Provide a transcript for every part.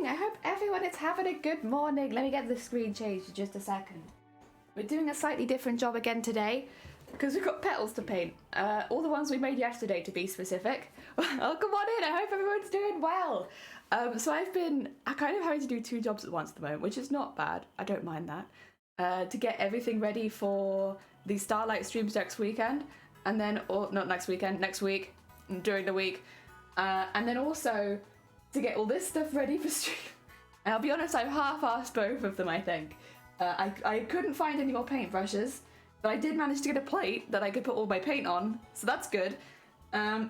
morning. I hope everyone is having a good morning. Let me get the screen changed in just a second. We're doing a slightly different job again today because we've got petals to paint. All the ones we made yesterday, to be specific. Oh, come on in. I hope everyone's doing well. So I kind of having to do 2 jobs at once at the moment, which is not bad. I don't mind that. To get everything ready for the Starlight streams next weekend, and then, or not next weekend, next week, during the week, and then also to get all this stuff ready for stream. And I'll be honest, I've half-assed both of them, I think. I couldn't find any more paintbrushes, but I did manage to get a plate that I could put all my paint on, so that's good. And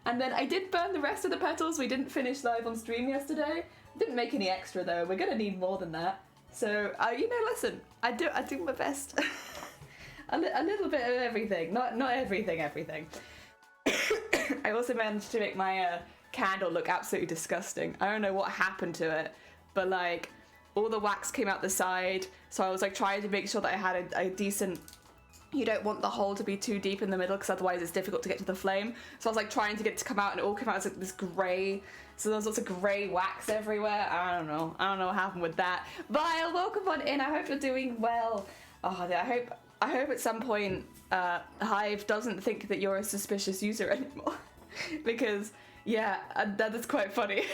then I did burn the rest of the petals. We didn't finish live on stream yesterday. Didn't make any extra though. We're gonna need more than that. So, listen, I do my best. a little bit of everything, not everything. I also managed to make my candle look absolutely disgusting. I don't know what happened to it, but like all the wax came out the side, so I was like trying to make sure that I had a decent. You don't want the hole to be too deep in the middle because otherwise it's difficult to get to the flame. So I was like trying to get it to come out, and it all came out as like this grey. So there's lots of grey wax everywhere. I don't know what happened with that. Vile, welcome on in. I hope you're doing well. Oh, I hope at some point Hive doesn't think that you're a suspicious user anymore. Because yeah, that is quite funny.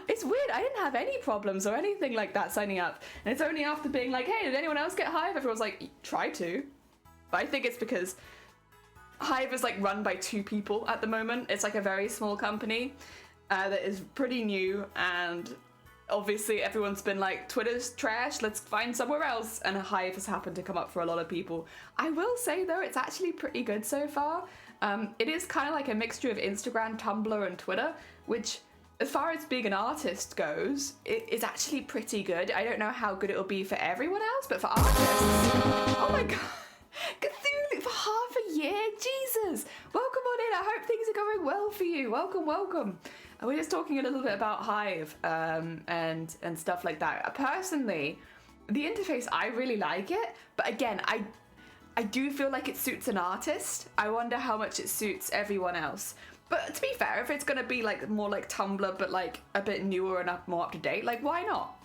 It's weird, I didn't have any problems or anything like that signing up. And it's only after being like, hey, did anyone else get Hive? Everyone's like, try to. But I think it's because Hive is like run by 2 people at the moment. It's like a very small company that is pretty new, and obviously everyone's been like, Twitter's trash, let's find somewhere else. And Hive has happened to come up for a lot of people. I will say though, it's actually pretty good so far. It is kind of like a mixture of Instagram, Tumblr, and Twitter, which, as far as being an artist goes, it is actually pretty good. I don't know how good it'll be for everyone else, but for artists, oh my god, Cthulhu for half a year, Jesus! Welcome on in. I hope things are going well for you. Welcome. We're just talking a little bit about Hive and stuff like that. Personally, the interface, I really like it, but again, I do feel like it suits an artist. I wonder how much it suits everyone else. But to be fair, if it's gonna be like more like Tumblr, but like a bit newer and more up to date, like why not?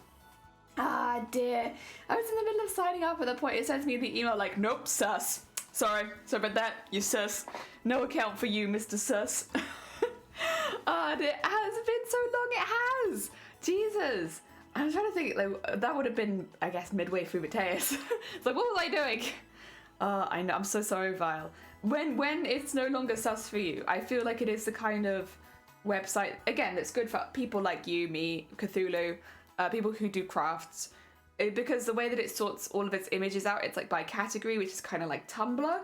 Ah dear, I was in the middle of signing up at the point it sends me the email like, nope, sus. Sorry about that, you sus. No account for you, Mr. Sus. Ah dear, it has been so long, it has. Jesus. I'm trying to think, like, that would have been, I guess, midway through Mateus. It's like, what was I doing? I know, I'm so sorry, Vile. When it's no longer sus for you, I feel like it is the kind of website, again, that's good for people like you, me, Cthulhu, people who do crafts, because the way that it sorts all of its images out, it's like by category, which is kind of like Tumblr,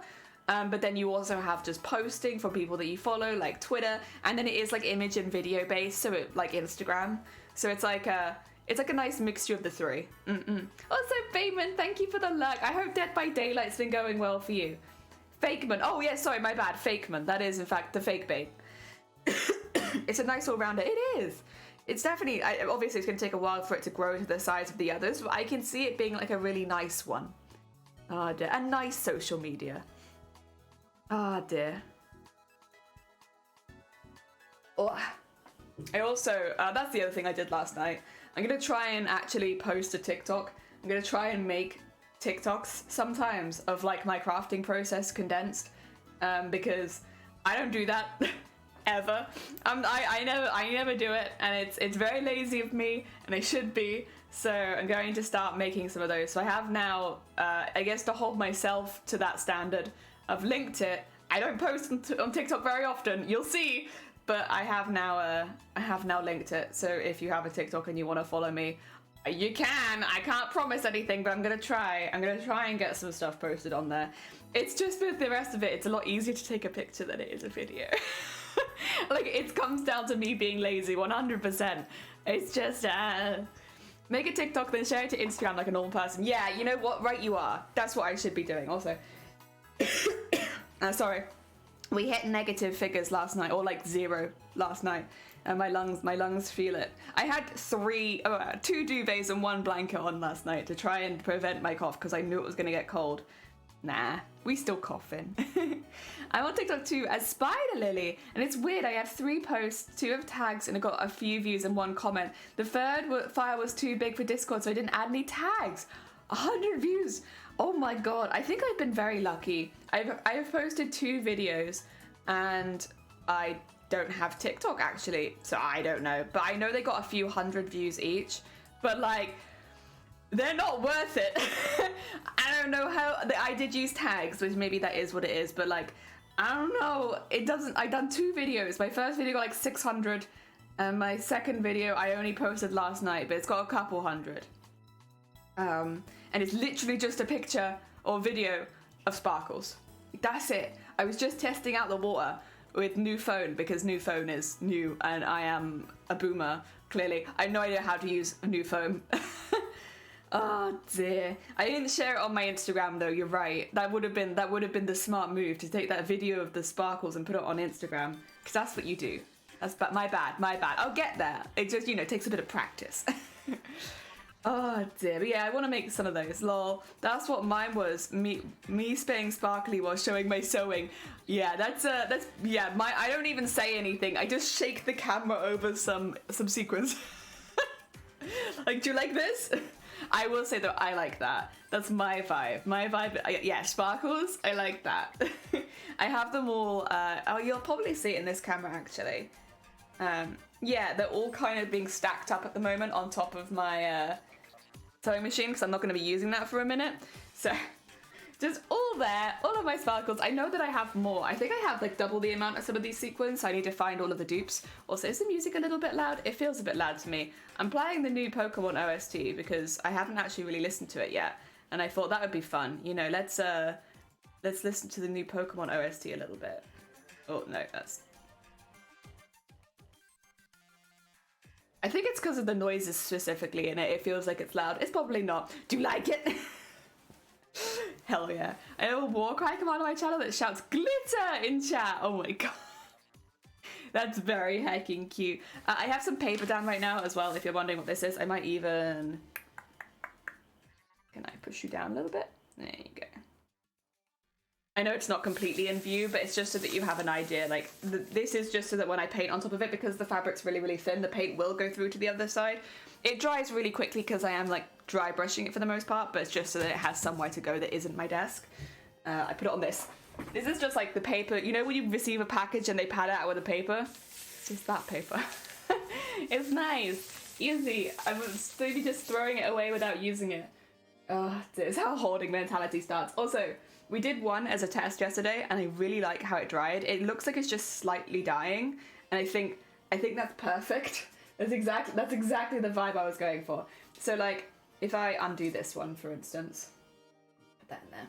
but then you also have just posting for people that you follow, like Twitter, and then it is like image and video based, so it like Instagram, so it's like a nice mixture of the 3. Also, Bayman, thank you for the luck. I hope Dead by Daylight's been going well for you. Fakeman. Oh, yeah, sorry, my bad. Fakeman. That is, in fact, the fake bait. It's a nice all-rounder. It is. It's definitely... obviously, it's going to take a while for it to grow to the size of the others, but I can see it being, like, a really nice one. Ah, dear. A nice social media. Ah, dear. Oh. I also... that's the other thing I did last night. I'm going to try and actually post a TikTok. I'm going to try and make TikToks sometimes of like my crafting process condensed, because I don't do that ever. I never do it, and it's very lazy of me, and I should be. So I'm going to start making some of those. So I have now, I guess, to hold myself to that standard, I've linked it. I don't post on TikTok very often, you'll see, but I have now linked it. So if you have a TikTok and you want to follow me, you can. I can't promise anything, but I'm gonna try. I'm gonna try and get some stuff posted on there. It's just with the rest of it, it's a lot easier to take a picture than it is a video. Like, it comes down to me being lazy 100%. It's just, make a TikTok, then share it to Instagram like a normal person. Yeah, you know what? Right you are. That's what I should be doing also. Sorry. We hit negative figures last night, or like 0 last night. And my lungs feel it. I had 2 duvets and 1 blanket on last night to try and prevent my cough because I knew it was going to get cold. Nah, we still coughing. I'm on TikTok too as Spider Lily, and it's weird. I have 3 posts, 2 have tags, and I got a few views and 1 comment. The third file was too big for Discord, so I didn't add any tags. 100 views. Oh my god, I think I've been very lucky. I've posted 2 videos, and I don't have TikTok actually, so I don't know. But I know they got a few hundred views each, but like, they're not worth it. I don't know how. I did use tags, which maybe that is what it is, but like, I don't know. It doesn't. I done 2 videos. My first video got like 600, and my second video I only posted last night, but it's got a couple hundred. And it's literally just a picture or video of sparkles. That's it. I was just testing out the water with new phone because new phone is new, and I am a boomer. Clearly, I have no idea how to use a new phone. Oh dear. I didn't share it on my Instagram though, you're right. That would have been the smart move, to take that video of the sparkles and put it on Instagram, because that's what you do. That's my bad. I'll get there. It just, you know, takes a bit of practice. Oh dear. But yeah, I want to make some of those. Lol. That's what mine was. Me staying sparkly while showing my sewing. Yeah, that's yeah, I don't even say anything. I just shake the camera over some sequins. Like, do you like this? I will say that I like that. That's my vibe. My vibe, yeah, sparkles, I like that. I have them all, oh, you'll probably see it in this camera actually. Yeah, they're all kind of being stacked up at the moment on top of my sewing machine, because I'm not going to be using that for a minute. So, just all there, all of my sparkles. I know that I have more. I think I have like double the amount of some of these sequins, so I need to find all of the dupes. Also, is the music a little bit loud? It feels a bit loud to me. I'm playing the new Pokemon OST because I haven't actually really listened to it yet, and I thought that would be fun. You know, let's listen to the new Pokemon OST a little bit. Oh no, that's... I think it's because of the noises specifically in it. It feels like it's loud. It's probably not. Do you like it? Hell yeah. I have a war cry come out of my channel that shouts glitter in chat. Oh my god. That's very hecking cute. I have some paper down right now as well, if you're wondering what this is. I might even... Can I push you down a little bit? There you go. I know it's not completely in view, but it's just so that you have an idea. Like, this is just so that when I paint on top of it, because the fabric's really, really thin, the paint will go through to the other side. It dries really quickly because I am, like, dry brushing it for the most part, but it's just so that it has somewhere to go that isn't my desk. I put it on this. This is just, like, the paper. You know when you receive a package and they pad it out with the paper? It's just that paper. It's nice. Easy. I was maybe just throwing it away without using it. Oh, this is how hoarding mentality starts. Also, we did one as a test yesterday, and I really like how it dried. It looks like it's just slightly dying, and I think that's perfect. That's exactly the vibe I was going for. So, like, if I undo this one, for instance, put that in there.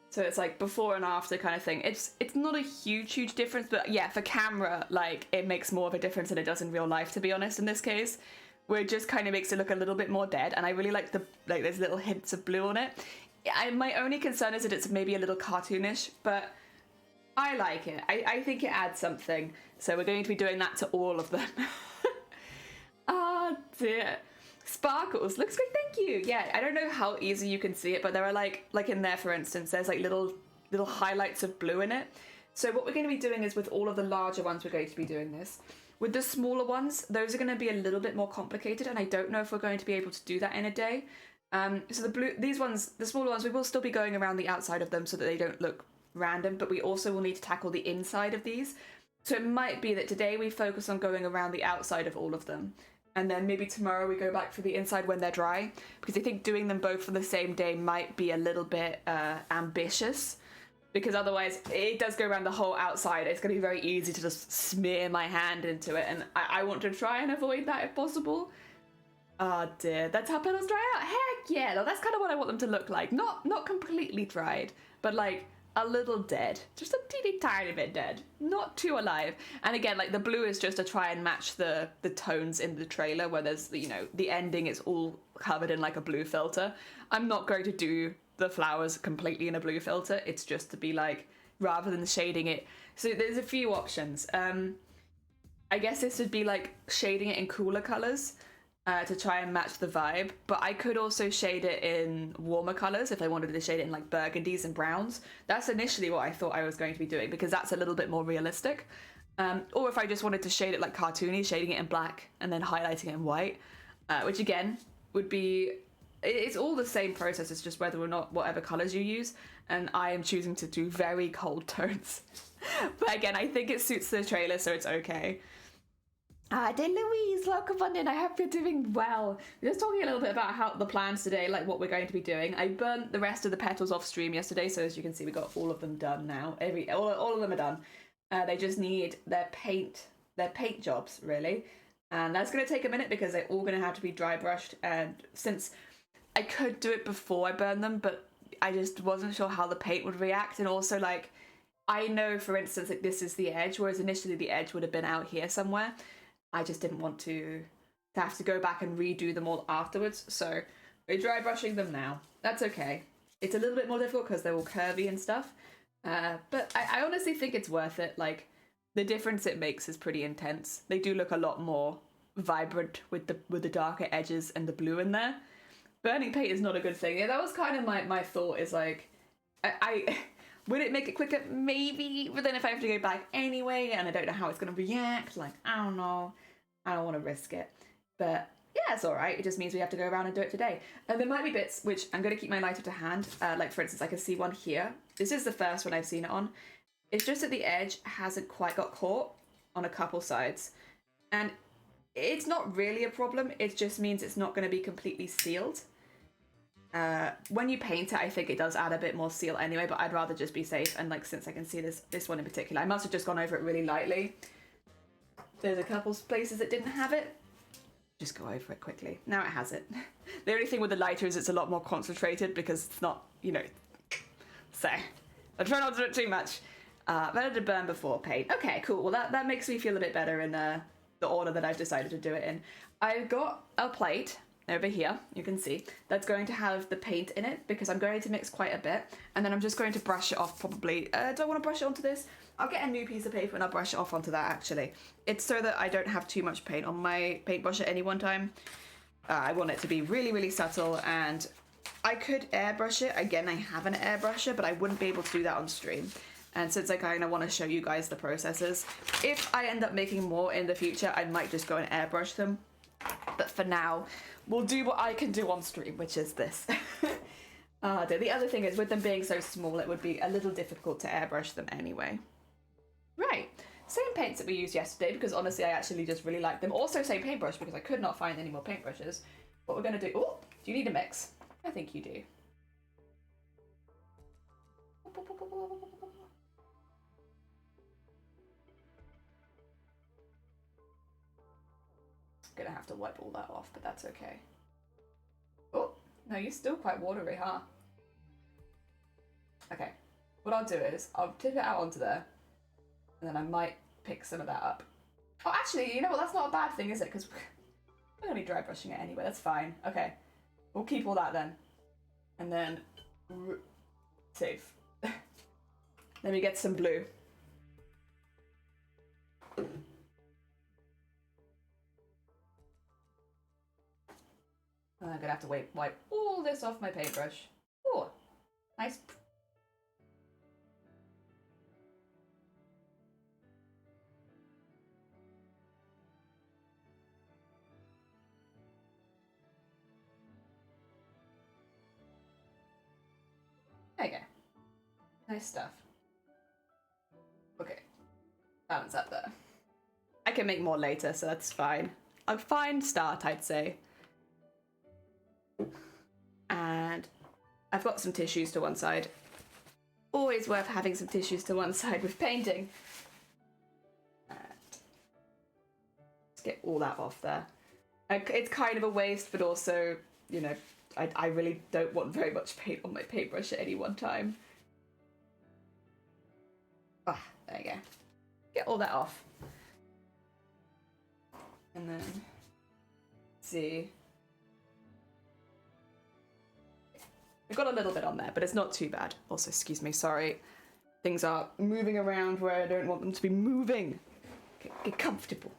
So it's like before and after kind of thing. It's not a huge difference, but yeah, for camera, like, it makes more of a difference than it does in real life, to be honest, in this case. Where it just kind of makes it look a little bit more dead, and I really like there's little hints of blue on it. My only concern is that it's maybe a little cartoonish, but I like it. I think it adds something. So we're going to be doing that to all of them. Oh dear. Sparkles. Looks great, thank you. Yeah, I don't know how easy you can see it, but there are like in there, for instance, there's like little highlights of blue in it. So what we're going to be doing is with all of the larger ones, we're going to be doing this. With the smaller ones, those are going to be a little bit more complicated, and I don't know if we're going to be able to do that in a day. So the smaller ones, we will still be going around the outside of them so that they don't look random, but we also will need to tackle the inside of these. So it might be that today we focus on going around the outside of all of them, and then maybe tomorrow we go back for the inside when they're dry, because I think doing them both for the same day might be a little bit ambitious. Because otherwise, it does go around the whole outside. It's going to be very easy to just smear my hand into it. And I want to try and avoid that if possible. Oh dear, that's how petals dry out? Heck yeah, no, that's kind of what I want them to look like. Not completely dried, but like a little dead. Just a teeny tiny bit dead. Not too alive. And again, like the blue is just to try and match the tones in the trailer where there's, you know, the ending is all covered in like a blue filter. I'm not going to do the flowers completely in a blue filter. It's just to be like, rather than shading it. So there's a few options. I guess this would be like shading it in cooler colors. to try and match the vibe, but I could also shade it in warmer colors if I wanted to shade it in like burgundies and browns. That's initially what I thought I was going to be doing because that's a little bit more realistic. Or if I just wanted to shade it like cartoony, shading it in black and then highlighting it in white, which again would be, it's all the same process, it's just whether or not whatever colors you use, and I am choosing to do very cold tones. But again, I think it suits the trailer, so it's okay. Dear Louise, welcome on in. I hope you're doing well. We're just talking a little bit about how the plans today, like what we're going to be doing. I burnt the rest of the petals off stream yesterday, so as you can see, we got all of them done now. All of them are done. They just need their paint jobs, really. And that's going to take a minute because they're all going to have to be dry brushed. And since I could do it before I burn them, but I just wasn't sure how the paint would react. And also, like, I know, for instance, that this is the edge, whereas initially the edge would have been out here somewhere. I just didn't want to have to go back and redo them all afterwards. So we're dry brushing them now. That's okay. It's a little bit more difficult because they're all curvy and stuff. But I honestly think it's worth it. Like, the difference it makes is pretty intense. They do look a lot more vibrant with the darker edges and the blue in there. Burning paint is not a good thing. Yeah, that was kind of my thought, is like, I would it make it quicker? Maybe, but then if I have to go back anyway and I don't know how it's going to react, like, I don't know. I don't want to risk it. But yeah, it's all right. It just means we have to go around and do it today. And there might be bits which I'm going to keep my lighter to hand. Like, for instance, I can see one here. This is the first one I've seen it on. It's just that the edge hasn't quite got caught on a couple sides. And it's not really a problem. It just means it's not going to be completely sealed. When you paint it, I think it does add a bit more seal anyway, but I'd rather just be safe. And like, since I can see this one in particular, I must have just gone over it really lightly. There's a couple places that didn't have it. Just go over it quickly. Now it has it. The only thing with the lighter is it's a lot more concentrated because it's not, you know, so I try not to do it too much. Better to burn before paint. Okay, cool. Well, that makes me feel a bit better in the order that I've decided to do it in. I've got a plate over here, you can see, that's going to have the paint in it because I'm going to mix quite a bit, and then I'm just going to brush it off probably. Do I want to brush it onto this? I'll get a new piece of paper and I'll brush it off onto that, actually. It's so that I don't have too much paint on my paintbrush at any one time. I want it to be really, really subtle, and I could airbrush it. Again, I have an airbrusher, but I wouldn't be able to do that on stream. And since I kind of want to show you guys the processes, if I end up making more in the future, I might just go and airbrush them. But for now, we'll do what I can do on stream, which is this. The other thing is, with them being so small, it would be a little difficult to airbrush them anyway. Right, same paints that we used yesterday, because honestly I actually just really like them. Also same paintbrush, because I could not find any more paintbrushes. What we're going to do... Oh, do you need a mix? I think you do. Gonna have to wipe all that off, but that's okay. Oh, no, you're still quite watery, huh? Okay, what I'll do is I'll tip it out onto there, and then I might pick some of that up. Oh, actually, you know what? That's not a bad thing, is it? Because we're only dry brushing it anyway. That's fine. Okay, we'll keep all that then, and then safe. Let me get some blue. I'm gonna have to wipe all this off my paintbrush. Oh, nice. There you go. Nice stuff. Okay, balance up there. I can make more later, so that's fine. A fine start, I'd say. And I've got some tissues to one side. Always worth having some tissues to one side with painting. And let's get all that off there. It's kind of a waste, but also, you know, I really don't want very much paint on my paintbrush at any one time. Ah, there you go. Get all that off. And then, see. I've got a little bit on there, but it's not too bad. Also, excuse me, sorry. Things are moving around where I don't want them to be moving. Okay, get comfortable.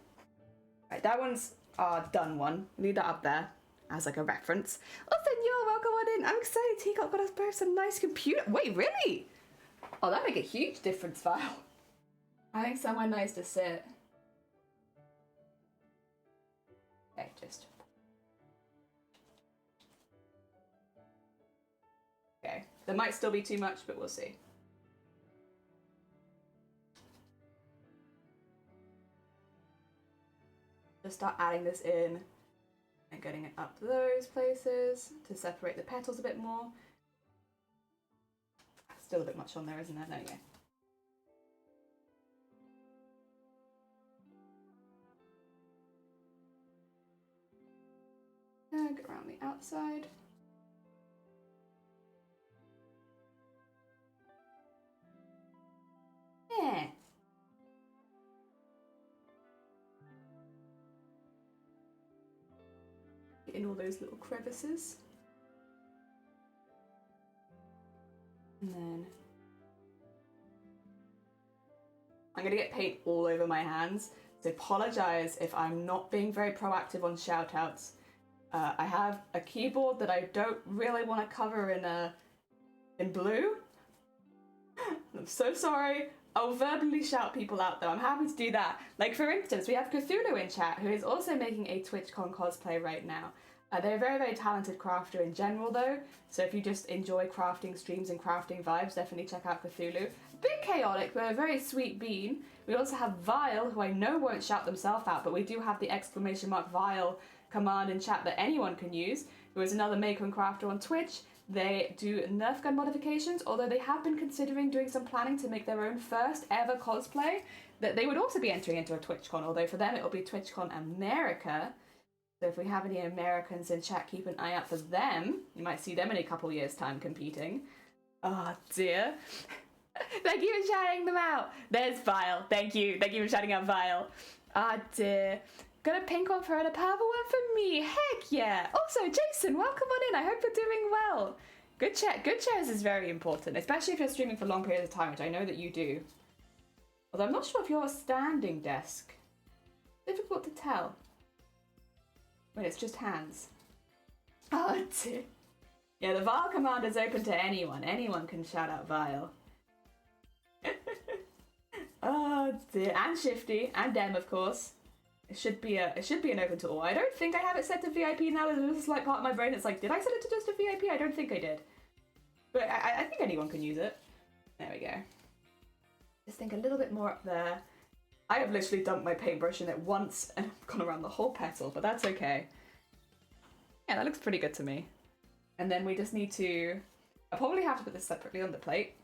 Right, that one's our done one. Leave that up there as like a reference. Oh, Senor, welcome on in. I'm excited. Teacup got us both some nice computer. Wait, really? Oh, that'd make a huge difference, Vile. I think somewhere nice to sit. Okay, just. Okay, there might still be too much, but we'll see. Just start adding this in and getting it up those places to separate the petals a bit more. Still a bit much on there, isn't there? There you go. Go around the outside. Yeah. In all those little crevices. And then I'm gonna get paint all over my hands, so apologize if I'm not being very proactive on shoutouts. I have a keyboard that I don't really want to cover in blue. I'm so sorry. I'll verbally shout people out though. I'm happy to do that. Like for instance, we have Cthulhu in chat who is also making a TwitchCon cosplay right now. They're a very, very talented crafter in general though, so if you just enjoy crafting streams and crafting vibes, definitely check out Cthulhu. A bit chaotic, but a very sweet bean. We also have Vile, who I know won't shout themselves out, but we do have the exclamation mark Vile command in chat that anyone can use, who is another maker and crafter on Twitch. They do Nerf gun modifications, although they have been considering doing some planning to make their own first ever cosplay, that they would also be entering into a TwitchCon, although for them it'll be TwitchCon America. So if we have any Americans in chat, keep an eye out for them. You might see them in a couple years' time competing. Oh dear. Thank you for shouting them out. There's Vile. Thank you. Thank you for shouting out Vile. Ah dear. Got a pink one for her and a purple one for me. Heck yeah. Also, Jason, welcome on in. I hope you're doing well. Good chairs is very important, especially if you're streaming for long periods of time, which I know that you do. Although I'm not sure if you're a standing desk. Difficult to tell. When it's just hands. Oh dear. Yeah, the Vile command is open to anyone. Anyone can shout out Vile. Oh dear. And Shifty. And Dem, of course. It should be an open to all. I don't think I have it set to VIP now. There's a slight part of my brain that's like, did I set it to just a VIP? I don't think I did. But I think anyone can use it. There we go. Just think a little bit more up there. I have literally dumped my paintbrush in it once and gone around the whole petal, but that's okay. Yeah, that looks pretty good to me. And then we just need to... I'll probably have to put this separately on the plate.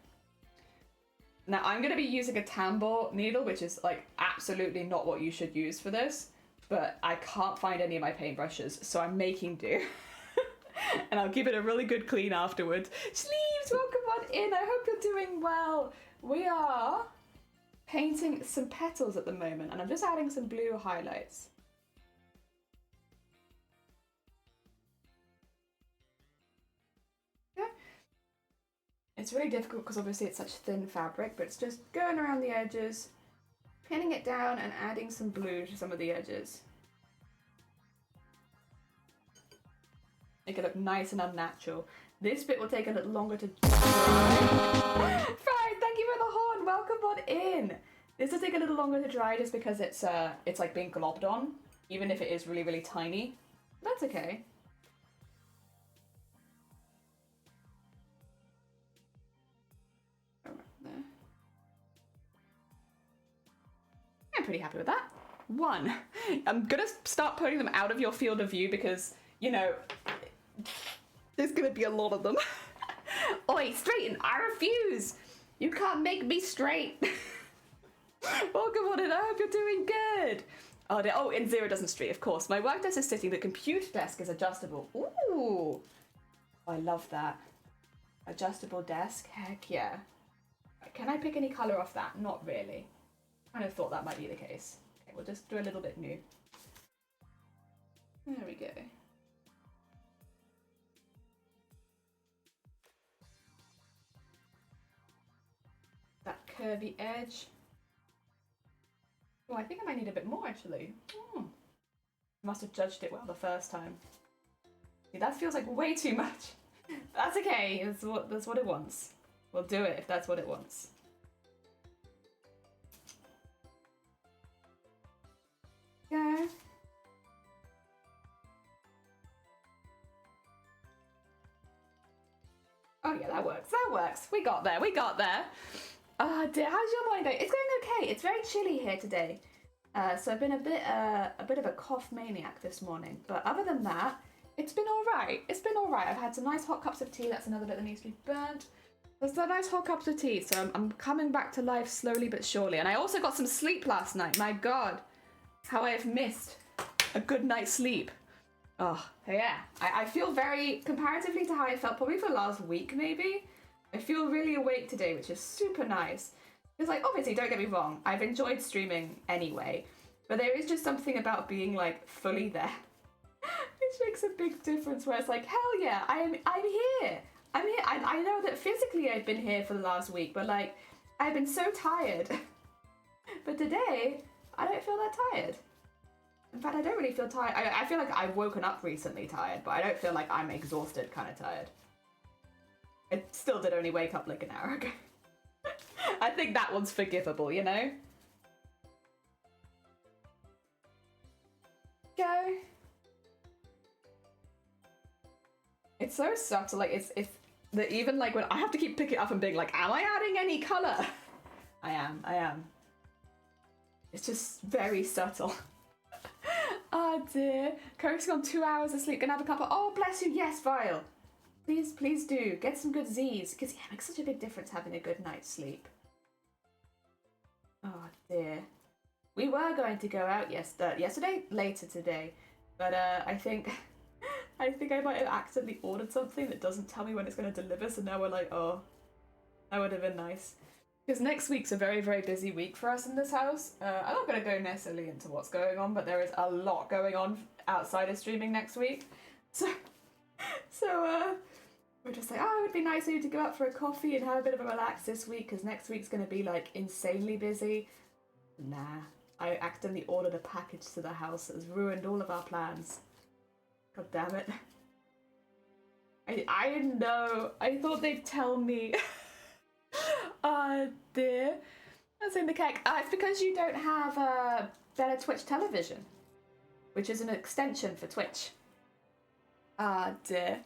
Now, I'm going to be using a tambour needle, which is, like, absolutely not what you should use for this. But I can't find any of my paintbrushes, so I'm making do. And I'll give it a really good clean afterwards. Sleeves, welcome on in. I hope you're doing well. We are painting some petals at the moment, and I'm just adding some blue highlights. Yeah. It's really difficult because obviously it's such thin fabric, but it's just going around the edges, pinning it down and adding some blue to some of the edges. Make it look nice and unnatural. This bit will take a little longer to dry. Fine, thank you for the horn. Welcome on in. This will take a little longer to dry just because it's like being globbed on, even if it is really, really tiny. That's okay. There. I'm pretty happy with that. One. I'm gonna start putting them out of your field of view because, you know, there's gonna be a lot of them. Oi, straighten! I refuse! You can't make me straight! Welcome on in, I hope you're doing good! Oh, and Zero doesn't straight, of course. My work desk is sitting, the computer desk is adjustable. Ooh! I love that. Adjustable desk, heck yeah. Can I pick any colour off that? Not really. I kind of thought that might be the case. Okay, we'll just do a little bit new. There we go. That curvy edge. Oh, I think I might need a bit more actually. Must have judged it well the first time. See, that feels like way too much. That's okay. That's what it wants. We'll do it if that's what it wants. Go. Oh yeah, that works. That works. We got there. We got there. Oh dear, how's your morning going? It's going okay. It's very chilly here today. So I've been a bit of a cough maniac this morning. But other than that, it's been all right. It's been all right. I've had some nice hot cups of tea. That's another bit that needs to be burnt. There's some nice hot cups of tea. So I'm coming back to life slowly but surely. And I also got some sleep last night. My God, how I have missed a good night's sleep. Oh, yeah. I feel very, comparatively to how I felt probably for last week maybe, I feel really awake today, which is super nice. Because, like, obviously, don't get me wrong, I've enjoyed streaming anyway, but there is just something about being, like, fully there. Which makes a big difference, where it's like, hell yeah, I'm here. I'm here. I know that physically I've been here for the last week, but, like, I've been so tired. But today, I don't feel that tired. In fact, I don't really feel tired. I feel like I've woken up recently tired, but I don't feel like I'm exhausted kind of tired. I still did only wake up like an hour ago. I think that one's forgivable, you know? Go. It's so subtle, like it's that even like when I have to keep picking it up and being like, am I adding any colour? I am. It's just very subtle. Oh dear. Coke's gone 2 hours of sleep, gonna have a couple. Oh bless you, yes, Vile. Please do. Get some good Z's. Because yeah, it makes such a big difference having a good night's sleep. Oh dear. We were going to go out yesterday, later today. But I think I might have accidentally ordered something that doesn't tell me when it's going to deliver. So now we're like, oh, that would have been nice. Because next week's a very, very busy week for us in this house. I'm not going to go necessarily into what's going on, but there is a lot going on outside of streaming next week. So we're just like, oh, it would be nice maybe to go out for a coffee and have a bit of a relax this week, because next week's going to be, like, insanely busy. Nah. I accidentally ordered a package to the house that has ruined all of our plans. God damn it. I didn't know. I thought they'd tell me. Oh, dear. That's in the cake. It's because you don't have a better Twitch television, which is an extension for Twitch. Ah, dear.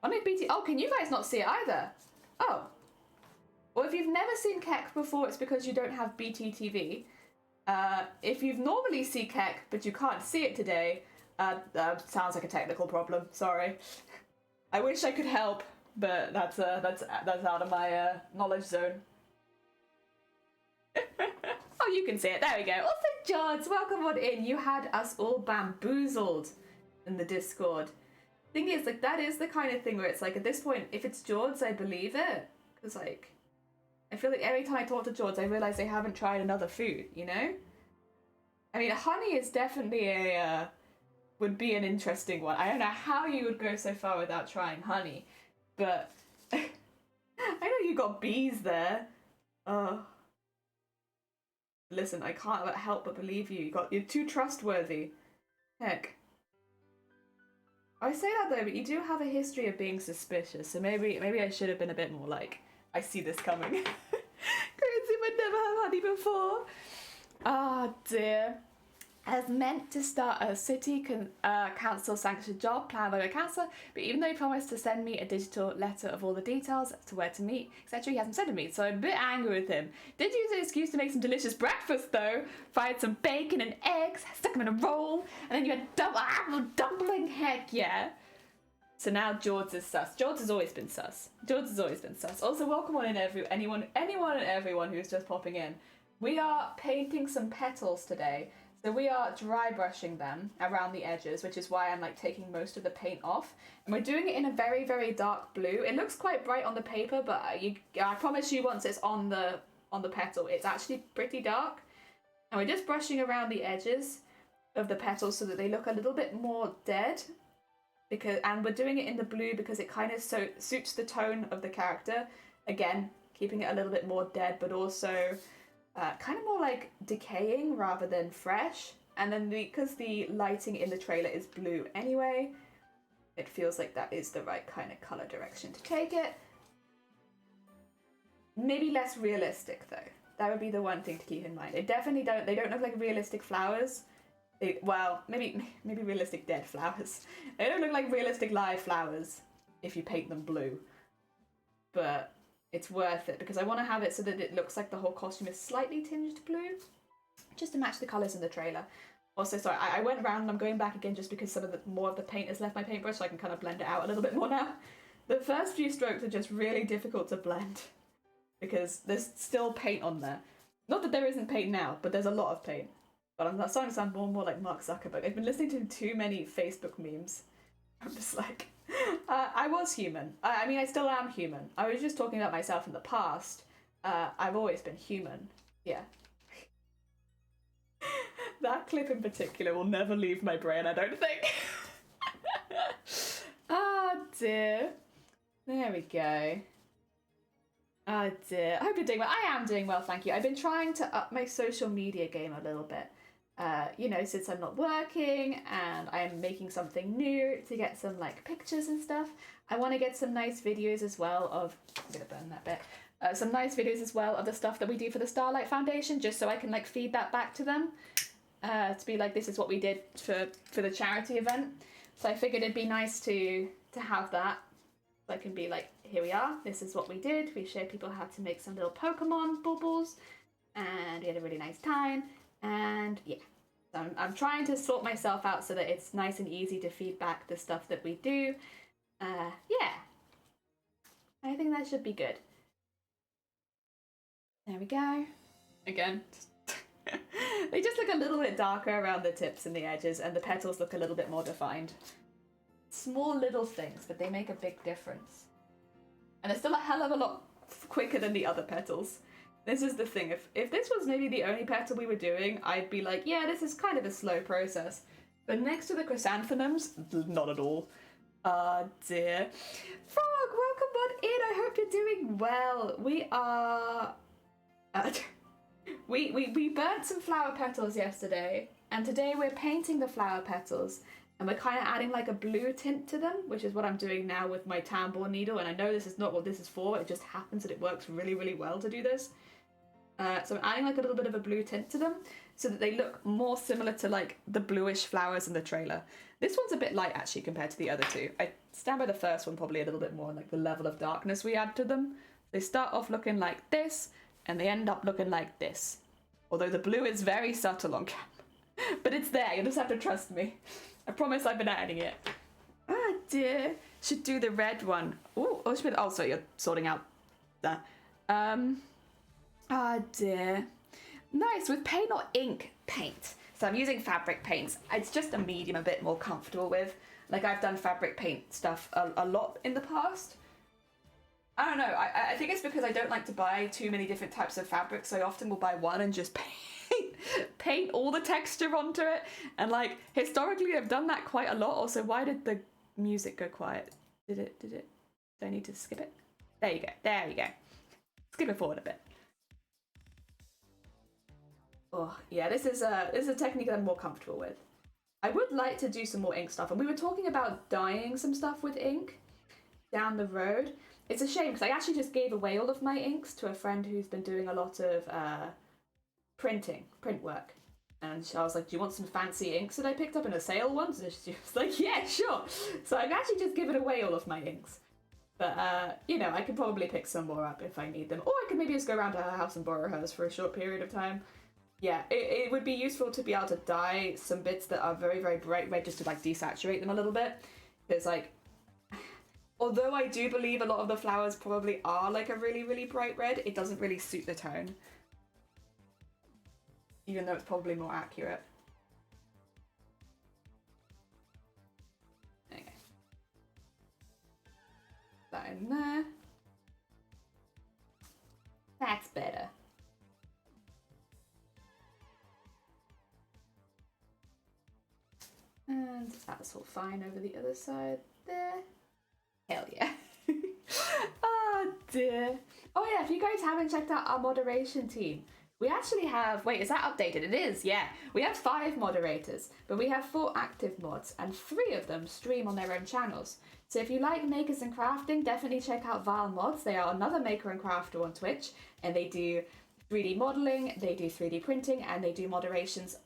On BT. Oh, can you guys not see it either? Oh. Well, if you've never seen Keck before, it's because you don't have BT TV. If you've normally seen Keck, but you can't see it today, sounds like a technical problem. Sorry. I wish I could help, but that's out of my knowledge zone. Oh, you can see it. There we go. Also, George, welcome on in. You had us all bamboozled in the Discord. Thing is, like, that is the kind of thing where it's like, at this point, if it's George, I believe it. Because, like, I feel like every time I talk to George, I realise they haven't tried another food, you know? I mean, honey is definitely would be an interesting one. I don't know how you would go so far without trying honey, but I know you got bees there. Listen, I can't help but believe you. You're too trustworthy. Heck. I say that though, but you do have a history of being suspicious, so maybe I should have been a bit more like, I see this coming. Crazy, but never have honey before. Ah, dear. As meant to start a city council sanctioned job planned by the councillor, but even though he promised to send me a digital letter of all the details as to where to meet, etc., he hasn't sent it me, so I'm a bit angry with him. Did use an excuse to make some delicious breakfast though. Fried some bacon and eggs, stuck them in a roll, and then you had dumpling, heck yeah. So now George is sus. George has always been sus. Also, welcome on in anyone and everyone who's just popping in. We are painting some petals today. So we are dry brushing them around the edges, which is why I'm like taking most of the paint off. And we're doing it in a very, very dark blue. It looks quite bright on the paper, but I promise you once it's on the petal, it's actually pretty dark. And we're just brushing around the edges of the petals so that they look a little bit more dead. And we're doing it in the blue because it kind of suits the tone of the character. Again, keeping it a little bit more dead, but also kind of more like decaying rather than fresh. And then because the lighting in the trailer is blue anyway, it feels like that is the right kind of color direction to take it. Maybe less realistic though. That would be the one thing to keep in mind. They don't look like realistic flowers. Well, maybe realistic dead flowers. They don't look like realistic live flowers if you paint them blue. But it's worth it because I want to have it so that it looks like the whole costume is slightly tinged blue, just to match the colours in the trailer. Also, sorry, I went around and I'm going back again just because more of the paint has left my paintbrush, so I can kind of blend it out a little bit more now. The first few strokes are just really difficult to blend because there's still paint on there. Not that there isn't paint now, but there's a lot of paint. But I'm starting to sound more and more like Mark Zuckerberg. I've been listening to too many Facebook memes. I'm just like, I was human. I mean, I still am human. I was just talking about myself in the past. I've always been human. Yeah. That clip in particular will never leave my brain, I don't think. Oh dear. There we go. Oh dear. I hope you're doing well. I am doing well, thank you. I've been trying to up my social media game a little bit. You know, since I'm not working and I am making something new to get some like pictures and stuff. I want to get some nice videos as well of, I'm gonna burn that bit. Some nice videos as well of the stuff that we do for the Starlight Foundation, just so I can like feed that back to them. To be like, this is what we did for the charity event. So I figured it'd be nice to have that. So I can be like, here we are, this is what we did. We showed people how to make some little Pokemon bubbles and we had a really nice time. And yeah, so I'm trying to sort myself out so that it's nice and easy to feed back the stuff that we do. Yeah, I think that should be good. There we go. Again, they just look a little bit darker around the tips and the edges, and the petals look a little bit more defined. Small little things, but they make a big difference. And they're still a hell of a lot quicker than the other petals. This is the thing, if this was maybe the only petal we were doing, I'd be like, yeah, this is kind of a slow process. But next to the chrysanthemums, not at all. Ah, dear. Frog, welcome on in, I hope you're doing well. We are... we burnt some flower petals yesterday, and today we're painting the flower petals, and we're kind of adding like a blue tint to them, which is what I'm doing now with my tambour needle, and I know this is not what this is for, it just happens that it works really, really well to do this. So I'm adding like a little bit of a blue tint to them, so that they look more similar to like the bluish flowers in the trailer. This one's a bit light actually compared to the other two. I stand by the first one probably a little bit more, like the level of darkness we add to them. They start off looking like this, and they end up looking like this. Although the blue is very subtle on camera. But it's there, you just have to trust me. I promise I've been editing it. Ah dear. Should do the red one. Ooh, oh, sorry, you're sorting out that. Ah dear. Nice, with paint or ink? Paint. So I'm using fabric paints. It's just a medium I'm a bit more comfortable with. Like I've done fabric paint stuff a lot in the past. I don't know, I think it's because I don't like to buy too many different types of fabric, so I often will buy one and just paint all the texture onto it. And like, historically I've done that quite a lot. Also, why did the music go quiet? Did it? Do I need to skip it? There you go. Skip it forward a bit. Oh, yeah, this is a technique that I'm more comfortable with. I would like to do some more ink stuff, and we were talking about dyeing some stuff with ink down the road. It's a shame because I actually just gave away all of my inks to a friend who's been doing a lot of print work. And I was like, do you want some fancy inks that I picked up in a sale once? And she was like, yeah, sure. So I've actually just given away all of my inks. But, you know, I could probably pick some more up if I need them. Or I could maybe just go around to her house and borrow hers for a short period of time. Yeah, it would be useful to be able to dye some bits that are very, very bright red just to, like, desaturate them a little bit. Because, like, although I do believe a lot of the flowers probably are, like, a really, really bright red, it doesn't really suit the tone. Even though it's probably more accurate. There you go. That in there. That's better. And that's all fine over the other side there. Hell yeah. Oh dear. Oh yeah, if you guys haven't checked out our moderation team, We actually have, wait, is that updated? It is, yeah. We have 5 moderators, but we have 4 active mods, and 3 of them stream on their own channels. So if you like makers and crafting, definitely check out Vile Mods. They are another maker and crafter on Twitch, and they do 3D modeling, they do 3D printing, and they do modifications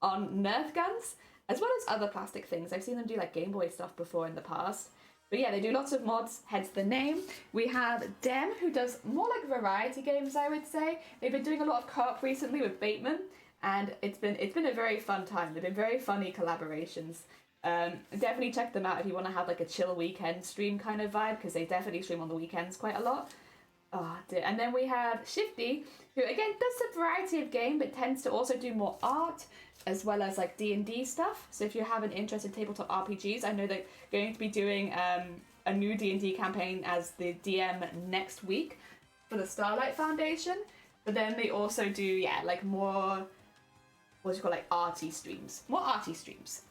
on Nerf guns, as well as other plastic things. I've seen them do like Game Boy stuff before in the past. But yeah, they do lots of mods, hence the name. We have Dem, who does more like variety games, I would say. They've been doing a lot of co-op recently with Bateman, and it's been a very fun time. They've been very funny collaborations. Definitely check them out if you want to have like a chill weekend stream kind of vibe, because they definitely stream on the weekends quite a lot. Oh dear. And then we have Shifty, who again does a variety of game, but tends to also do more art, as well as like D&D stuff. So if you have an interest in tabletop RPGs, I know they're going to be doing a new D&D campaign as the DM next week for the Starlight Foundation. But then they also do, yeah, like more, what do you call, like arty streams. More arty streams.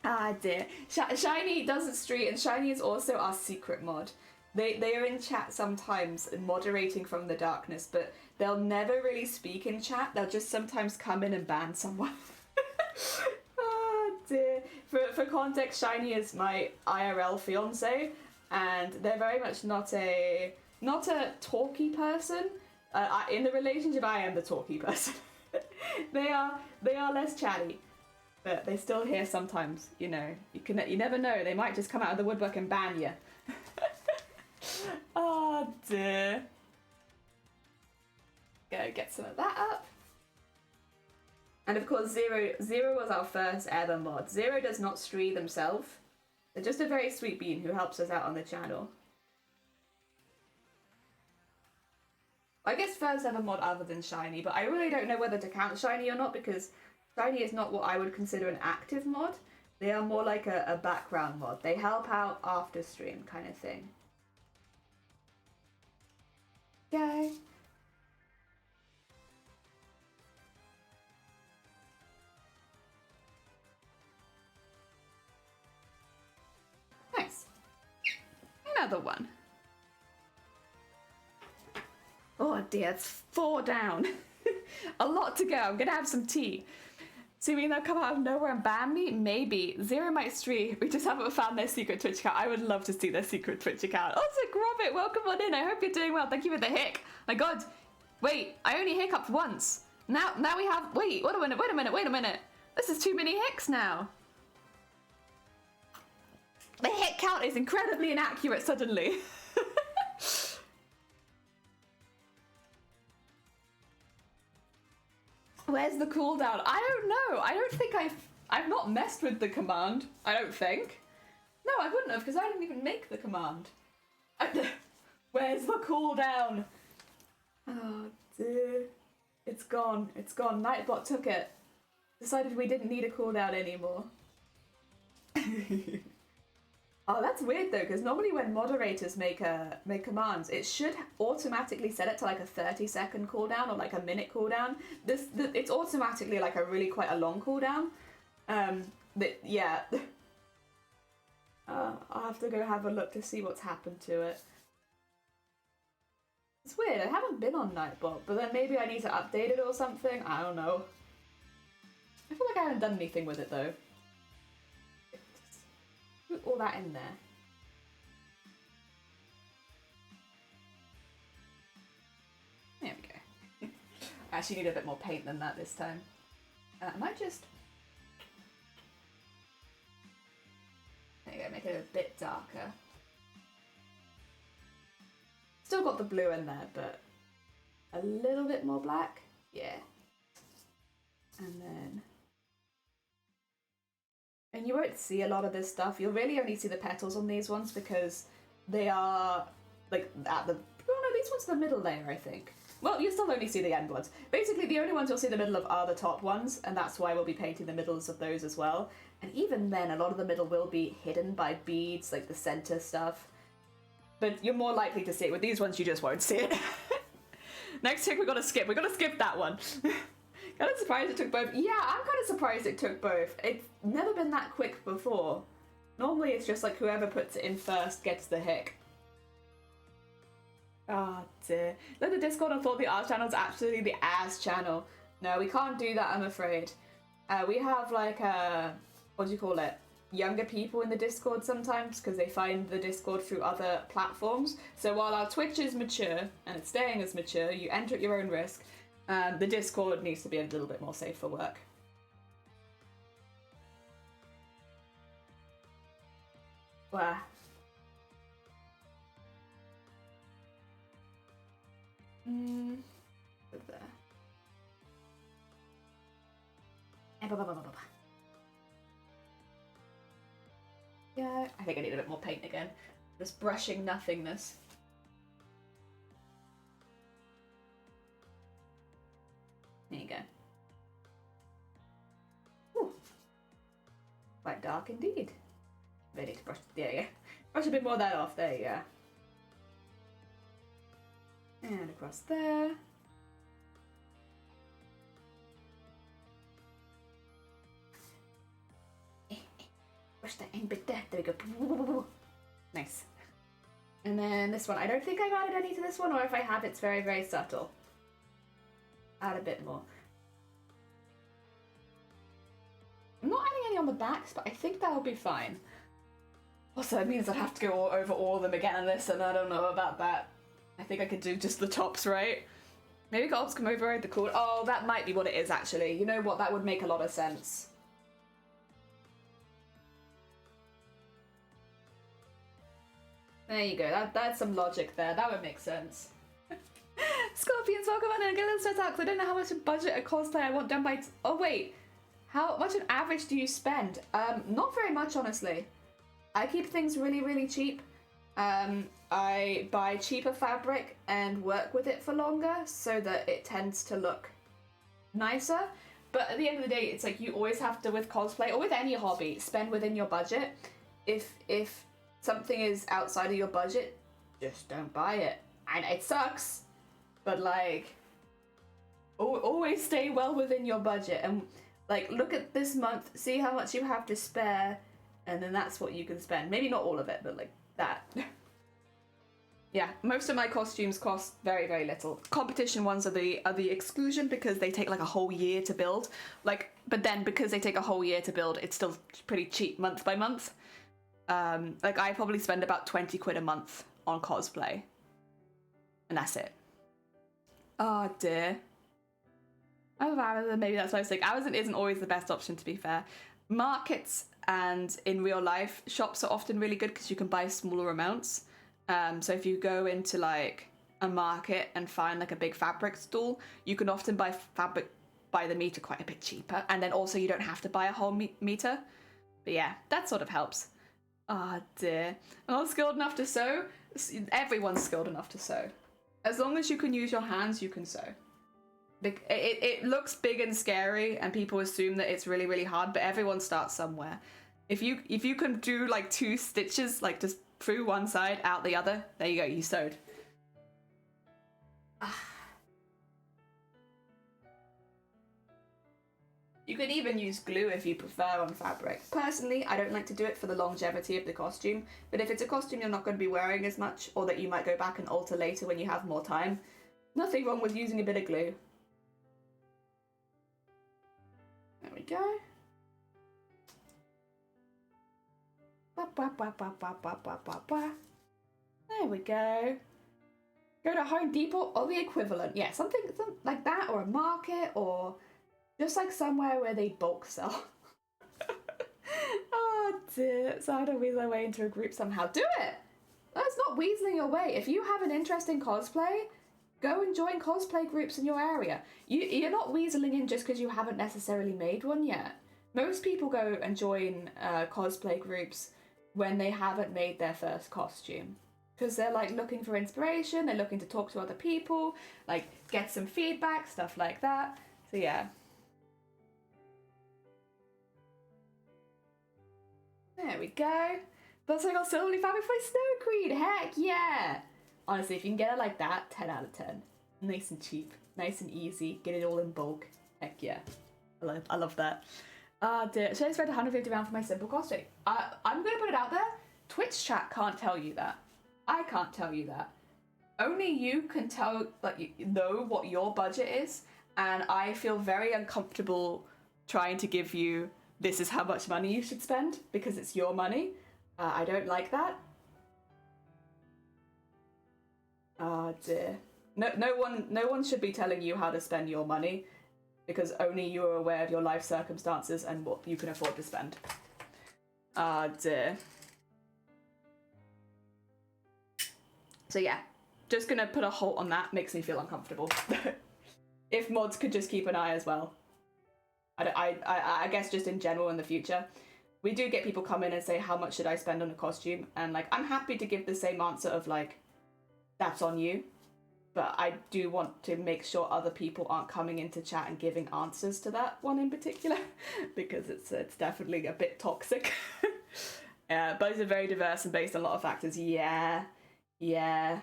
Ah dear. Shiny doesn't stream, and Shiny is also our secret mod. They are in chat sometimes, moderating from the darkness, but they'll never really speak in chat. They'll just sometimes come in and ban someone. Oh dear. For context, Shiny is my IRL fiance, and they're very much not a talky person. In the relationship, I am the talky person. They are less chatty, but they still hear sometimes. You know, you never know. They might just come out of the woodwork and ban you. Oh dear. Go get some of that up. And of course, Zero was our first ever mod. Zero does not stream themselves. They're just a very sweet bean who helps us out on the channel. I guess first ever mod other than Shiny, but I really don't know whether to count Shiny or not, because Shiny is not what I would consider an active mod. They are more like a background mod. They help out after stream kind of thing. Yay. Nice. Another one. Oh dear, it's 4 down. A lot to go. I'm gonna have some tea. So you mean they'll come out of nowhere and ban me? Maybe. Zero might stream. We just haven't found their secret Twitch account. I would love to see their secret Twitch account. Also, Grobit, welcome on in. I hope you're doing well. Thank you for the hic. My god. Wait, I only hiccuped once. Now we have... Wait a minute. This is too many hicks now. The hit count is incredibly inaccurate suddenly. Where's the cooldown? I don't know. I don't think I've not messed with the command. I don't think. No, I wouldn't have, because I didn't even make the command. Where's the cooldown? Oh dear. It's gone. It's gone. Nightbot took it. Decided we didn't need a cooldown anymore. Oh, that's weird though, because normally when moderators make commands, it should automatically set it to like a 30-second cooldown or like a minute cooldown. It's automatically like a really quite a long cooldown. Yeah. I'll have to go have a look to see what's happened to it. It's weird. I haven't been on Nightbot, but then maybe I need to update it or something. I don't know. I feel like I haven't done anything with it though. Put all that in there. There we go. I actually need a bit more paint than that this time. I might just... There you go, make it a bit darker. Still got the blue in there, but a little bit more black. Yeah. And then... And you won't see a lot of this stuff. You'll really only see the petals on these ones because they are like at the... Oh no, these ones are the middle layer, I think. Well, you still only see the end ones. Basically, the only ones you'll see the middle of are the top ones, and that's why we'll be painting the middles of those as well. And even then, a lot of the middle will be hidden by beads, like the center stuff. But you're more likely to see it. With these ones, you just won't see it. Next trick we're gonna skip. We're gonna skip that one. Kind of surprised it took both. Yeah, I'm kind of surprised it took both. It's never been that quick before. Normally it's just like whoever puts it in first gets the hick. Oh dear. Then the Discord and thought the art channel is absolutely the ass channel. No, we can't do that, I'm afraid. We have like what do you call it? Younger people in the Discord sometimes because they find the Discord through other platforms. So while our Twitch is mature and it's staying as mature, you enter at your own risk. The Discord needs to be a little bit more safe for work. Wow. There. Yeah, I think I need a bit more paint again. Just brushing nothingness. There you go. Ooh. Quite dark indeed. I need to brush, yeah. Brush a bit more of that off, there you go. And across there. Brush that in bit there, there we go. Nice. And then this one, I don't think I've added any to this one, or if I have, it's very, very subtle. Add a bit more. I'm not adding any on the backs, but I think that'll be fine. Also, it means I'd have to go over all of them again on this, and I don't know about that. I think I could do just the tops, right? Maybe Gobs come override the cord. Oh, that might be what it is, actually. You know what? That would make a lot of sense. There you go. That's some logic there. That would make sense. Scorpions, welcome on and get a little stressed out because I don't know how much a budget a cosplay I want done by... Oh, wait. How much on average do you spend? Not very much, honestly. I keep things really, really cheap. I buy cheaper fabric and work with it for longer so that it tends to look nicer. But at the end of the day, it's like you always have to, with cosplay or with any hobby, spend within your budget. If something is outside of your budget, just don't buy it. And it sucks, but like, always stay well within your budget. And like, look at this month, see how much you have to spare, and then that's what you can spend. Maybe not all of it, but like that. Yeah, most of my costumes cost very, very little. Competition ones are the exclusion because they take like a whole year to build. Like, but then because they take a whole year to build, it's still pretty cheap month by month. Like I probably spend about 20 quid a month on cosplay. And that's it. Oh dear. Maybe that's why I was like, Amazon isn't always the best option, to be fair. Markets and in real life, shops are often really good because you can buy smaller amounts. So if you go into like a market and find like a big fabric stall, you can often buy fabric by the meter quite a bit cheaper. And then also you don't have to buy a whole meter. But yeah, that sort of helps. Ah, dear. I'm not skilled enough to sew. Everyone's skilled enough to sew. As long as you can use your hands, you can sew. It looks big and scary and people assume that it's really, really hard, but everyone starts somewhere. If you can do like 2 stitches, like just through one side, out the other, there you go, you sewed. You could even use glue if you prefer on fabric. Personally, I don't like to do it for the longevity of the costume, but if it's a costume you're not going to be wearing as much, or that you might go back and alter later when you have more time, nothing wrong with using a bit of glue. There we go. There we go. Go to Home Depot or the equivalent. Yeah, something like that, or a market, or just like somewhere where they bulk sell. Oh dear. So how to weasel our way into a group somehow? Do it! That's not weaseling your way. If you have an interest in cosplay, go and join cosplay groups in your area. You're not weaseling in just because you haven't necessarily made one yet. Most people go and join cosplay groups when they haven't made their first costume. Because they're like looking for inspiration, they're looking to talk to other people, like get some feedback, stuff like that. So yeah. There we go. Plus I got so many fabric for Snow Queen, heck yeah! Honestly, if you can get it like that, 10 out of 10. Nice and cheap, nice and easy, get it all in bulk. Heck yeah. I love that. Dear. Should I spend £150 for my simple costume? I'm gonna put it out there. Twitch chat can't tell you that. I can't tell you that. only you can tell, like, you know what your budget is, and I feel very uncomfortable trying to give you, this is how much money you should spend, because it's your money. I don't like that. Oh dear. No one should be telling you how to spend your money, because only you are aware of your life circumstances and what you can afford to spend. Ah dear. So yeah, just gonna put a halt on that. Makes me feel uncomfortable. If mods could just keep an eye as well. I guess just in general in the future. We do get people come in and say, how much should I spend on a costume? And like, I'm happy to give the same answer of like, that's on you. But I do want to make sure other people aren't coming into chat and giving answers to that one in particular, because it's definitely a bit toxic. Both are very diverse and based on a lot of factors. Yeah. DJ,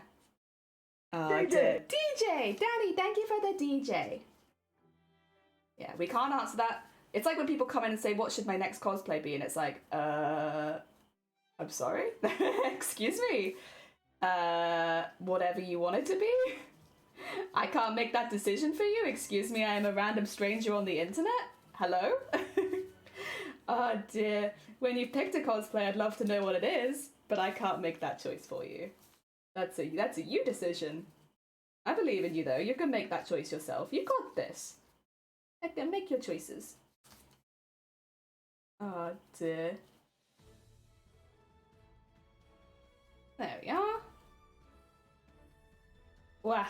Daddy, thank you for the DJ. Yeah, we can't answer that. It's like when people come in and say, what should my next cosplay be? And it's like, I'm sorry? Excuse me? Whatever you want it to be? I can't make that decision for you. Excuse me, I am a random stranger on the internet? Hello? Oh dear. When you've picked a cosplay, I'd love to know what it is, but I can't make that choice for you. That's a you decision. I believe in you though. You can make that choice yourself. You got this. Make your choices. Oh dear. There we are. Wow.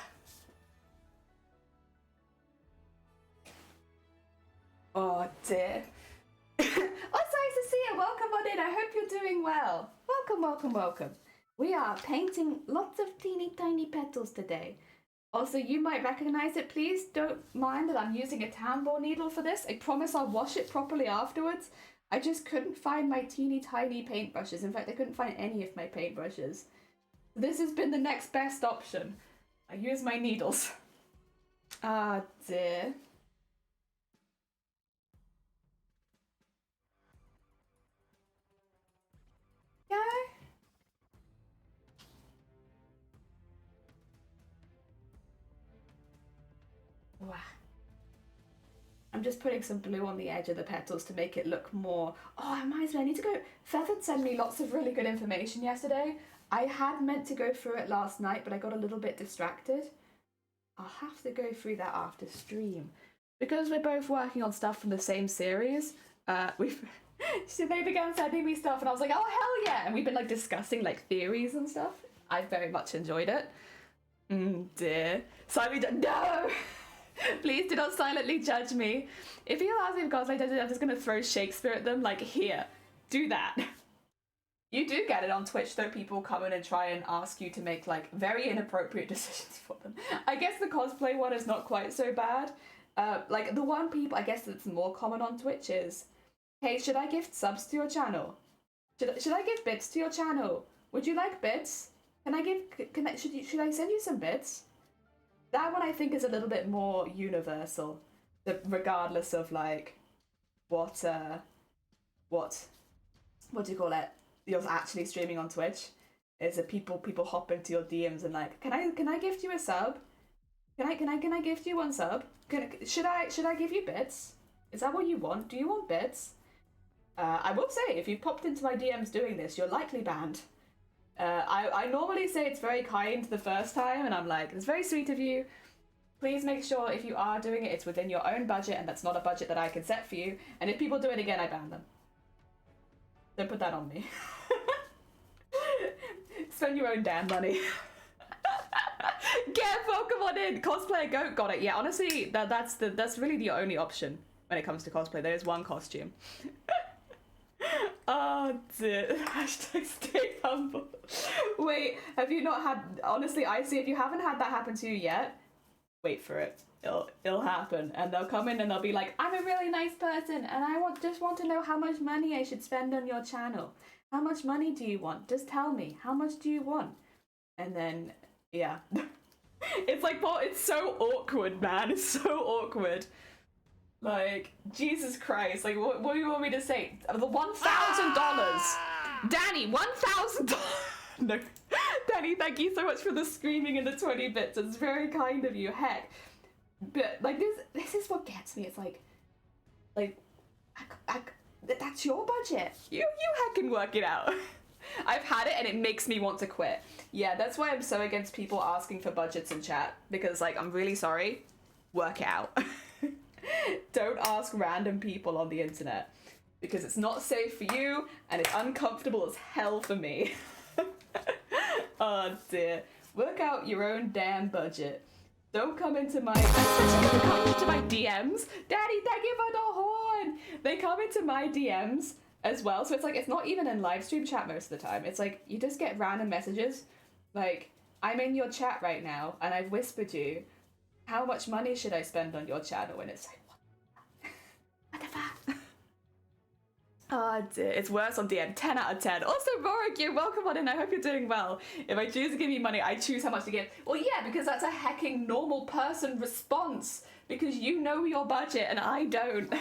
Oh dear. Oh, it's nice to see you. Welcome on in. I hope you're doing well. Welcome. We are painting lots of teeny tiny petals today. Also, you might recognize it. Please don't mind that I'm using a tambour needle for this. I promise I'll wash it properly afterwards. I just couldn't find my teeny tiny paintbrushes. In fact, I couldn't find any of my paintbrushes. This has been the next best option. I use my needles. Ah dear. Yeah. Wow. I'm just putting some blue on the edge of the petals to make it look more... Oh, I might as well. I need to go... Feathered sent me lots of really good information yesterday. I had meant to go through it last night, but I got a little bit distracted. I'll have to go through that after stream. Because we're both working on stuff from the same series, so they began sending me stuff and I was like, oh hell yeah! And we've been like discussing like theories and stuff. I very much enjoyed it. Dear. No! Please do not silently judge me. If you ask me because I'm just gonna throw Shakespeare at them, like, here, do that. You do get it on Twitch though, people come in and try and ask you to make like very inappropriate decisions for them. I guess the cosplay one is not quite so bad. Like the one people, I guess that's more common on Twitch is, hey, should I gift subs to your channel? Should I give bits to your channel? Would you like bits? Should I send you some bits? That one I think is a little bit more universal, regardless of like what do you call it? You're actually streaming on Twitch. Is that people hop into your DMs and like, can I gift you a sub? Can I gift you one sub? Should I give you bits? Is that what you want? Do you want bits? I will say, if you popped into my DMs doing this, you're likely banned. I normally say it's very kind the first time, and I'm like, it's very sweet of you. Please make sure if you are doing it, it's within your own budget, and that's not a budget that I can set for you. And if people do it again, I ban them. Don't put that on me. Spend your own damn money. Get Pokemon in! Cosplay goat, got it. Yeah, honestly, that's really the only option when it comes to cosplay. There is one costume. Oh dear. Hashtag stay humble. Wait, have you not had... Honestly, Icy, if you haven't had that happen to you yet, wait for it. It'll happen. And they'll come in and they'll be like, I'm a really nice person and I just want to know how much money I should spend on your channel. How much money do you want? Just tell me. How much do you want? And then, yeah. It's like, it's so awkward, man. It's so awkward. Like, Jesus Christ. Like, what do you want me to say? The $1,000. Danny, $1,000. No. Danny, thank you so much for the screaming and the 20 bits. It's very kind of you. Heck. But, like, this is what gets me. It's like that's your budget. You heckin' work it out. I've had it and it makes me want to quit. Yeah, that's why I'm so against people asking for budgets in chat. Because, like, I'm really sorry. Work it out. Don't ask random people on the internet. Because it's not safe for you and it's uncomfortable as hell for me. Oh dear. Work out your own damn budget. Don't come into my DMs. Daddy, thank you for the horn. They come into my DMs as well. So it's like, it's not even in live stream chat most of the time. It's like, you just get random messages. Like, I'm in your chat right now and I've whispered you, how much money should I spend on your channel? And it's like, what the fuck? Oh dear, it's worse on DM. 10 out of 10. Also, Rorik, you're welcome on in. I hope you're doing well. If I choose to give you money, I choose how much to give. Well, yeah, because that's a hecking normal person response. Because you know your budget and I don't.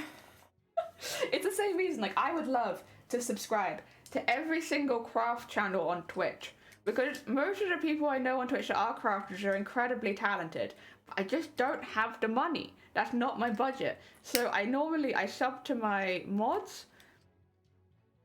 It's the same reason. Like, I would love to subscribe to every single craft channel on Twitch. Because most of the people I know on Twitch that are crafters are incredibly talented. But I just don't have the money. That's not my budget. So I sub to my mods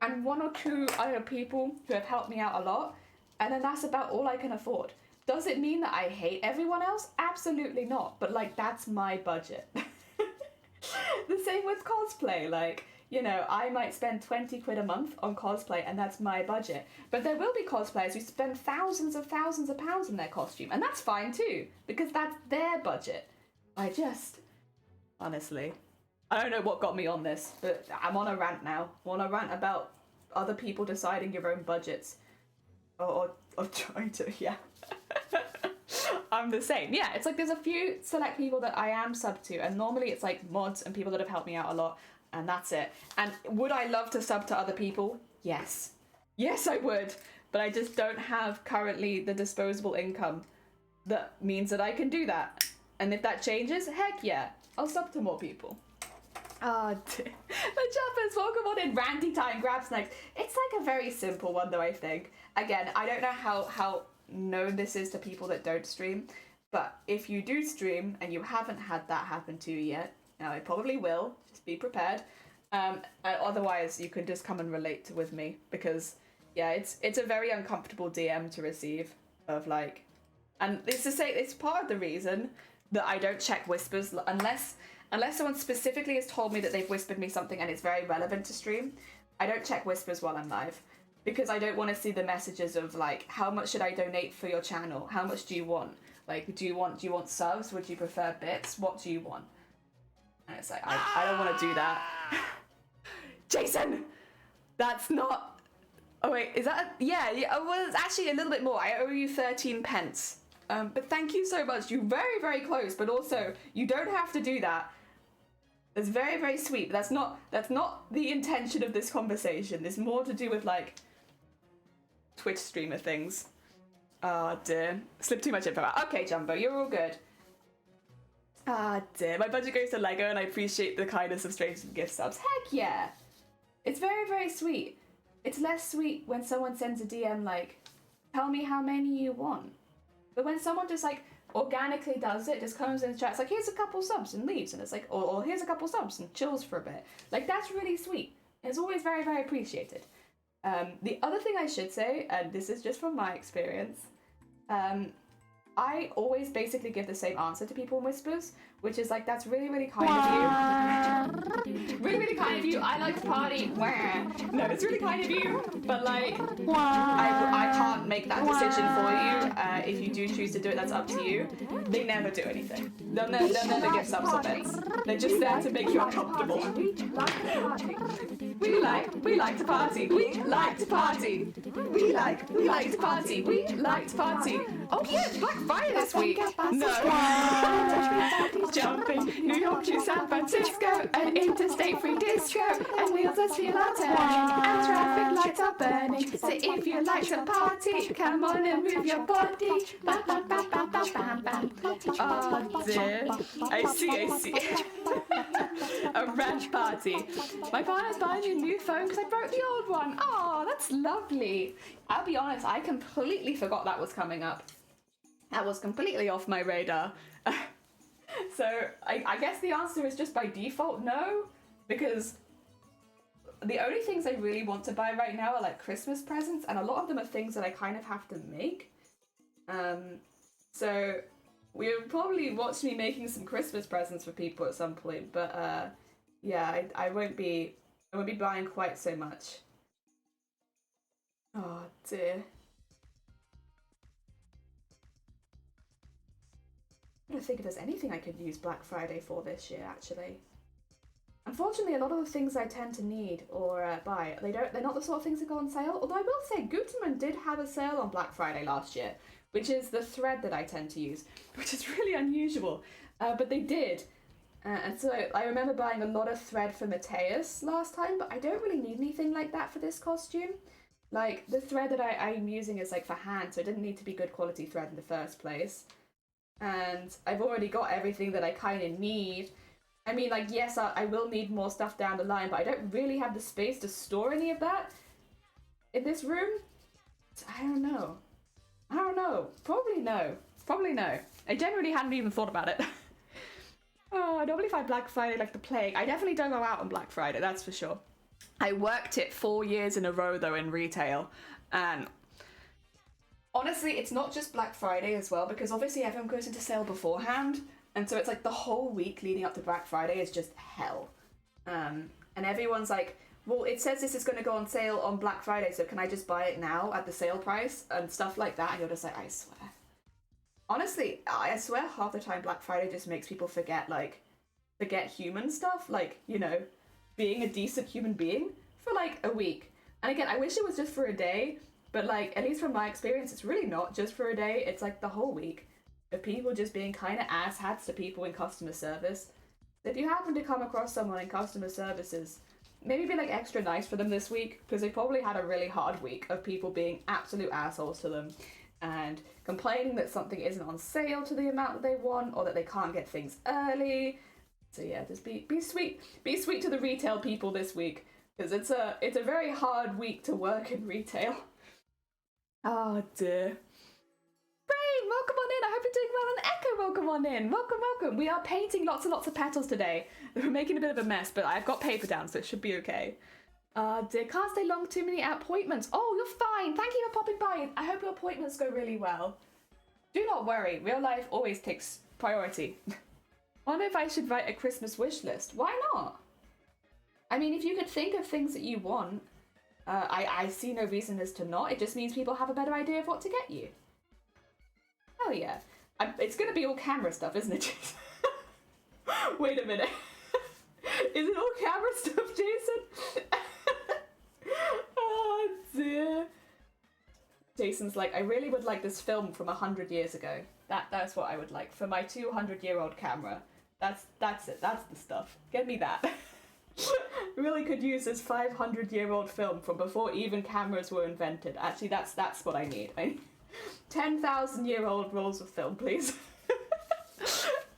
and one or two other people who have helped me out a lot, and then that's about all I can afford. Does it mean that I hate everyone else? Absolutely not, but like, that's my budget. The same with cosplay, like, you know, I might spend 20 quid a month on cosplay and that's my budget, but there will be cosplayers who spend thousands of pounds in their costume, and that's fine too, because that's their budget. Honestly, I don't know what got me on this, but I'm on a rant now. I'm on a rant about other people deciding your own budgets. Or trying to, yeah. I'm the same. Yeah, it's like there's a few select people that I am sub to, and normally it's like mods and people that have helped me out a lot, and that's it. And would I love to sub to other people? Yes. Yes, I would. But I just don't have currently the disposable income that means that I can do that. And if that changes, heck yeah, I'll sub to more people. Oh dear. The Chappers, welcome on in. Randy Time Grab Snacks. It's like a very simple one though, I think. Again, I don't know how known this is to people that don't stream, but if you do stream and you haven't had that happen to you yet, now it probably will, just be prepared. Otherwise you can just come and relate with me, because yeah, it's a very uncomfortable DM to receive of like, and it's to say it's part of the reason that I don't check whispers unless someone specifically has told me that they've whispered me something and it's very relevant to stream. I don't check whispers while I'm live, because I don't want to see the messages of like, how much should I donate for your channel? How much do you want? Like, do you want subs? Would you prefer bits? What do you want? And it's like, I don't want to do that. Jason! That's not... Oh wait, is that... Yeah, well, it's actually a little bit more. I owe you 13 pence. But thank you so much. You're very, very close, but also, you don't have to do that. It's very, very sweet, but that's not the intention of this conversation. It's more to do with, like, Twitch streamer things. Oh dear. Slipped too much info out. Okay, Jumbo, you're all good. Ah dear. My budget goes to Lego and I appreciate the kindness of strangers and gift subs. Heck yeah! It's very, very sweet. It's less sweet when someone sends a DM like, tell me how many you want. But when someone just like organically does it, just comes in the chat, it's like, here's a couple subs and leaves, and it's like, or here's a couple subs and chills for a bit. Like, that's really sweet. It's always very, very appreciated. The other thing I should say, and this is just from my experience, I always basically give the same answer to people in whispers, which is like, that's really, really kind of you. Really, really kind of you. I like to party. No, it's really kind of you, but like, I can't make that decision for you. If you do choose to do it, that's up to you. They never do anything. They'll never give subs or bits. They're just there to make you uncomfortable. We like to party. We like to party. We like to party. We like to party. Oh yeah, it's Black Friday this week. No. Jumping New York to San Francisco, an interstate free disco, and wheels are still are turning, and traffic lights are burning. So if you like to party, come on and move your body. Bam, bam, bam, bam, bam, bam, bam. Oh dear. I see. A red party. My partner's buying me a new phone because I broke the old one. Oh, that's lovely. I'll be honest, I completely forgot that was coming up. That was completely off my radar. So I guess the answer is just by default no, because the only things I really want to buy right now are like Christmas presents, and a lot of them are things that I kind of have to make. So we'll probably watch me making some Christmas presents for people at some point, but yeah, I won't be buying quite so much. Oh dear. I don't think if there's anything I could use Black Friday for this year, actually. Unfortunately, a lot of the things I tend to need or buy, they're not the sort of things that go on sale. Although I will say, Gutermann did have a sale on Black Friday last year, which is the thread that I tend to use, which is really unusual. But they did. And so I remember buying a lot of thread for Mateus last time, but I don't really need anything like that for this costume. Like, the thread that I'm using is like for hand, so it didn't need to be good quality thread in the first place. And I've already got everything that I kind of need. I mean, like, yes, I will need more stuff down the line, but I don't really have the space to store any of that in this room. I don't know. Probably no. I generally hadn't even thought about it. Oh, I normally find Black Friday like the plague. I definitely don't go out on Black Friday, that's for sure. I worked it 4 years in a row, though, in retail, and honestly, it's not just Black Friday as well, because obviously everyone goes into sale beforehand, and so it's like the whole week leading up to Black Friday is just hell. And everyone's like, well, it says this is going to go on sale on Black Friday, so can I just buy it now at the sale price? And stuff like that, and you're just like, I swear. Honestly, I swear half the time Black Friday just makes people forget human stuff, like, you know, being a decent human being for like a week. And again, I wish it was just for a day, but like, at least from my experience, it's really not just for a day, it's like the whole week of people just being kind of asshats to people in customer service. If you happen to come across someone in customer services, maybe be like extra nice for them this week, because they probably had a really hard week of people being absolute assholes to them and complaining that something isn't on sale to the amount that they want, or that they can't get things early. So yeah, just be sweet to the retail people this week, because it's a very hard week to work in retail. Oh dear. Brain, welcome on in. I hope you're doing well. And Echo, welcome on in. Welcome. We are painting lots and lots of petals today. We're making a bit of a mess, but I've got paper down, so it should be okay. Dear, can't stay long, too many appointments. Oh, you're fine. Thank you for popping by. I hope your appointments go really well. Do not worry. Real life always takes priority. Wonder if I should write a Christmas wish list. Why not? I mean, if you could think of things that you want, I see no reason as to not. It just means people have a better idea of what to get you. Hell yeah. It's going to be all camera stuff, isn't it, Jason? Wait a minute. Is it all camera stuff, Jason? Oh, dear. Jason's like, I really would like this film from 100 years ago. That's what I would like. For my 200-year-old camera. That's it. That's the stuff. Get me that. Really could use this 500-year-old film from before even cameras were invented. Actually, that's what I need. I need 10,000-year-old rolls of film, please.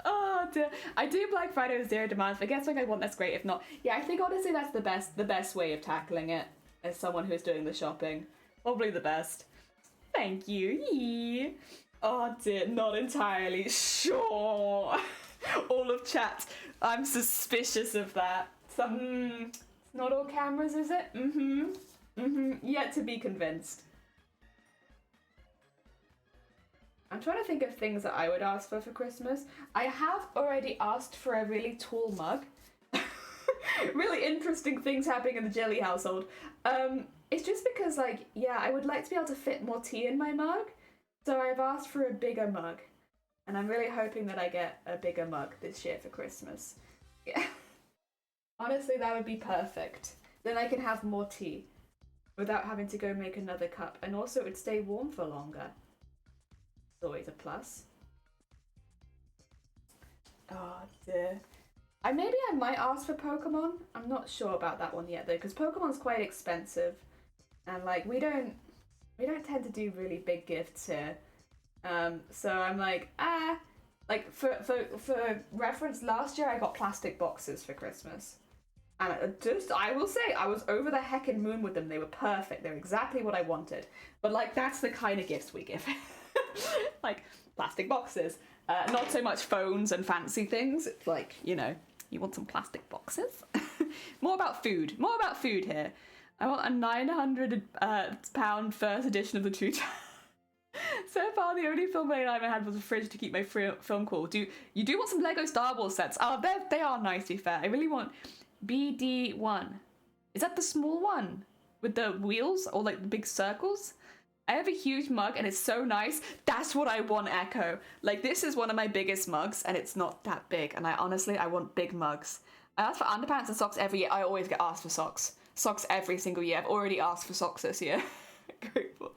Oh dear. I do Black Friday with zero demands. If it gets like I want, that's great. If not, yeah, I think honestly that's the best way of tackling it as someone who's doing the shopping. Probably the best. Thank you. Yee. Oh dear, not entirely sure. All of chat. I'm suspicious of that. It's not all cameras, is it? Yet to be convinced. I'm trying to think of things that I would ask for Christmas. I have already asked for a really tall mug. Really interesting things happening in the Jelly household. It's just because, like, yeah, I would like to be able to fit more tea in my mug. So I've asked for a bigger mug. And I'm really hoping that I get a bigger mug this year for Christmas. Yeah. Honestly, that would be perfect. Then I can have more tea without having to go make another cup. And also it would stay warm for longer. It's always a plus. Oh dear. Maybe I might ask for Pokemon. I'm not sure about that one yet though, because Pokemon's quite expensive. And like we don't tend to do really big gifts here. So I'm like, Like, for reference, last year I got plastic boxes for Christmas. And I will say, I was over the heckin' moon with them. They were perfect. They're exactly what I wanted. But, like, that's the kind of gifts we give. Like, plastic boxes. Not so much phones and fancy things. It's like, you know, you want some plastic boxes? More about food here. I want a £900 first edition of the Two Towers. So far, the only film I ever had was a fridge to keep my film cool. You do want some Lego Star Wars sets? Oh, they are nice, to be fair. I really want BD1. Is that the small one with the wheels or like the big circles? I have a huge mug and it's so nice. That's what I want, Echo. Like, this is one of my biggest mugs and it's not that big. And I want big mugs. I ask for underpants and socks every year. I always get asked for socks. Socks every single year. I've already asked for socks this year. Great boy.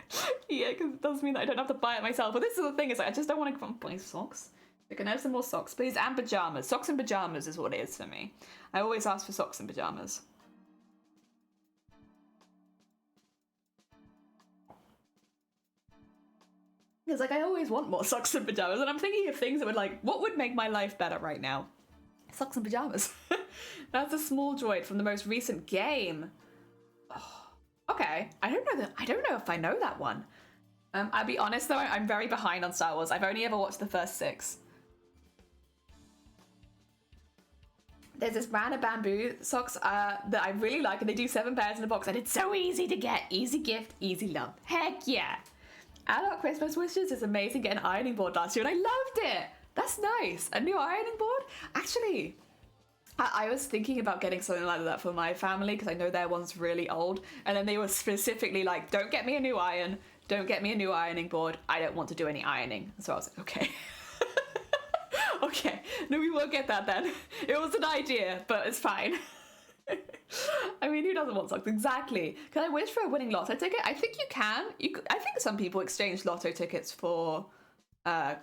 Yeah, because it does mean that I don't have to buy it myself. But this is the thing, is like, I just don't want to buy socks. I can have some more socks, please, and pajamas. Socks and pajamas is what it is for me. I always ask for socks and pajamas. Because, like, I always want more socks and pajamas, and I'm thinking of things that would, like, what would make my life better right now? Socks and pajamas. That's a small droid from the most recent game. Oh, okay, I don't know if I know that one. I'll be honest though, I'm very behind on Star Wars. I've only ever watched the first 6. There's this brand of bamboo socks that I really like, and they do 7 pairs in a box, and it's so easy to get. Easy gift, easy love. Heck yeah. Adult Christmas wishes is amazing. Get an ironing board last year, and I loved it. That's nice. A new ironing board? Actually, I was thinking about getting something like that for my family, because I know their one's really old, and then they were specifically like, don't get me a new iron, don't get me a new ironing board, I don't want to do any ironing. So I was like, okay. Okay, no, we won't get that then. It was an idea, but it's fine. I mean, who doesn't want socks? Exactly. Can I wish for a winning lotto ticket? I think you can. I think some people exchange lotto tickets for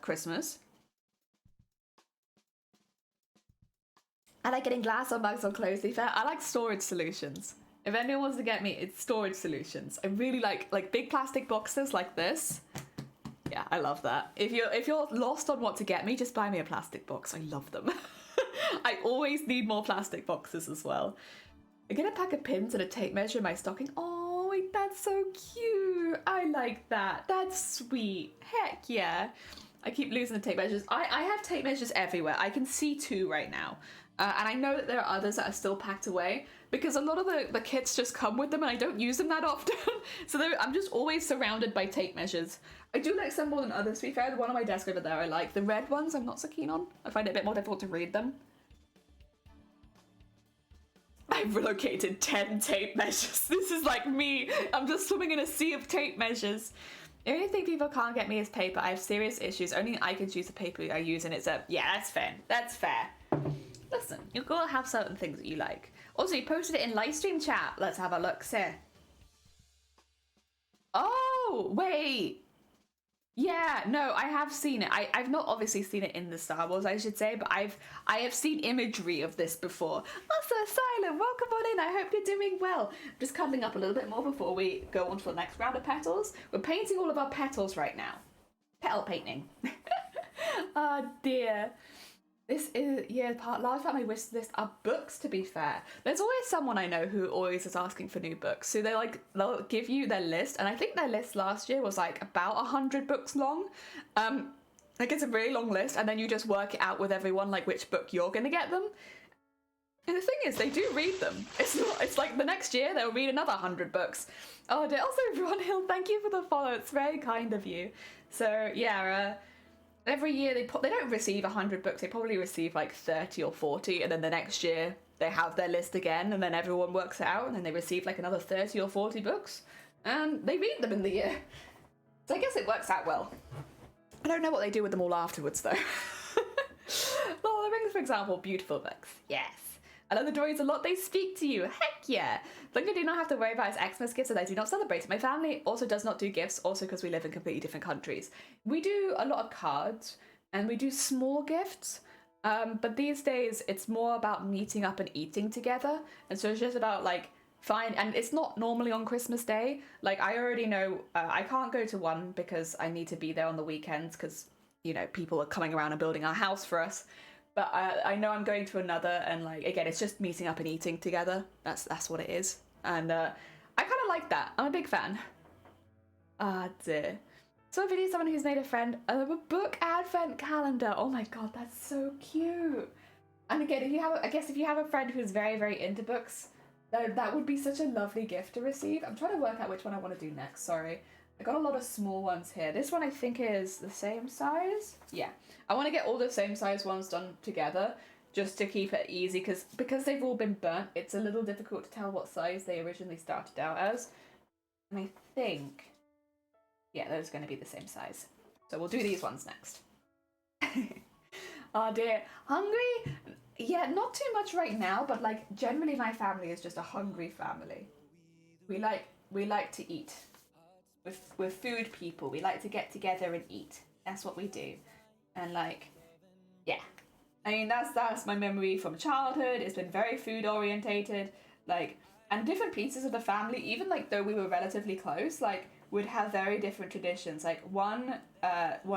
Christmas. I like getting glass or mugs or clothes, to be fair. I like storage solutions. If anyone wants to get me, it's storage solutions. I really like big plastic boxes like this. Yeah, I love that. If you're lost on what to get me, just buy me a plastic box. I love them. I always need more plastic boxes as well. I get a pack of pins and a tape measure in my stocking. Oh, that's so cute. I like that. That's sweet. Heck yeah. I keep losing the tape measures. I have tape measures everywhere. I can see 2 right now. And I know that there are others that are still packed away, because a lot of the kits just come with them and I don't use them that often. So I'm just always surrounded by tape measures. I do like some more than others, to be fair. The one on my desk over there I like. The red ones I'm not so keen on. I find it a bit more difficult to read them. I've relocated 10 tape measures. This is like me. I'm just swimming in a sea of tape measures. The only thing people can't get me is paper. I have serious issues. Only I can choose the paper I use, and it's yeah, that's fair. That's fair. Listen, you've got to have certain things that you like. Also, you posted it in livestream chat. Let's have a look, sir. Oh, wait. Yeah, no, I have seen it. I've not obviously seen it in the Star Wars, I should say, but I have seen imagery of this before. Master Asylum, welcome on in. I hope you're doing well. I'm just cuddling up a little bit more before we go on to the next round of petals. We're painting all of our petals right now. Petal painting. Oh dear. This is, yeah, large part of my wish list are books, to be fair. There's always someone I know who always is asking for new books. So they'll give you their list, and I think their list last year was like about 100 books long. Like, it's a really long list, and then you just work it out with everyone, like which book you're gonna get them. And the thing is, they do read them. It's like the next year they'll read another 100 books. Oh dear. Also, Ron Hill, thank you for the follow. It's very kind of you. So yeah, every year they don't receive 100 books. They probably receive like 30 or 40, and then the next year they have their list again, and then everyone works it out, and then they receive like another 30 or 40 books, and they read them in the year. So I guess it works out well. I don't know what they do with them all afterwards though. Lord of the Rings, for example, beautiful books. Yes. I love the droids a lot. They speak to you. Heck yeah. Luckily, I do not have to worry about his Xmas gifts, and I do not celebrate it. My family also does not do gifts, also because we live in completely different countries. We do a lot of cards, and we do small gifts, but these days it's more about meeting up and eating together, and so it's just about like and it's not normally on Christmas Day. Like, I already know I can't go to one because I need to be there on the weekends because, you know, people are coming around and building our house for us. But I know I'm going to another, and like again, it's just meeting up and eating together. That's what it is, and I kind of like that. I'm a big fan. Ah dear. So if you need someone who's made a friend, a book advent calendar. Oh my god, that's so cute. And again, if you have, I guess if you have a friend who's very into books, that would be such a lovely gift to receive. I'm trying to work out which one I want to do next. Sorry, I got a lot of small ones here. This one I think is the same size. Yeah, I want to get all the same size ones done together, just to keep it easy, because they've all been burnt. It's a little difficult to tell what size they originally started out as. And I think, yeah, those are going to be the same size. So we'll do these ones next. Oh dear, hungry? Yeah, not too much right now, but like generally my family is just a hungry family. We like to eat. We're food people. We like to get together and eat. That's what we do. And like, yeah. I mean, that's my memory from childhood. It's been very food orientated. Like, and different pieces of the family, even like though we were relatively close, like would have very different traditions. Like one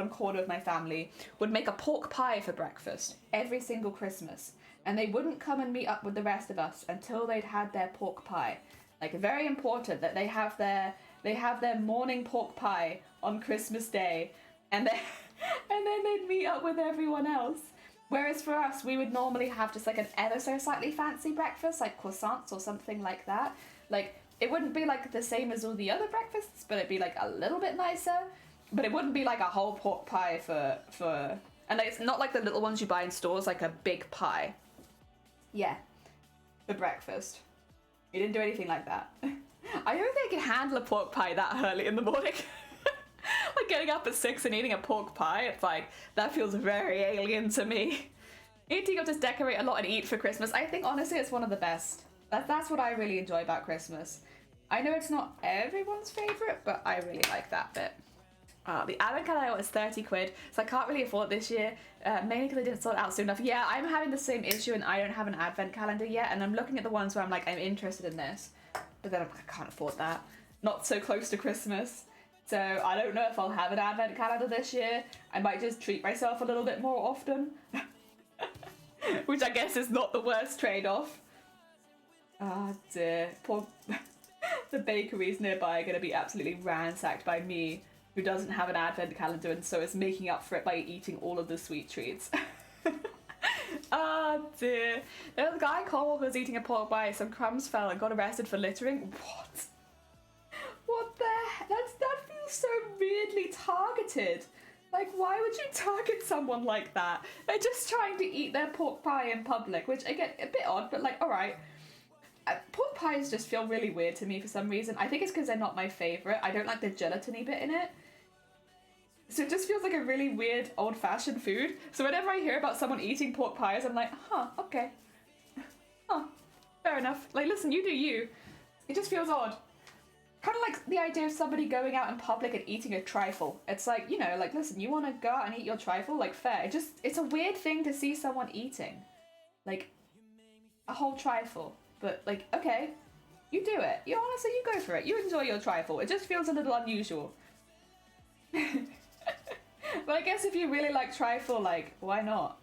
quarter of my family would make a pork pie for breakfast every single Christmas, and they wouldn't come and meet up with the rest of us until they'd had their pork pie. Like, very important that they have their morning pork pie on Christmas Day, and then and then they'd meet up with everyone else. Whereas for us, we would normally have just like an ever so slightly fancy breakfast, like croissants or something like that. Like, it wouldn't be like the same as all the other breakfasts, but it'd be like a little bit nicer. But it wouldn't be like a whole pork pie for and it's not like the little ones you buy in stores, like a big pie. Yeah, for breakfast. We didn't do anything like that. I don't think I can handle a pork pie that early in the morning. Like getting up at 6 and eating a pork pie, it's like, that feels very alien to me. Eating up, just decorate a lot and eat for Christmas. I think honestly it's one of the best. That's what I really enjoy about Christmas. I know it's not everyone's favourite, but I really like that bit. The advent calendar is 30 quid, so I can't really afford it this year, mainly because I didn't sort it out soon enough. Yeah, I'm having the same issue and I don't have an advent calendar yet, and I'm looking at the ones where I'm like, I'm interested in this, but then I can't afford that. Not so close to Christmas. So I don't know if I'll have an advent calendar this year. I might just treat myself a little bit more often. Which I guess is not the worst trade-off. Oh dear, poor the bakeries nearby are going to be absolutely ransacked by me, who doesn't have an advent calendar and so is making up for it by eating all of the sweet treats. Oh dear. There was a guy in Cornwall who was eating a pork pie, some crumbs fell and got arrested for littering. What? What the heck? That feels so weirdly targeted. Like, why would you target someone like that? They're just trying to eat their pork pie in public, which I get a bit odd, but like, alright. Pork pies just feel really weird to me for some reason. I think it's because they're not my favourite. I don't like the gelatiny bit in it. So it just feels like a really weird old-fashioned food. So whenever I hear about someone eating pork pies, I'm like, huh, okay. Huh, fair enough. Like, listen, you do you. It just feels odd. Kind of like the idea of somebody going out in public and eating a trifle. It's like, you know, like, listen, you want to go out and eat your trifle? Like, fair. It's a weird thing to see someone eating. Like, a whole trifle. But, like, okay, you do it. You honestly, you go for it. You enjoy your trifle. It just feels a little unusual. But I guess if you really like trifle, like, why not?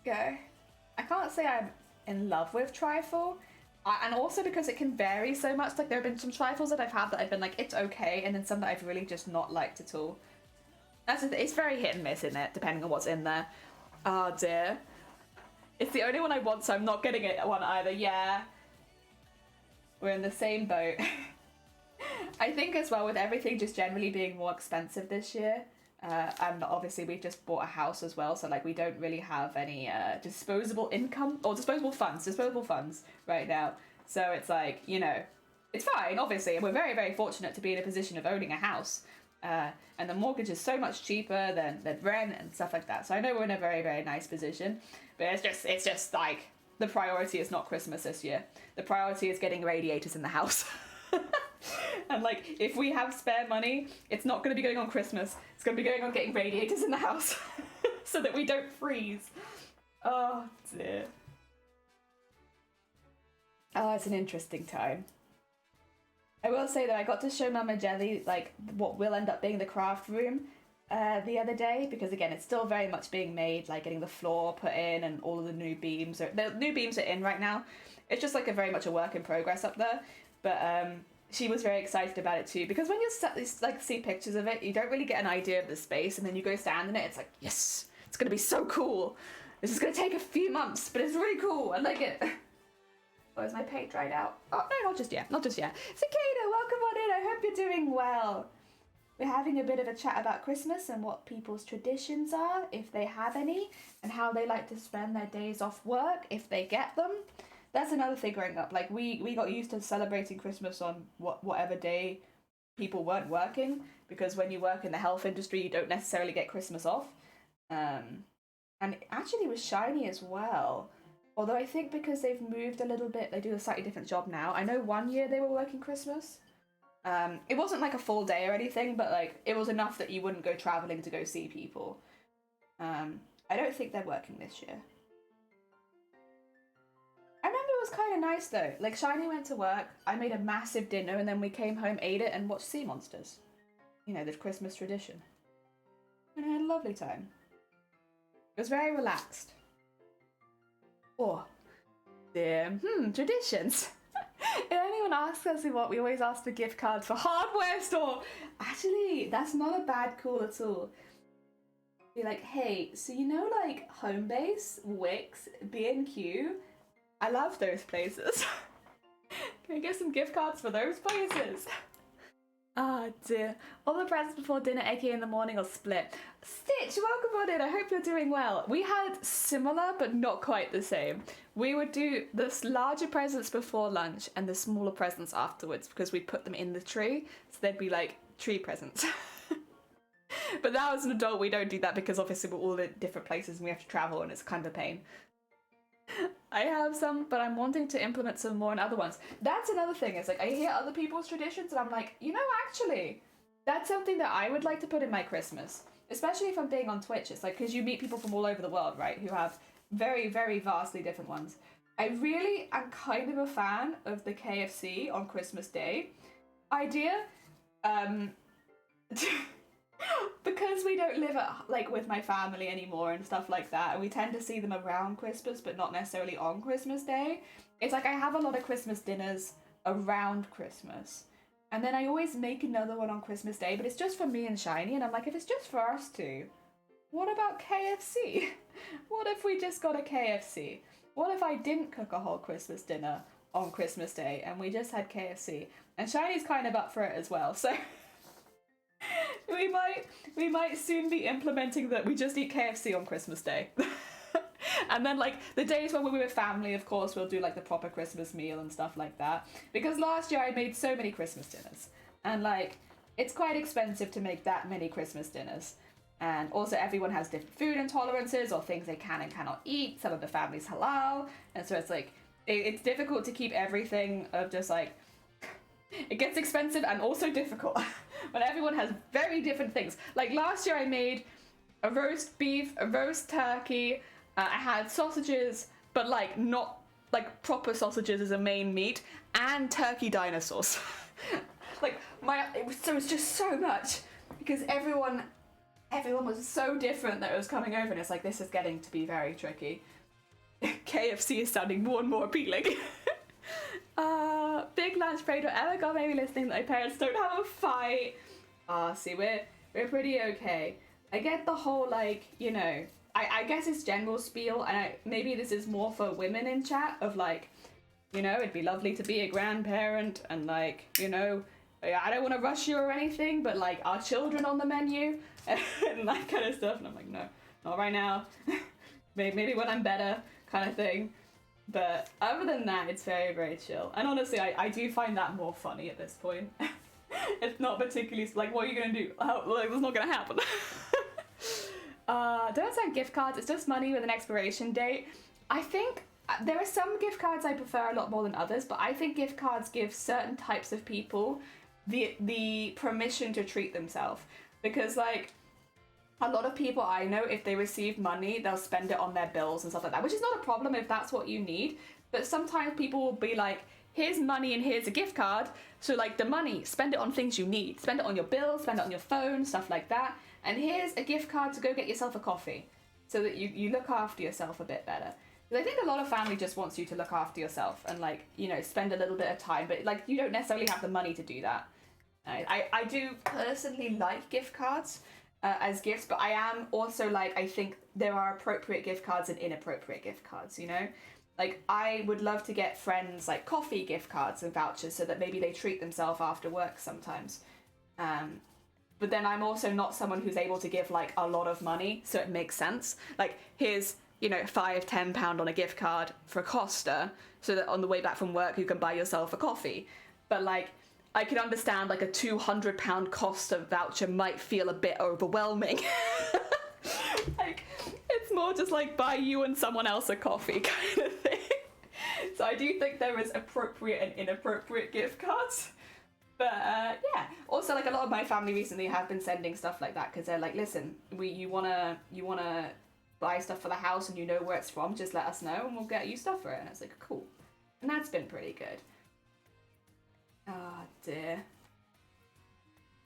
Okay. I can't say I'm in love with trifle. And also because it can vary so much. Like, there have been some trifles that I've had that I've been like, it's okay. And then some that I've really just not liked at all. It's very hit and miss, isn't it? Depending on what's in there. Oh, dear. It's the only one I want, so I'm not getting it one either. Yeah. We're in the same boat. I think as well with everything just generally being more expensive this year, and obviously we've just bought a house as well, so like we don't really have any disposable income or disposable funds right now. So it's like, you know, it's fine, obviously, and we're very fortunate to be in a position of owning a house. And the mortgage is so much cheaper than rent and stuff like that. So I know we're in a very nice position, but it's just like the priority is not Christmas this year. The priority is getting radiators in the house. And like, if we have spare money, it's not going to be going on Christmas. It's going to be going on getting radiators in the house so that we don't freeze. Oh dear. Oh, it's an interesting time. I will say though, I got to show Mama Jelly like what will end up being the craft room the other day, because again it's still very much being made, like getting the floor put in and all of the new beams are in right now. It's just like a very much a work in progress up there, but she was very excited about it too, because when you like see pictures of it, you don't really get an idea of the space, and then you go stand in it, it's like, yes, it's gonna be so cool. This is gonna take a few months, but it's really cool. I like it. Oh, is my paint dried out? Oh no, not just yet, not just yet. Cicada, welcome on in. I hope you're doing well. We're having a bit of a chat about Christmas and what people's traditions are, if they have any, and how they like to spend their days off work, if they get them. That's another thing growing up. Like, we got used to celebrating Christmas on whatever day people weren't working, because when you work in the health industry, you don't necessarily get Christmas off. And actually with Shiny as well. Although I think because they've moved a little bit, they do a slightly different job now. I know one year they were working Christmas. It wasn't like a full day or anything, but like it was enough that you wouldn't go traveling to go see people. I don't think they're working this year. I remember it was kind of nice though. Like Shiny went to work, I made a massive dinner, and then we came home, ate it, and watched Sea Monsters. You know, the Christmas tradition. And I had a lovely time. It was very relaxed. Oh, dear. Traditions. If anyone asks us what, we always ask for gift cards for hardware store. Actually, that's not a bad call at all. Be like, hey, so you know like Homebase, Wix, B&Q? I love those places. Can I get some gift cards for those places? Ah, dear. All the presents before dinner, aka in the morning, or split. Stitch, welcome on in. I hope you're doing well. We had similar, but not quite the same. We would do the larger presents before lunch and the smaller presents afterwards, because we'd put them in the tree, so they'd be like tree presents. But now as an adult, we don't do that, because obviously we're all in different places and we have to travel, and it's kind of a pain. I have some, but I'm wanting to implement some more in other ones. That's another thing, is like I hear other people's traditions and I'm like, you know, actually, that's something that I would like to put in my Christmas. Especially if I'm being on Twitch. It's like, because you meet people from all over the world, right, who have very, very vastly different ones. I really am kind of a fan of the KFC on Christmas Day idea. Because we don't live like with my family anymore and stuff like that, and we tend to see them around Christmas but not necessarily on Christmas Day. It's like I have a lot of Christmas dinners around Christmas, and then I always make another one on Christmas Day, but it's just for me and Shiny, and I'm like, if it's just for us two, what about KFC? What if we just got a KFC? What if I didn't cook a whole Christmas dinner on Christmas Day and we just had KFC? And Shiny's kind of up for it as well, so we might soon be implementing that we just eat KFC on Christmas Day. And then like the days when we're with family, of course, we'll do like the proper Christmas meal and stuff like that. Because last year I made so many Christmas dinners, and like it's quite expensive to make that many Christmas dinners. And also everyone has different food intolerances or things they can and cannot eat. Some of the family's halal, and so it's like it's difficult to keep everything of just like, it gets expensive and also difficult when everyone has very different things. Like last year I made a roast beef, a roast turkey, I had sausages, but like not like proper sausages as a main meat, and turkey dinosaurs. Like it was just so much, because everyone was so different that it was coming over, and it's like, this is getting to be very tricky. KFC is sounding more and more appealing. Big lunch break. Don't ever got maybe listening that my parents don't have a fight. See, we're pretty okay. I get the whole, like, you know, I guess it's general spiel, and maybe this is more for women in chat, of like, you know, it'd be lovely to be a grandparent, and like, you know, I don't want to rush you or anything, but like, are children on the menu? And that kind of stuff. And I'm like, no, not right now. Maybe when I'm better, kind of thing. But other than that, it's very, very chill. And honestly, I do find that more funny at this point. It's not particularly, like, what are you going to do? Like, that's not going to happen. Don't send gift cards, it's just money with an expiration date. I think there are some gift cards I prefer a lot more than others, but I think gift cards give certain types of people the permission to treat themselves. Because, like, a lot of people I know, if they receive money, they'll spend it on their bills and stuff like that, which is not a problem if that's what you need. But sometimes people will be like, here's money and here's a gift card. So like the money, spend it on things you need. Spend it on your bills, spend it on your phone, stuff like that. And here's a gift card to go get yourself a coffee so that you look after yourself a bit better. Because I think a lot of family just wants you to look after yourself and like, you know, spend a little bit of time. But like you don't necessarily have the money to do that. I do personally like gift cards as gifts, but I am also like, I think there are appropriate gift cards and inappropriate gift cards, you know? Like, I would love to get friends, like, coffee gift cards and vouchers so that maybe they treat themselves after work sometimes. But then I'm also not someone who's able to give, like, a lot of money, so it makes sense. Like, here's, you know, £5-10 on a gift card for Costa, so that on the way back from work you can buy yourself a coffee. But, like, I can understand, like, a £200 Costa voucher might feel a bit overwhelming. Like, it's more just like buy you and someone else a coffee kind of thing. So I do think there is appropriate and inappropriate gift cards. But yeah, also like a lot of my family recently have been sending stuff like that because they're like, listen, you wanna buy stuff for the house and you know where it's from, just let us know and we'll get you stuff for it. And it's like, cool. And that's been pretty good. Oh dear.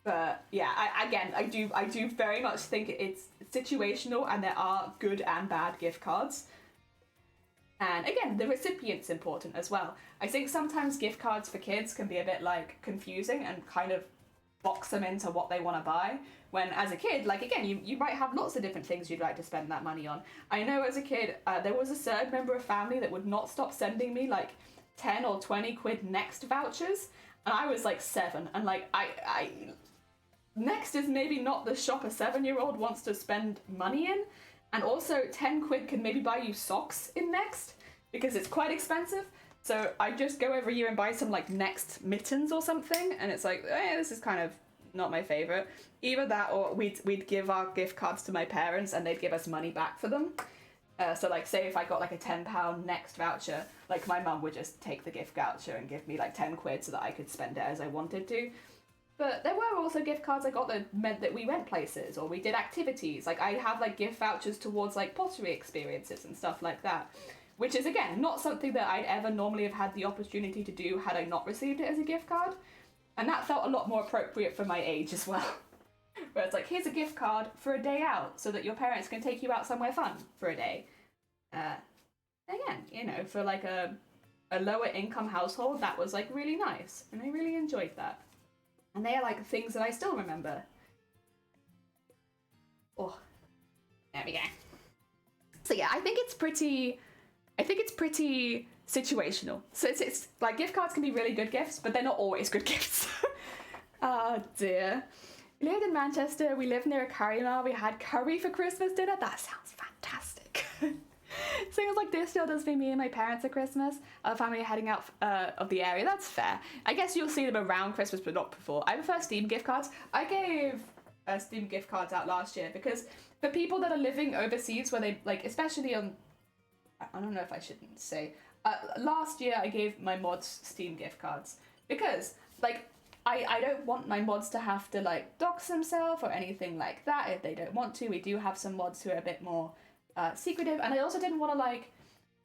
But yeah, I do very much think it's situational and there are good and bad gift cards. And again, the recipient's important as well. I think sometimes gift cards for kids can be a bit like confusing and kind of box them into what they want to buy. When as a kid, like again, you might have lots of different things you'd like to spend that money on. I know as a kid, there was a certain member of family that would not stop sending me like 10 or 20 quid Next vouchers. And I was like 7 and like I Next is maybe not the shop a 7-year-old wants to spend money in. And also 10 quid can maybe buy you socks in Next because it's quite expensive. So I just go every year and buy some like Next mittens or something. And it's like, this is kind of not my favorite. Either that or we'd give our gift cards to my parents and they'd give us money back for them. So like say if I got like a £10 Next voucher, like my mum would just take the gift voucher and give me like 10 quid so that I could spend it as I wanted to. But there were also gift cards I got that meant that we went places or we did activities. Like I have like gift vouchers towards like pottery experiences and stuff like that. Which is again, not something that I'd ever normally have had the opportunity to do had I not received it as a gift card. And that felt a lot more appropriate for my age as well. Where it's like, here's a gift card for a day out so that your parents can take you out somewhere fun for a day. Again, you know, for like a lower income household, that was like really nice. And I really enjoyed that. And they are like things that I still remember. Oh, there we go. So yeah, I think it's pretty situational. So it's like gift cards can be really good gifts, but they're not always good gifts. Oh dear. We lived in Manchester, we lived near a curry mart, we had curry for Christmas dinner. That sounds fantastic. Things like this still does for me and my parents at Christmas. Our family are heading out of the area. That's fair. I guess you'll see them around Christmas, but not before. I prefer Steam gift cards. I gave Steam gift cards out last year because for people that are living overseas, where they like, especially on, I don't know if I shouldn't say. Last year I gave my mods Steam gift cards because like I don't want my mods to have to like dox themselves or anything like that if they don't want to. We do have some mods who are a bit more secretive, and I also didn't want to like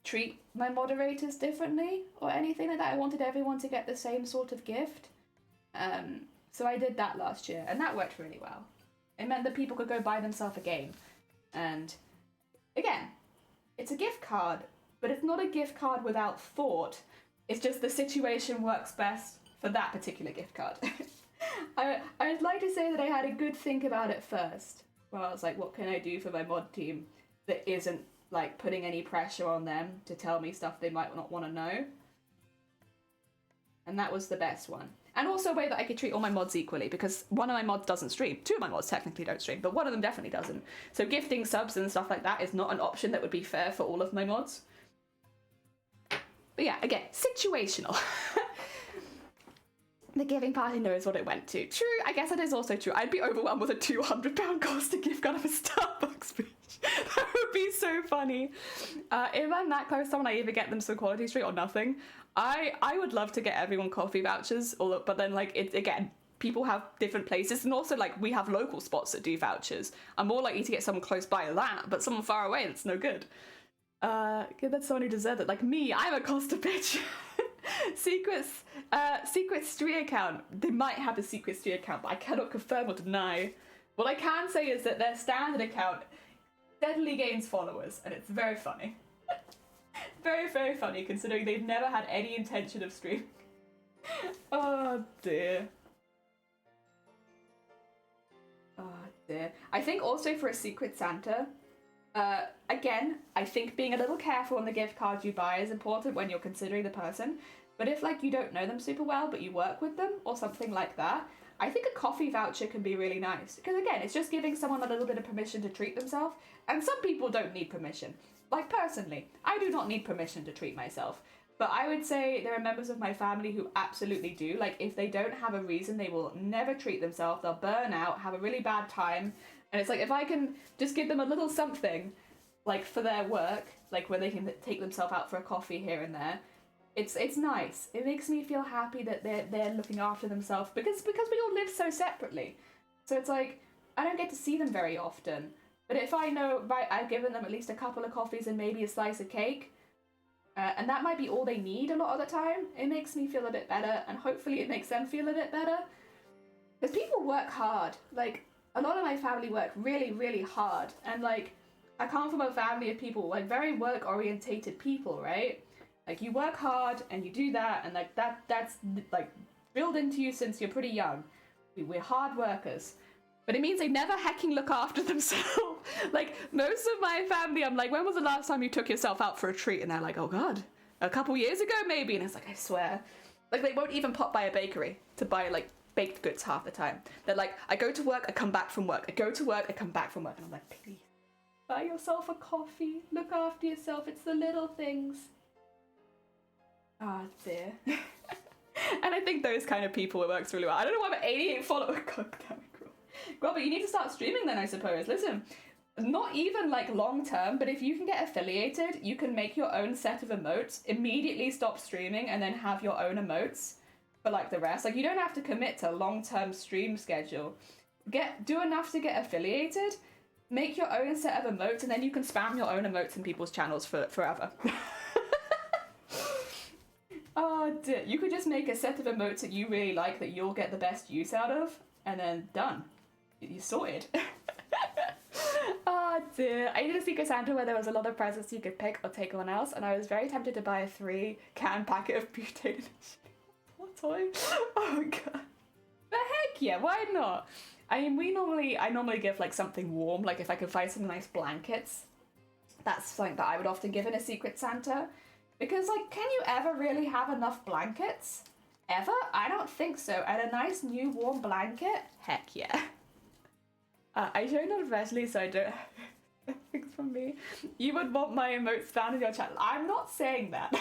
treat my moderators differently or anything like that. I wanted everyone to get the same sort of gift. So I did that last year and that worked really well. It meant that people could go buy themselves a game. And again, it's a gift card, but it's not a gift card without thought. It's just the situation works best for that particular gift card. I'd like to say that I had a good think about it first. Well, I was like, what can I do for my mod team that isn't like putting any pressure on them to tell me stuff they might not want to know? And that was the best one. And also a way that I could treat all my mods equally, because one of my mods doesn't stream. 2 of my mods technically don't stream, but one of them definitely doesn't. So gifting subs and stuff like that is not an option that would be fair for all of my mods. But yeah, again, situational. The giving party knows what it went to. True, I guess that is also true. I'd be overwhelmed with a £200 Costa gift card of a Starbucks speech. That would be so funny. If I'm that close to someone, I either get them some Quality Street or nothing. I would love to get everyone coffee vouchers, but then like it again, people have different places, and also like we have local spots that do vouchers. I'm more likely to get someone close by that, but someone far away, that's no good. That's someone who deserves it. Like me, I'm a Costa bitch. secret street account. They might have a secret street account, but I cannot confirm or deny. What I can say is that their standard account steadily gains followers, and it's very funny. Very, very funny, considering they've never had any intention of streaming. Oh dear. Oh dear. I think also for a Secret Santa, again, I think being a little careful on the gift cards you buy is important when you're considering the person. But if like you don't know them super well, but you work with them or something like that, I think a coffee voucher can be really nice. Because again, it's just giving someone a little bit of permission to treat themselves. And some people don't need permission. Like personally, I do not need permission to treat myself. But I would say there are members of my family who absolutely do. Like if they don't have a reason, they will never treat themselves. They'll burn out, have a really bad time. And it's like, if I can just give them a little something, like for their work, like where they can take themselves out for a coffee here and there, it's nice. It makes me feel happy that they're looking after themselves because we all live so separately. So it's like, I don't get to see them very often. But if I know, right, I've given them at least a couple of coffees and maybe a slice of cake, and that might be all they need a lot of the time, it makes me feel a bit better, and hopefully it makes them feel a bit better. Because people work hard. Like, a lot of my family work really, really hard. And like, I come from a family of people, like very work-orientated people, right? Like you work hard and you do that, and like that's like drilled into you since you're pretty young. We're hard workers. But it means they never hecking look after themselves. Like most of my family, I'm like, when was the last time you took yourself out for a treat? And they're like, oh God, a couple years ago maybe. And it's like, I swear. Like they won't even pop by a bakery to buy like baked goods half the time. They're like, I go to work, I come back from work. I go to work, I come back from work. And I'm like, please, buy yourself a coffee. Look after yourself. It's the little things. Ah, dear. And I think those kind of people, it works really well. I don't know why I'm at 88 followers. God damn it, girl. Well, but you need to start streaming then, I suppose. Listen, not even like long term, but if you can get affiliated, you can make your own set of emotes, immediately stop streaming, and then have your own emotes for like the rest. Like you don't have to commit to a long-term stream schedule. Do enough to get affiliated, make your own set of emotes, and then you can spam your own emotes in people's channels forever. Oh dear. You could just make a set of emotes that you really like that you'll get the best use out of, and then done. You're sorted. Oh dear. I did a Secret Santa where there was a lot of presents you could pick or take one else, and I was very tempted to buy a 3-can packet of butane. What toy? Oh god. But heck yeah, why not? I mean, I normally give like something warm, like if I could find some nice blankets. That's something that I would often give in a Secret Santa. Because, like, can you ever really have enough blankets? Ever? I don't think so. And a nice new warm blanket? Heck yeah. I showed it professionally, so I don't have things from me. You would want my emotes found in your channel. I'm not saying that.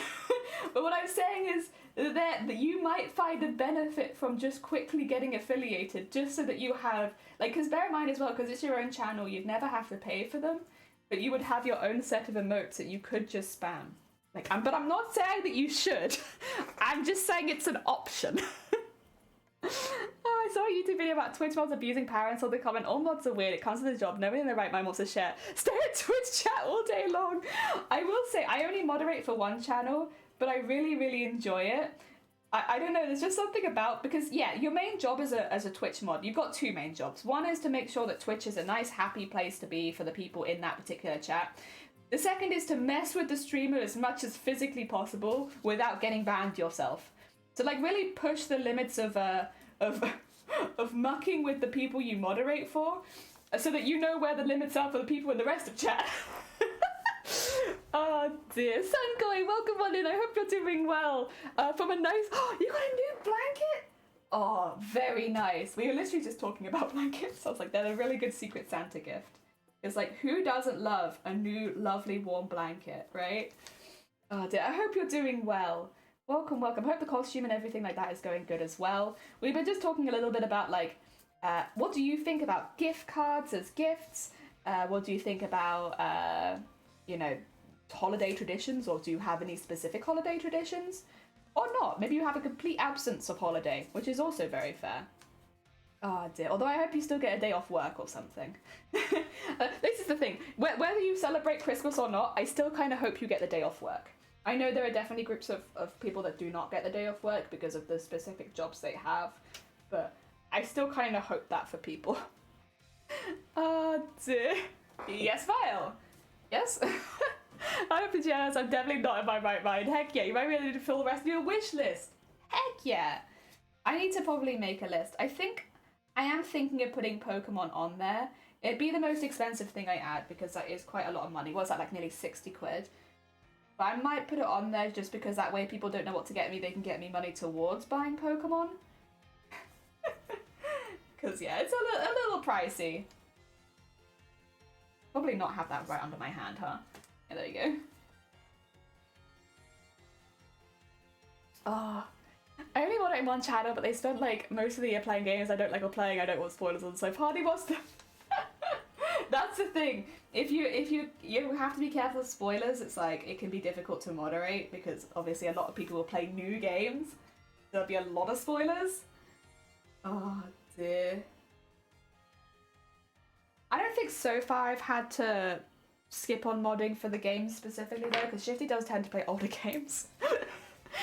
But what I'm saying is that you might find a benefit from just quickly getting affiliated, just so that you have, like, because bear in mind as well, because it's your own channel, you'd never have to pay for them, but you would have your own set of emotes that you could just spam. Like, but I'm not saying that you should. I'm just saying it's an option. I saw a YouTube video about Twitch mods abusing parents, or the comment, all mods are weird, it comes with the job, nobody in their right mind wants to share. Stay at Twitch chat all day long. I will say, I only moderate for one channel, but I really, really enjoy it. I don't know, there's just something about, because yeah, your main job as a Twitch mod, you've got two main jobs. One is to make sure that Twitch is a nice, happy place to be for the people in that particular chat. The second is to mess with the streamer as much as physically possible without getting banned yourself. So like really push the limits of mucking with the people you moderate for, so that you know where the limits are for the people in the rest of chat. Oh dear. Sungoy, welcome on in. I hope you're doing well. From a nice... Oh, you got a new blanket? Oh, very nice. We were literally just talking about blankets. I was like, they're a really good Secret Santa gift. It's like, who doesn't love a new, lovely, warm blanket, right? Oh dear, I hope you're doing well. Welcome, welcome. I hope the costume and everything like that is going good as well. We've been just talking a little bit about, like, what do you think about gift cards as gifts? What do you think about, you know, holiday traditions? Or do you have any specific holiday traditions? Or not. Maybe you have a complete absence of holiday, which is also very fair. Oh dear, although I hope you still get a day off work or something. This is the thing, whether you celebrate Christmas or not, I still kind of hope you get the day off work. I know there are definitely groups of people that do not get the day off work because of the specific jobs they have, but I still kind of hope that for people. Dear. Yes, Vile. Yes. I'm pajamas. I'm definitely not in my right mind. Heck yeah, you might be able to fill the rest of your wish list. Heck yeah. I need to probably make a list. I am thinking of putting Pokemon on there. It'd be the most expensive thing I add because that is quite a lot of money. What's that, like nearly 60 quid? But I might put it on there just because that way people don't know what to get me. They can get me money towards buying Pokemon. Because yeah, it's a little pricey. Probably not have that right under my hand, huh? Yeah, there you go. Oh, I only want it in one channel, but they spent like most of the year playing games I don't like or playing. I don't want spoilers on, so Party wants them. That's the thing. If you have to be careful of spoilers. It's like it can be difficult to moderate because obviously a lot of people will play new games. There'll be a lot of spoilers. Oh dear. I don't think so far I've had to skip on modding for the games specifically though, because Shifty does tend to play older games.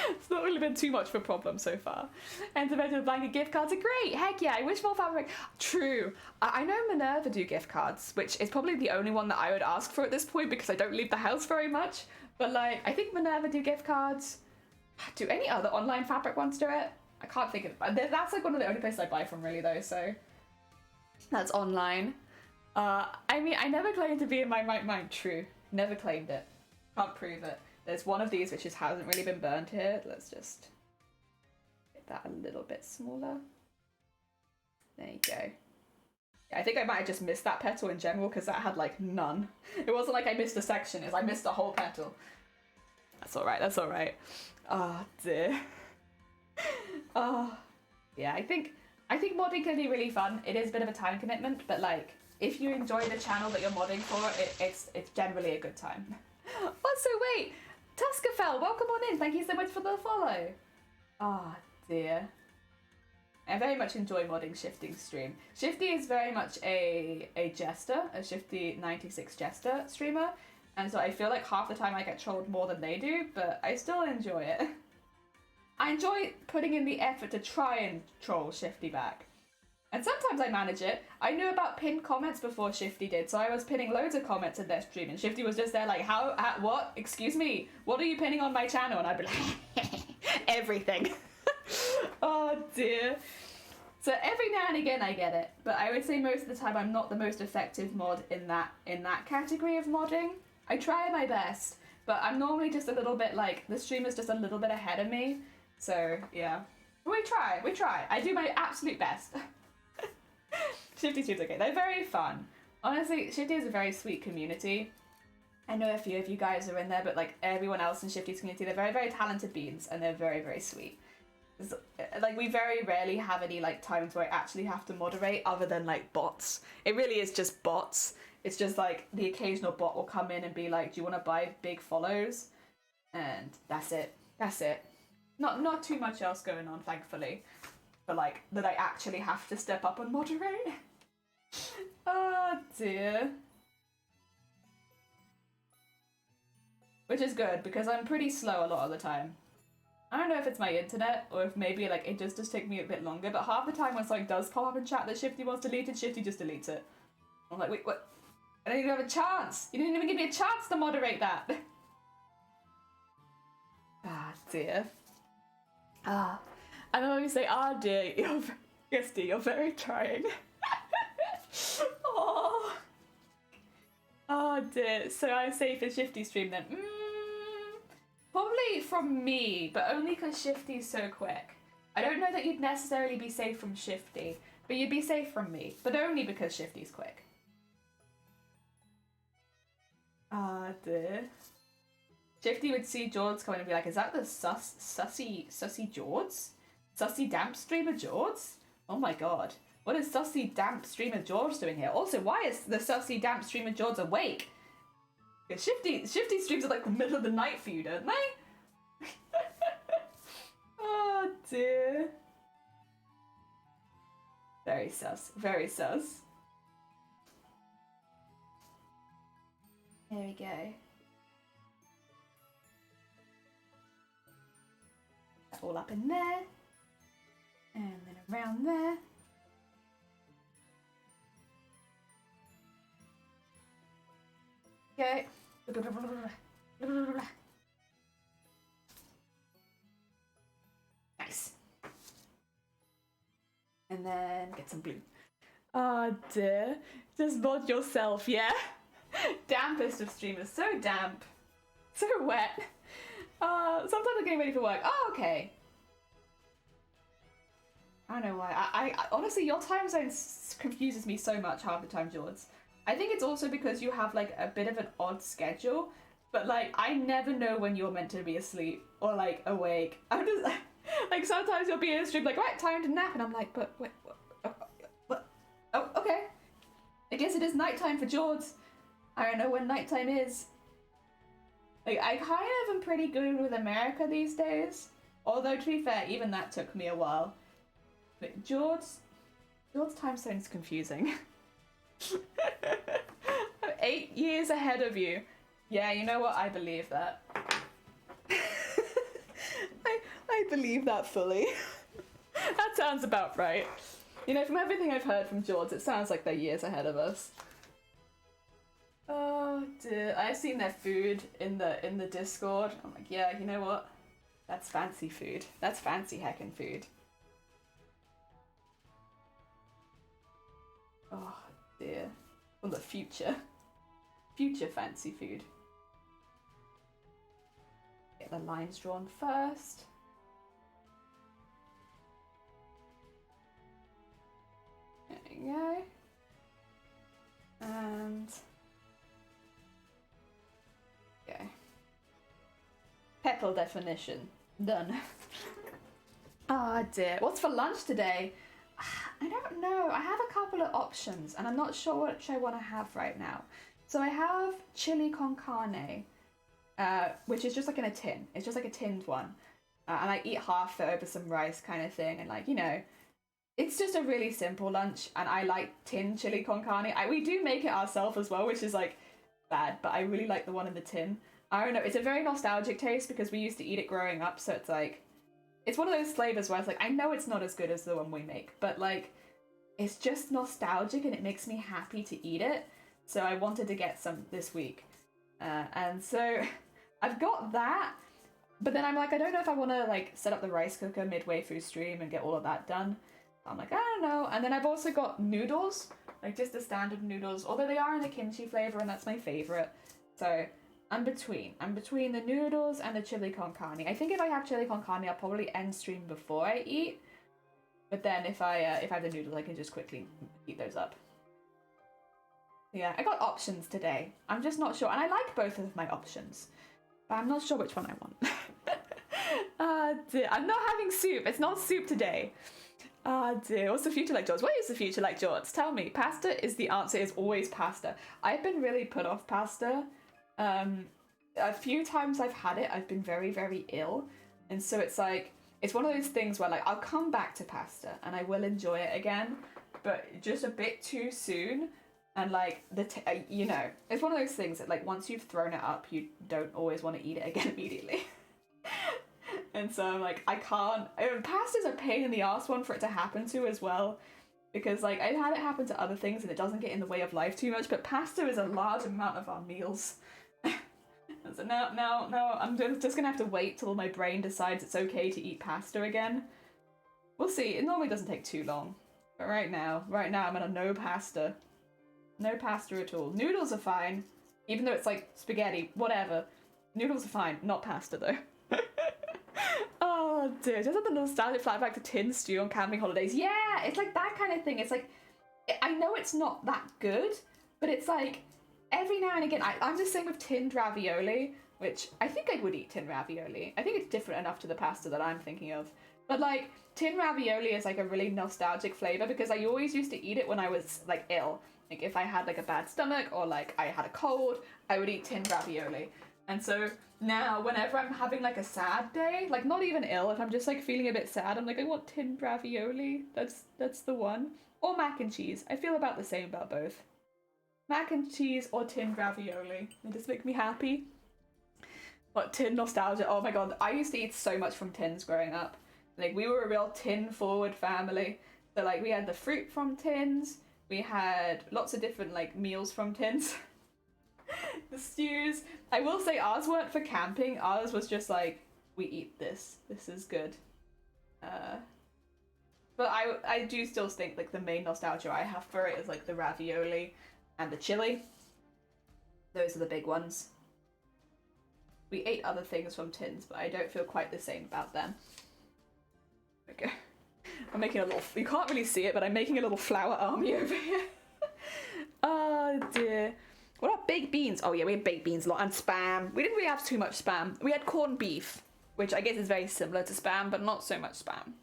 It's not really been too much of a problem so far. And the blanket gift cards are great. Heck yeah, I wish more fabric. True. I know Minerva do gift cards, which is probably the only one that I would ask for at this point because I don't leave the house very much. But like, I think Minerva do gift cards. Do any other online fabric ones do it? I can't think of it. That's like one of the only places I buy from really though, so that's online. I mean, I never claimed to be in my right mind. True. Never claimed it. Can't prove it. There's one of these which just hasn't really been burned here. Let's just get that a little bit smaller. There you go. Yeah, I think I might have just missed that petal in general because that had like none. It wasn't like I missed a section, I missed a whole petal. That's alright, that's alright. Oh dear. Oh, yeah, I think modding can be really fun. It is a bit of a time commitment, but like, if you enjoy the channel that you're modding for, it's generally a good time. Also, wait, Tuscafell, welcome on in. Thank you so much for the follow. Oh dear. I very much enjoy modding Shifty's stream. Shifty is very much a jester, a Shifty 96 jester streamer, and so I feel like half the time I get trolled more than they do, but I still enjoy it. I enjoy putting in the effort to try and troll Shifty back. And sometimes I manage it. I knew about pinned comments before Shifty did, so I was pinning loads of comments in their stream, and Shifty was just there like, what? Excuse me, what are you pinning on my channel? And I'd be like, everything. Oh dear. So every now and again I get it, but I would say most of the time I'm not the most effective mod in that category of modding. I try my best, but I'm normally just a little bit like, the streamer's just a little bit ahead of me. So yeah, we try. I do my absolute best. Shifty streams, okay, they're very fun. Honestly, Shifty is a very sweet community. I know a few of you guys are in there, but like everyone else in Shifty's community, they're very, very talented beans, and they're very, very sweet. Like, we very rarely have any like times where I actually have to moderate other than like bots. It really is just bots. It's just like the occasional bot will come in and be like, do you want to buy big follows? And that's it. That's it. Not too much else going on, thankfully. But like, that I actually have to step up and moderate. Oh dear. Which is good, because I'm pretty slow a lot of the time. I don't know if it's my internet, or if maybe like it just does take me a bit longer, but half the time when something does pop up in chat that Shifty wants deleted, Shifty just deletes it. I'm like, wait, what? I didn't even have a chance! You didn't even give me a chance to moderate that! Ah, dear. Ah. And then when you say, ah dear, you're very trying. Oh. Oh dear. So I'm safe in Shifty stream then. Probably from me, but only because Shifty's so quick. I don't know that you'd necessarily be safe from Shifty, but you'd be safe from me, but only because Shifty's quick. Ah dear. Shifty would see Jords coming and be like, is that the sussy Jords? Sussy damp streamer Jords? Oh my god. What is sussy damp streamer Jords doing here? Also, why is the sussy damp streamer Jords awake? Because Shifty streams at like the middle of the night for you, don't they? Oh dear. Very sus. Very sus. There we go. all up in there. And then around there. Okay. Nice. And then get some blue. Oh dear. Just mod yourself, yeah? Dampest of streamers. So damp. So wet. Sometimes I'm getting ready for work. Oh, okay. I don't know why. I honestly, your time zone confuses me so much half the time, George. I think it's also because you have like a bit of an odd schedule, but like I never know when you're meant to be asleep or like awake. I'm just like sometimes you'll be in a stream like, right, time to nap, and I'm like, but wait, what? Oh, okay. I guess it is nighttime for George. I don't know when nighttime is. Like I kind of am pretty good with America these days, although to be fair, even that took me a while. But George's time zone's confusing. I'm 8 years ahead of you. Yeah, you know what? I believe that. I believe that fully. That sounds about right. You know, from everything I've heard from George, it sounds like they're years ahead of us. Oh dear, I've seen their food in the Discord. I'm like, yeah, you know what? That's fancy food. That's fancy heckin' food. Oh dear. Well, the future. Future fancy food. Get the lines drawn first. There we go. And okay. Petal definition. Done. Oh dear. What's for lunch today? I don't know. I have a couple of options and I'm not sure which I want to have right now. So I have chili con carne, which is just like in a tin. It's just like a tinned one. And I eat half it over some rice kind of thing. And like, you know, it's just a really simple lunch. And I like tin chili con carne. We do make it ourselves as well, which is like bad, but I really like the one in the tin. I don't know. It's a very nostalgic taste because we used to eat it growing up. So it's like, it's one of those flavors where it's like, I know it's not as good as the one we make, but like, it's just nostalgic and it makes me happy to eat it. So I wanted to get some this week. And so I've got that, but then I'm like, I don't know if I want to like set up the rice cooker midway through stream and get all of that done. I'm like, I don't know. And then I've also got noodles, like just the standard noodles, although they are in the kimchi flavor and that's my favorite. So I'm between the noodles and the chili con carne. I think if I have chili con carne, I'll probably end stream before I eat. But then if I have the noodles, I can just quickly heat those up. Yeah, I got options today. I'm just not sure, and I like both of my options, but I'm not sure which one I want. Dear. I'm not having soup. It's not soup today. Dear. What's the future like, George? What is the future like, George? Tell me. Pasta is the answer. Is always pasta. I've been really put off pasta. A few times I've had it, I've been very, very ill, and so it's like, it's one of those things where like I'll come back to pasta and I will enjoy it again, but just a bit too soon. And like you know, it's one of those things that like once you've thrown it up, you don't always want to eat it again immediately. And so I'm like, I can't. Pasta's a pain in the ass one for it to happen to as well, because like I've had it happen to other things and it doesn't get in the way of life too much, but pasta is a large amount of our meals. So now I'm just gonna have to wait till my brain decides it's okay to eat pasta again. We'll see. It normally doesn't take too long, but right now I'm on a no pasta at all. Noodles are fine, even though it's like spaghetti, whatever. Noodles are fine, not pasta though. Oh dear, just like the nostalgic flashback to tin stew on camping holidays. Yeah, it's like that kind of thing. It's like, I know it's not that good, but it's like, every now and again, I'm just saying with tinned ravioli, which I think I would eat tinned ravioli. I think it's different enough to the pasta that I'm thinking of. But like, tinned ravioli is like a really nostalgic flavor because I always used to eat it when I was like ill. Like if I had like a bad stomach or like I had a cold, I would eat tinned ravioli. And so now whenever I'm having like a sad day, like not even ill, if I'm just like feeling a bit sad, I'm like, I want tinned ravioli. That's the one. Or mac and cheese. I feel about the same about both. Mac and cheese or tinned ravioli. They just make me happy. What, tin nostalgia? Oh my god, I used to eat so much from tins growing up. Like, we were a real tin forward family. So, like, we had the fruit from tins, we had lots of different, like, meals from tins. The stews. I will say ours weren't for camping, ours was just like, we eat this. This is good. But I do still think, like, the main nostalgia I have for it is, like, the ravioli and the chili. Those are the big ones. We ate other things from tins, but I don't feel quite the same about them. Okay. I'm making a little... You can't really see it, but I'm making a little flower army over here. Oh, dear. What about baked beans? Oh, yeah, we had baked beans a lot. And Spam. We didn't really have too much Spam. We had corned beef, which I guess is very similar to Spam, but not so much Spam.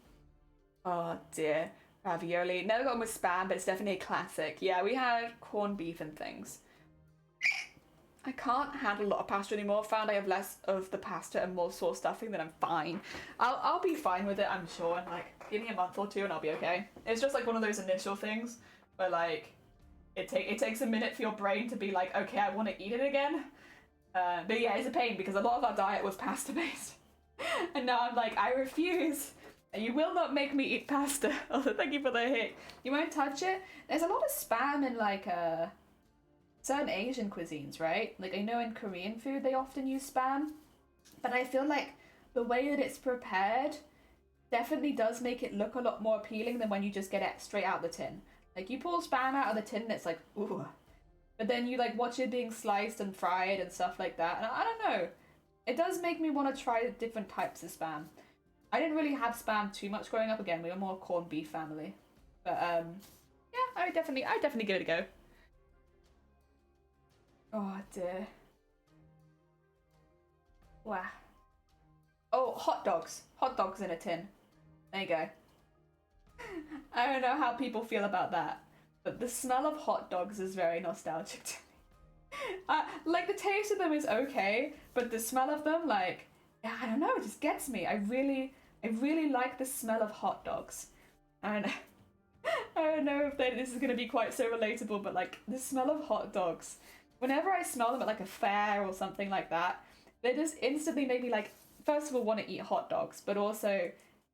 Oh, dear. Ravioli. Never got on with Spam, but it's definitely a classic. Yeah, we had corned beef and things. I can't handle a lot of pasta anymore. Found I have less of the pasta and more sauce stuffing, then I'm fine. I'll be fine with it, I'm sure. And like, give me a month or two and I'll be okay. It's just like one of those initial things where like it takes a minute for your brain to be like, okay, I want to eat it again. But yeah, it's a pain because a lot of our diet was pasta based, and now I'm like, I refuse. You will not make me eat pasta. Oh, thank you for the hit. You won't touch it. There's a lot of Spam in like certain Asian cuisines, right? Like, I know in Korean food they often use Spam, but I feel like the way that it's prepared definitely does make it look a lot more appealing than when you just get it straight out the tin. Like, you pull Spam out of the tin and it's like, ooh. But then you, like, watch it being sliced and fried and stuff like that, and I don't know. It does make me want to try different types of Spam. I didn't really have Spam too much growing up. Again, we were more corned beef family. But, yeah, I would definitely give it a go. Oh dear. Wow. Oh, hot dogs. Hot dogs in a tin. There you go. I don't know how people feel about that, but the smell of hot dogs is very nostalgic to me. Like, the taste of them is okay, but the smell of them, like, I don't know, it just gets me. I really like the smell of hot dogs. And I don't know if this is going to be quite so relatable, but like, the smell of hot dogs. Whenever I smell them at like a fair or something like that, they just instantly make me like, first of all, want to eat hot dogs, but also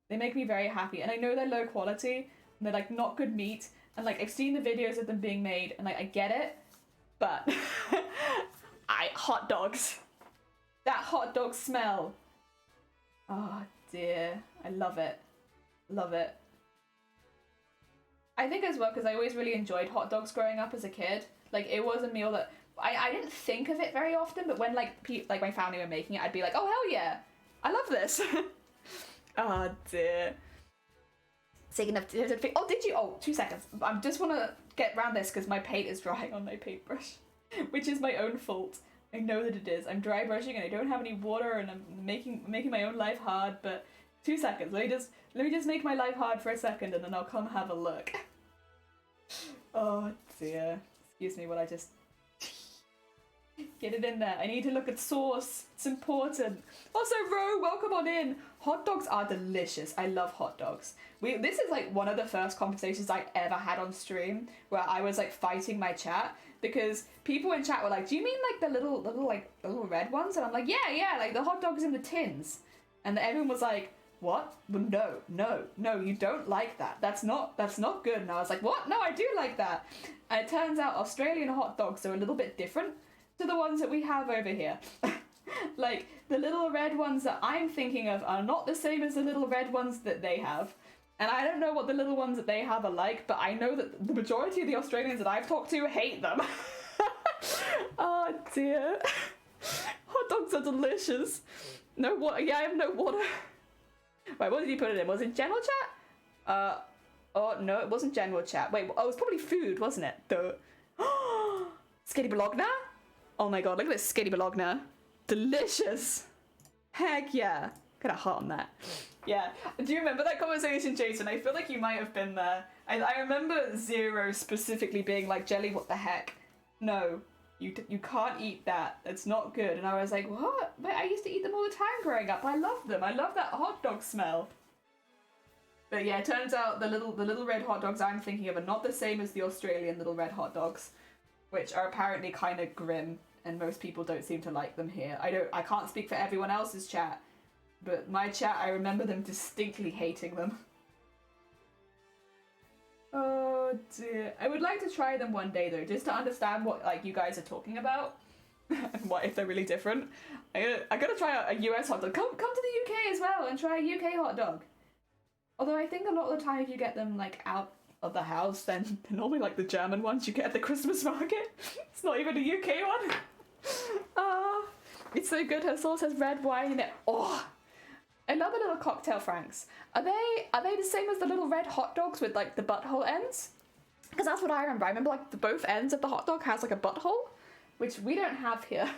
they make me very happy. And I know they're low quality, and they're like not good meat, and like I've seen the videos of them being made, and like I get it, but hot dogs. That hot dog smell. Oh dear, I love it. Love it. I think as well, because I always really enjoyed hot dogs growing up as a kid. Like, it was a meal that I didn't think of it very often, but when like my family were making it, I'd be like, oh hell yeah, I love this. Oh dear. Speaking of, oh, did you? Oh, 2 seconds. I just want to get around this because my paint is drying on my paintbrush, which is my own fault. I know that it is. I'm dry brushing and I don't have any water, and I'm making my own life hard. But 2 seconds. Let me just make my life hard for a second, and then I'll come have a look. Oh dear. Excuse me while I just get it in there. I need to look at sauce. It's important. Also, Ro, welcome on in. Hot dogs are delicious. I love hot dogs. This is like one of the first conversations I ever had on stream where I was like fighting my chat because people in chat were like, "Do you mean like the little red ones?" And I'm like, "Yeah, like the hot dogs in the tins." And everyone was like, "What? Well, no, you don't like that. That's not good." And I was like, "What? No, I do like that." And it turns out Australian hot dogs are a little bit different to the ones that we have over here. Like, the little red ones that I'm thinking of are not the same as the little red ones that they have. And I don't know what the little ones that they have are like, but I know that the majority of the Australians that I've talked to hate them. Oh dear. Hot dogs are delicious. No water. Yeah, I have no water. Wait, what did you put it in? Was it general chat? Oh no, it wasn't general chat. Wait, oh, it was probably food, wasn't it? Duh. Skitty Bologna? Oh my god, look at this Skitty Bologna. Delicious. Heck yeah. Got a heart on that. Yeah. Do you remember that conversation, Jason? I feel like you might have been there. I remember Zero specifically being like, Jelly, what the heck? No, you can't eat that. It's not good. And I was like, what? But I used to eat them all the time growing up. I love them. I love that hot dog smell. But yeah, it turns out the little red hot dogs I'm thinking of are not the same as the Australian little red hot dogs, which are apparently kind of grim. and most people don't seem to like them here. I can't speak for everyone else's chat, but my chat, I remember them distinctly hating them. Oh dear. I would like to try them one day though, just to understand what like you guys are talking about. And what if they're really different. I gotta try a US hot dog. Come to the UK as well and try a UK hot dog. Although I think a lot of the time if you get them like out of the house, then they're normally like the German ones you get at the Christmas market. It's not even a UK one. It's so good. Her sauce has red wine in it. Oh, I love the little cocktail franks. Are they the same as the little red hot dogs with like the butthole ends? Because that's what I remember. I remember like both ends of the hot dog has like a butthole, which we don't have here.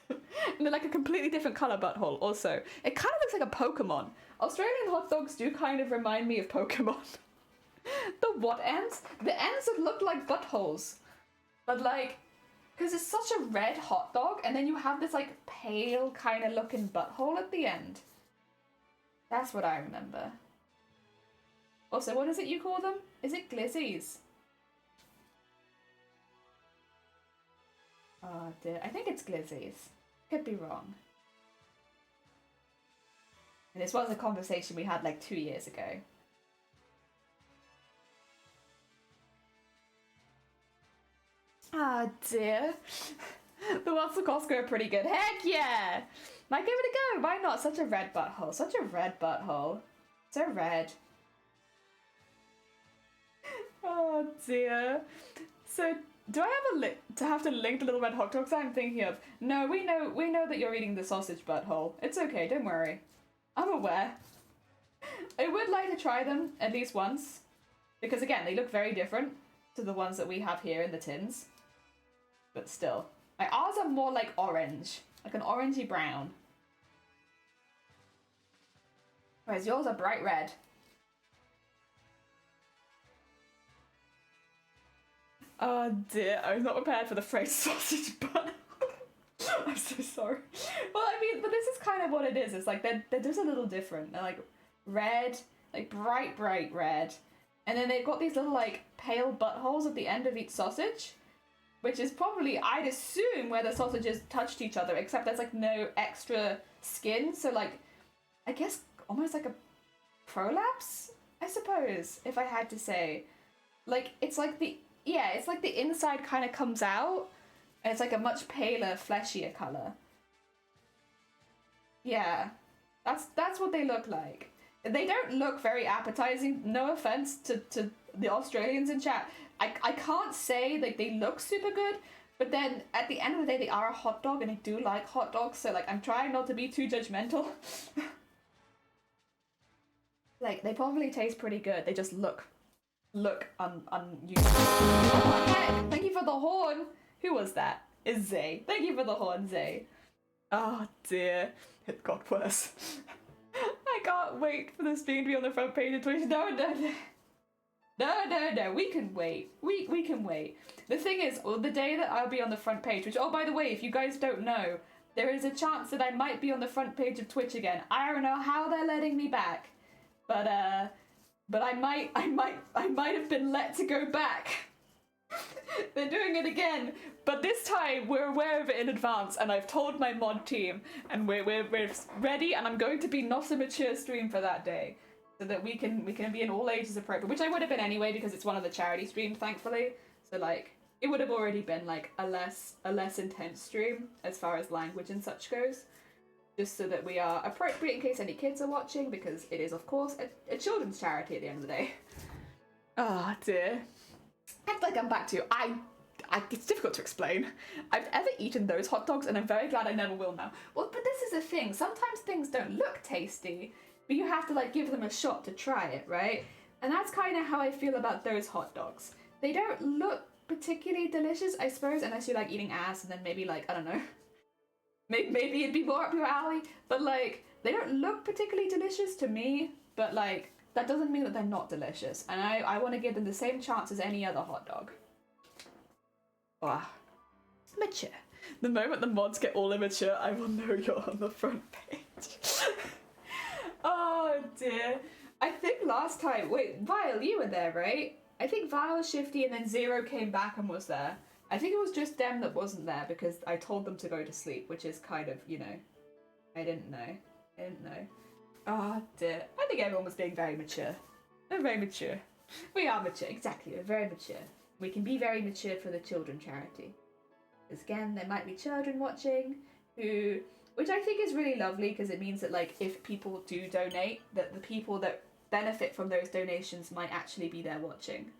And they're like a completely different colour butthole also. It kind of looks like a Pokemon. Australian hot dogs do kind of remind me of Pokemon. The what ends? The ends that look like buttholes. But like, because it's such a red hot dog and then you have this like pale kind of looking butthole at the end. That's what I remember. Also, what is it you call them? Is it glizzies? Oh dear, I think it's glizzies. Could be wrong. And this was a conversation we had like 2 years ago. Ah dear. The ones at Costco are pretty good. Heck yeah! Might give it a go. Why not? Such a red butthole. Such a red butthole. So red. Oh dear. So do I have to link the little red hot dogs I'm thinking of? No, we know that you're eating the sausage butthole. It's okay, don't worry. I'm aware. I would like to try them at least once. Because again, they look very different to the ones that we have here in the tins. But still. Like, ours are more like orange. Like an orangey brown. Whereas yours are bright red. Oh dear, I was not prepared for the phrase sausage butthole. I'm so sorry. Well, I mean, but this is kind of what it is. It's like they're just a little different. They're like red, like bright red. And then they've got these little like pale buttholes at the end of each sausage. Which is probably, I'd assume, where the sausages touched each other, except there's like no extra skin. So like, I guess almost like a prolapse, I suppose, if I had to say. Like, it's like it's like the inside kind of comes out, and it's like a much paler, fleshier colour. Yeah, that's what they look like. They don't look very appetizing, no offense to the Australians in chat. I can't say that they look super good, but then at the end of the day, they are a hot dog, and I do like hot dogs, so like I'm trying not to be too judgmental. Like, they probably taste pretty good, they just look unusual. Oh heck, thank you for the horn! Who was that? It's Zay. Thank you for the horn, Zay. Oh dear, it got worse. I can't wait for this thing to be on the front page of Twitch. No, we can wait. We can wait. The thing is, well, the day that I'll be on the front page, which, oh, by the way, if you guys don't know, there is a chance that I might be on the front page of Twitch again. I don't know how they're letting me back, but I might have been let to go back. They're doing it again, but this time we're aware of it in advance, and I've told my mod team, and we're ready, and I'm going to be not a mature stream for that day. So that we can be in all ages appropriate, which I would have been anyway because it's one of the charity streams, thankfully. So like it would have already been like a less intense stream as far as language and such goes, just so that we are appropriate in case any kids are watching, because it is of course a children's charity at the end of the day. Oh dear. Act like I'm back to you. It's difficult to explain. I've never eaten those hot dogs, and I'm very glad I never will now. Well, but this is the thing. Sometimes things don't look tasty, but you have to like give them a shot to try it, right? And that's kind of how I feel about those hot dogs. They don't look particularly delicious, I suppose, unless you like eating ass, and then maybe like, I don't know, maybe it'd be more up your alley, but like, they don't look particularly delicious to me, but like, that doesn't mean that they're not delicious, and I want to give them the same chance as any other hot dog. Wow. Mature. The moment the mods get all immature, I will know you're on the front page. Oh dear. I think last time, wait, Vile, you were there, right? I think Vile, Shifty, and then Zero came back and was there. I think it was just them that wasn't there because I told them to go to sleep, which is kind of, you know, I didn't know. Oh dear. I think everyone was being very mature. They're very mature. We are mature, exactly, we're very mature. We can be very mature for the children charity. Because again, there might be children watching who, which I think is really lovely because it means that like if people do donate, that the people that benefit from those donations might actually be there watching.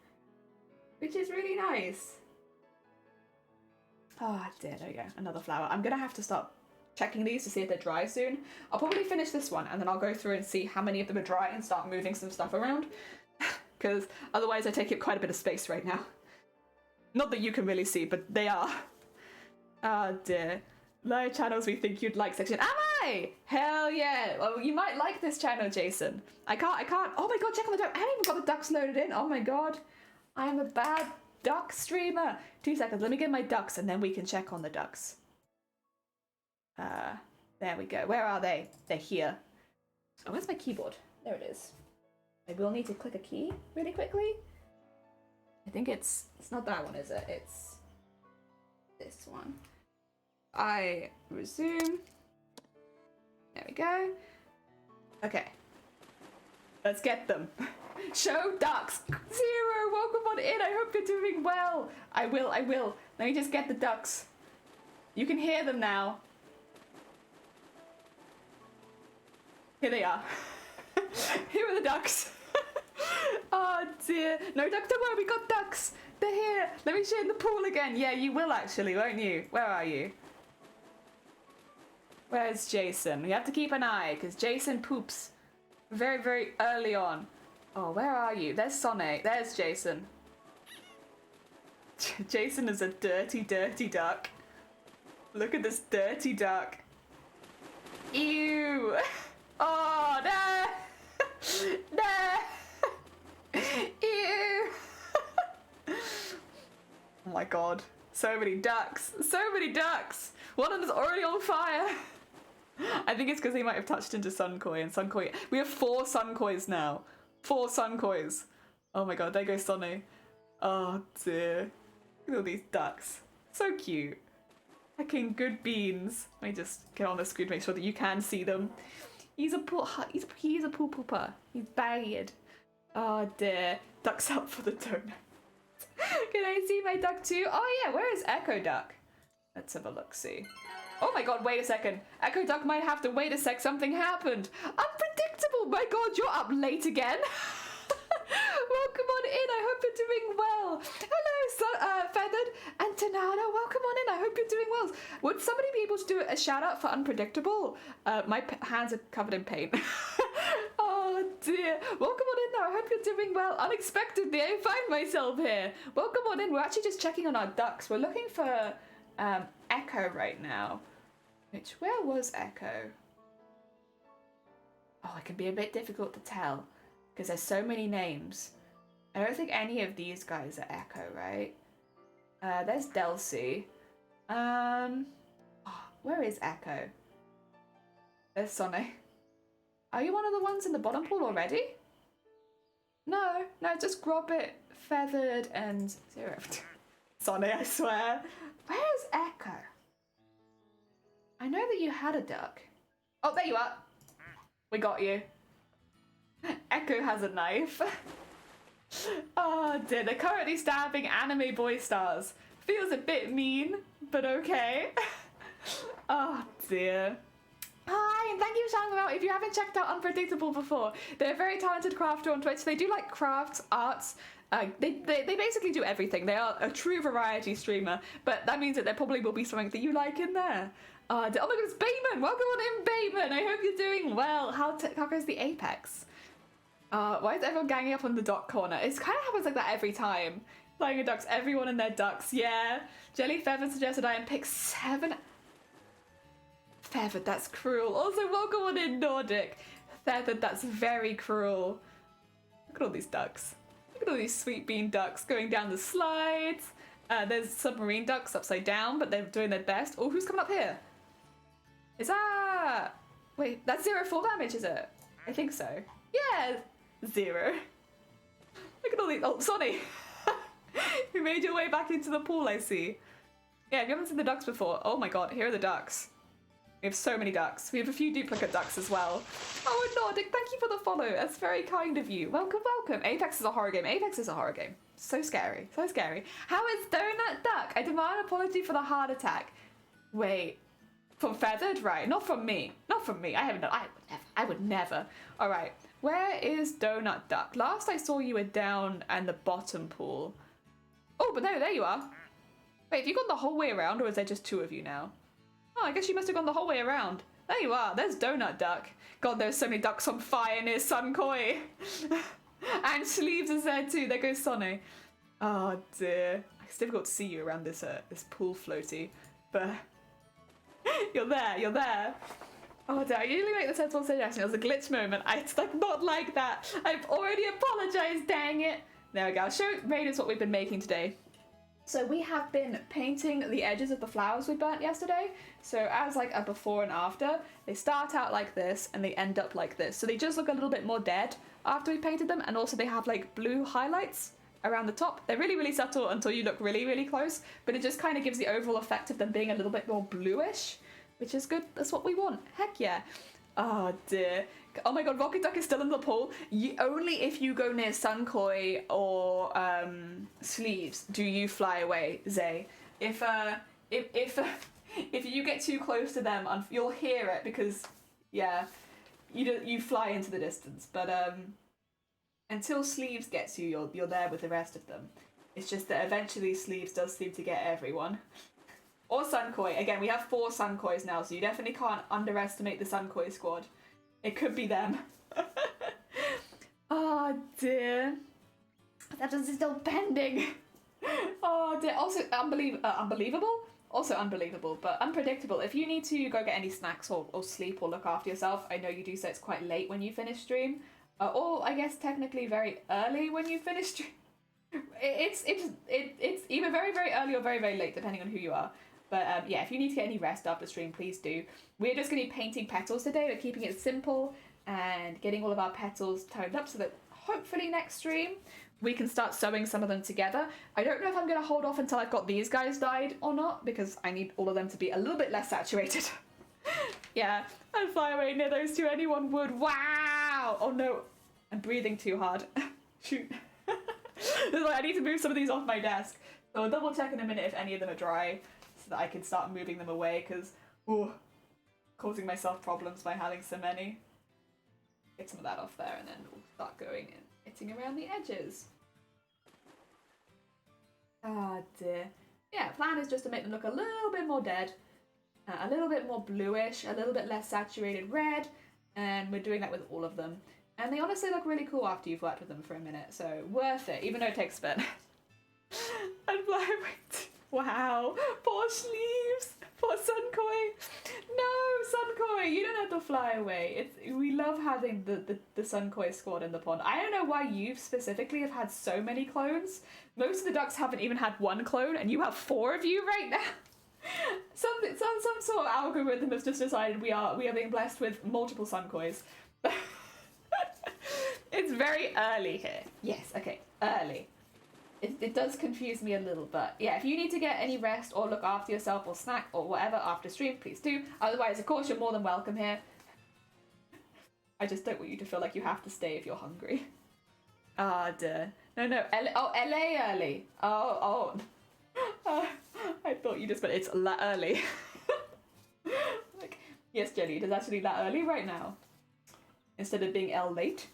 Which is really nice. Oh dear, there we go, another flower. I'm gonna have to start checking these to see if they're dry soon. I'll probably finish this one and then I'll go through and see how many of them are dry and start moving some stuff around. Because otherwise I take up quite a bit of space right now. Not that you can really see, but they are. Oh dear. Live channels we think you'd like section. Am I? Hell yeah. Well, you might like this channel, Jason. I can't. Oh my god, check on the duck. I haven't even got the ducks loaded in. Oh my god. I am a bad duck streamer. 2 seconds, let me get my ducks and then we can check on the ducks. There we go. Where are they? They're here. Oh, where's my keyboard? There it is. I will need to click a key really quickly. I think it's not that one, is it? It's this one. I resume. There we go. Okay. Let's get them. Show ducks. Zero, welcome on in. I hope you're doing well. I will. Let me just get the ducks. You can hear them now. Here they are. Here are the ducks. Oh dear. No, duck, don't worry, we got ducks. They're here. Let me show you in the pool again. Yeah, you will actually, won't you? Where are you? Where's Jason? We have to keep an eye because Jason poops very, very early on. Oh, where are you? There's Sonny. There's Jason. Jason is a dirty, dirty duck. Look at this dirty duck. Ew. Oh, no. No. Ew. Oh my god. So many ducks. So many ducks. One of them's already on fire. I think it's because he might have touched into Sunkoi and Sunkoi. We have 4 Sunkois now. 4 Sunkois. Oh my god, there goes Sonny. Oh dear. Look at all these ducks. So cute. Fucking good beans. Let me just get on the screen to make sure that you can see them. He's a poo pooper. He's bad. Oh dear. Duck's up for the donut. Can I see my duck too? Oh yeah, where is Echo Duck? Let's have a look-see. Oh my god, wait a second. Echo Duck might have to wait a sec. Something happened. Unpredictable. My god, you're up late again. Welcome on in. I hope you're doing well. Hello, Feathered and Tanada. Welcome on in. I hope you're doing well. Would somebody be able to do a shout out for Unpredictable? My hands are covered in paint. Oh dear. Welcome on in though. I hope you're doing well. Unexpectedly, I find myself here. Welcome on in. We're actually just checking on our ducks. We're looking for Echo right now. Where was Echo? Oh, it can be a bit difficult to tell because there's so many names. I don't think any of these guys are Echo, right? There's Delcy. Where is Echo? There's Sonny. Are you one of the ones in the bottom pool already? No, just Grobbit, Feathered, and Zero. Sonny, I swear. Where's Echo? I know that you had a duck. Oh, there you are. We got you. Echo has a knife. Oh dear, they're currently stabbing anime boy stars. Feels a bit mean, but okay. Oh dear. Hi, and thank you for shouting them out. If you haven't checked out Unpredictable before, they're a very talented crafter on Twitch. They do like crafts, arts. They basically do everything. They are a true variety streamer, but that means that there probably will be something that you like in there. Oh my god, it's Bayman! Welcome on in, Bayman! I hope you're doing well. How goes the Apex? Why is everyone ganging up on the duck corner? It kind of happens like that every time. Flying your ducks, everyone and their ducks, yeah. Jelly Feather suggested I am pick 7. Feathered, that's cruel. Also, welcome on in, Nordic. Feathered, that's very cruel. Look at all these ducks. Look at all these sweet bean ducks going down the slides. There's submarine ducks upside down, but they're doing their best. Oh, who's coming up here? Is that... Wait, that's 0 full damage, is it? I think so. Yeah, 0. Look at all these... Oh, Sonny. You made your way back into the pool, I see. Yeah, if you haven't seen the ducks before, oh my god, here are the ducks. We have so many ducks. We have a few duplicate ducks as well. Oh, Nordic, thank you for the follow. That's very kind of you. Welcome, welcome. Apex is a horror game. Apex is a horror game. So scary. So scary. How is Donut Duck? I demand apology for the heart attack. Wait. From Feathered? Right. Not from me. Not from me. I would never. All right. Where is Donut Duck? Last I saw you were down in the bottom pool. Oh, but no, there you are. Wait, have you gone the whole way around, or is there just two of you now? Oh, I guess you must have gone the whole way around. There you are. There's Donut Duck. God, there's so many ducks on fire near Sun Koi. And Sleeves is there too. There goes Sonny. Oh dear. It's difficult to see you around this this pool floaty, but you're there. You're there. Oh dear. I usually make the sensible suggestion. It was a glitch moment. It's like not like that. I've already apologized. Dang it. There we go. I'll show Raiders what we've been making today. So we have been painting the edges of the flowers we burnt yesterday. So as like a before and after, they start out like this and they end up like this. So they just look a little bit more dead after we painted them, and also they have like blue highlights around the top. They're really, really subtle until you look really, really close, but it just kind of gives the overall effect of them being a little bit more bluish, which is good. That's what we want. Heck yeah. Oh dear. Oh my god, Rocket Duck is still in the pool. Only if you go near Sun Koi or Sleeves do you fly away, Zay. If you get too close to them, you'll hear it because yeah, you fly into the distance. But until Sleeves gets you, you're there with the rest of them. It's just that eventually Sleeves does seem to get everyone. Or Sun Koi. Again, we have 4 Sun Kois now, so you definitely can't underestimate the Sun Koi squad. It could be them. Oh dear. That is still pending. Oh dear. Also unbelievable? Also unbelievable, but unpredictable. If you need to go get any snacks or sleep or look after yourself, I know you do, so it's quite late when you finish stream. Or I guess technically very early when you finish stream. It's either very, very early or very, very late, depending on who you are. But yeah, if you need to get any rest after stream, please do. We're just going to be painting petals today. We're keeping it simple and getting all of our petals toned up so that hopefully next stream we can start sewing some of them together. I don't know if I'm going to hold off until I've got these guys dyed or not, because I need all of them to be a little bit less saturated. Yeah, I'd fly away near those two. Anyone would. Wow! Oh no, I'm breathing too hard. Shoot. I need to move some of these off my desk. So I'll double check in a minute if any of them are dry, so that I can start moving them away, because causing myself problems by having so many. Get some of that off there, and then we'll start going and hitting around the edges. Ah dear. Yeah, plan is just to make them look a little bit more dead, a little bit more bluish, a little bit less saturated red, and we're doing that with all of them. And they honestly look really cool after you've worked with them for a minute, so worth it, even though it takes a bit. And fly away. Wow, poor Sleeves, poor Sun Koi. No, Sun Koi, you don't have to fly away. We love having the Sun Koi squad in the pond. I don't know why you specifically have had so many clones. Most of the ducks haven't even had one clone, and you have 4 of you right now. Some sort of algorithm has just decided we are being blessed with multiple Sun Kois. It's very early here. Yes, okay, early. It does confuse me a little, but yeah, if you need to get any rest or look after yourself or snack or whatever after stream, please do. Otherwise, of course, you're more than welcome here. I just don't want you to feel like you have to stay if you're hungry. Ah, duh. No, LA early. Oh. I thought you just meant it's la early. Like, yes, Jenny, it is actually la early right now. Instead of being L late.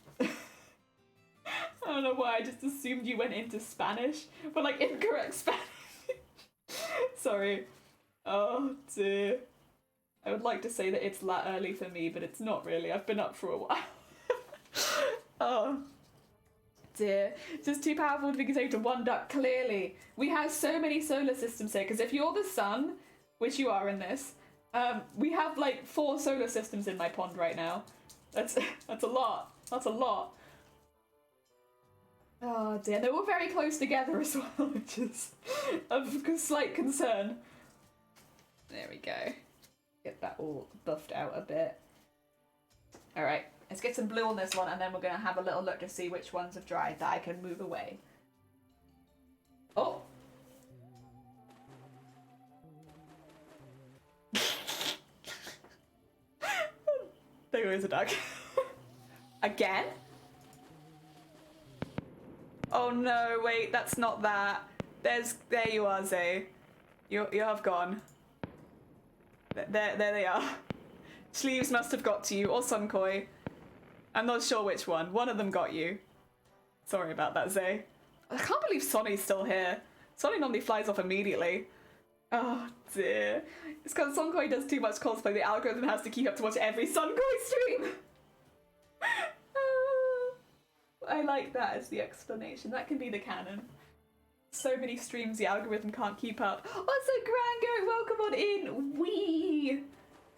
I don't know why, I just assumed you went into Spanish, but like incorrect Spanish. Sorry. Oh dear. I would like to say that it's la early for me, but it's not really. I've been up for a while. Oh dear. Just too powerful to be contained to one duck, clearly. We have so many solar systems here, because if you're the sun, which you are in this, we have like 4 solar systems in my pond right now. That's a lot. That's a lot. Oh dear, they're all very close together as well, which is of slight concern. There we go. Get that all buffed out a bit. Alright, let's get some blue on this one, and then we're going to have a little look to see which ones have dried that I can move away. Oh. There goes a duck. Again? Oh no, wait, that's not that. There you are, Zay. You have gone. There they are. Sleeves must have got to you, or Sunkoi. I'm not sure which one. One of them got you. Sorry about that, Zay. I can't believe Sonny's still here. Sonny normally flies off immediately. Oh dear. It's because Sunkoi does too much cosplay. The algorithm has to keep up to watch every Sunkoi stream. I like that as the explanation. That can be the canon. So many streams the algorithm can't keep up. Also, Grango, welcome on in. Wee.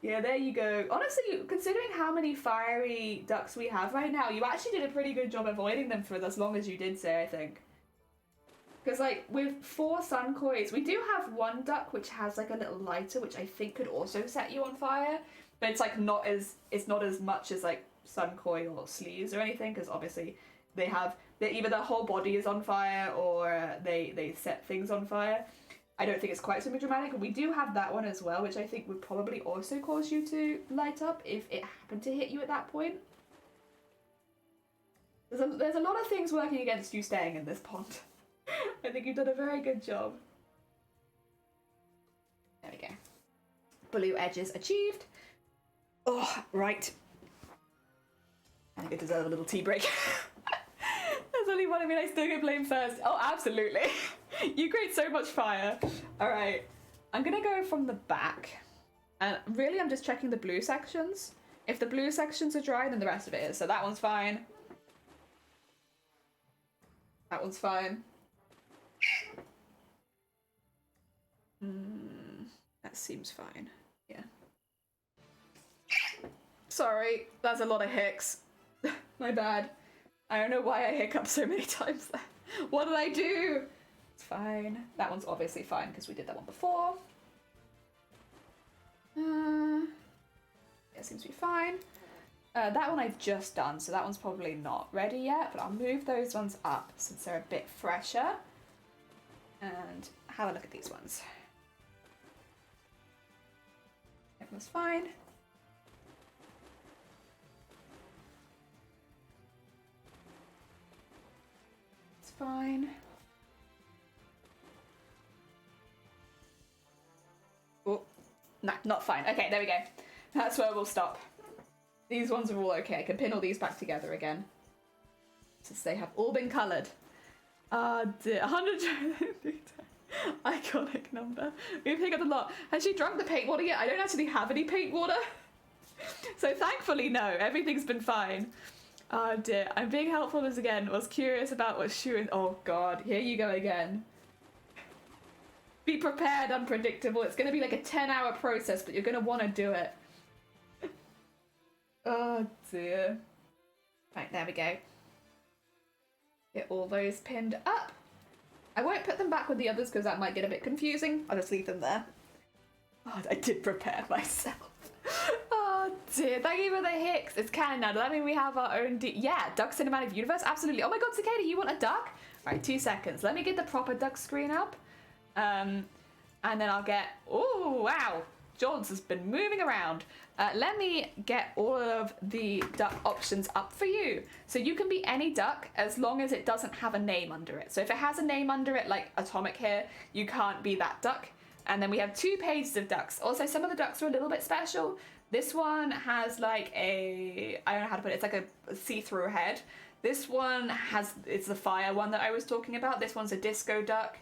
Yeah, there you go. Honestly, considering how many fiery ducks we have right now, you actually did a pretty good job avoiding them for as long as you did, Say, I think. Because, like, with 4 Sunkois, we do have one duck which has, like, a little lighter, which I think could also set you on fire. But it's, like, not as much as, like, Sunkoi or sleeves or anything, because obviously either their whole body is on fire or they set things on fire. I don't think it's quite so dramatic, but we do have that one as well, which I think would probably also cause you to light up if it happened to hit you at that point. There's a lot of things working against you staying in this pond. I think you've done a very good job. There we go. Blue edges achieved. Oh, right. I think I deserve a little tea break. There's only one of me, I still get blamed first. Oh, absolutely. You create so much fire. All right. I'm going to go from the back. And really, I'm just checking the blue sections. If the blue sections are dry, then the rest of it is. So that one's fine. That one's fine. That seems fine. Yeah. Sorry, that's a lot of hicks. My bad. I don't know why I hiccup so many times there. What did I do? It's fine. That one's obviously fine because we did that one before. Yeah, seems to be fine. That one I've just done, so that one's probably not ready yet, but I'll move those ones up since they're a bit fresher. And have a look at these ones. Everyone's fine. It's fine. Oh, no, not fine. Okay, there we go. That's where we'll stop. These ones are all okay. I can pin all these back together again. Since they have all been coloured. Dear. 100. Iconic number. We've hiccupped a lot. Has she drunk the paint water yet? I don't actually have any paint water. So thankfully, no. Everything's been fine. Oh dear. I'm being helpful as again. Was curious about what shoe and oh god. Here you go again. Be prepared, unpredictable. It's going to be like a 10-hour process, but you're going to want to do it. Oh dear. Right, there we go. Get all those pinned up. I won't put them back with the others because that might get a bit confusing. I'll just leave them there. Oh, I did prepare myself. Oh dear, thank you for the hicks. It's canon now. Does that mean we have our own yeah, Duck Cinematic Universe? Absolutely. Oh my god, Cicada, you want a duck? Right, 2 seconds. Let me get the proper duck screen up. And then I'll get... Oh, wow. Johns has been moving around. Let me get all of the duck options up for you. So you can be any duck as long as it doesn't have a name under it. So if it has a name under it, like Atomic here, you can't be that duck. And then we have 2 pages of ducks. Also, some of the ducks are a little bit special. This one has like a... I don't know how to put it. It's like a see-through head. This one has... It's the fire one that I was talking about. This one's a disco duck.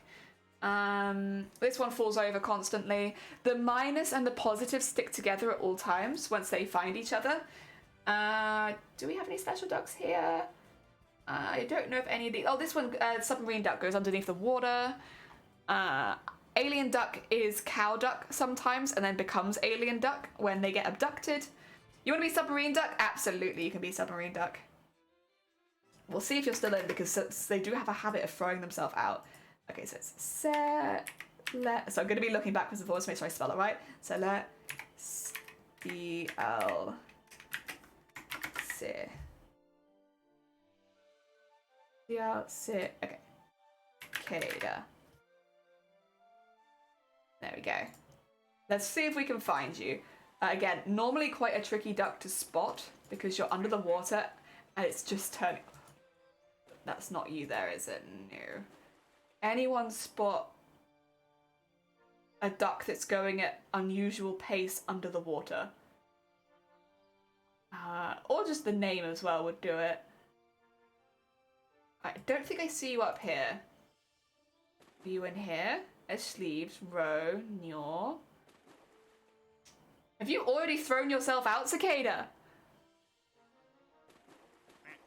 This one falls over constantly. The minus and the positive stick together at all times once they find each other. Do we have any special ducks here? I don't know if any of these... Oh, this one, submarine duck, goes underneath the water. Alien duck is cow duck sometimes and then becomes alien duck when they get abducted. You want to be submarine duck? Absolutely, you can be submarine duck. We'll see if you're still in because they do have a habit of throwing themselves out. Okay, so it's so I'm going to be looking backwards and forwards to make sure I spell it right. Celeste. Okay. Cicada. There we go. Let's see if we can find you. Again, normally quite a tricky duck to spot because you're under the water and it's just turning. That's not you there, is it? No. Anyone spot a duck that's going at unusual pace under the water? Or just the name as well would do it. I don't think I see you up here. Are you in here? Sleeves, row, gnaw. Have you already thrown yourself out, Cicada?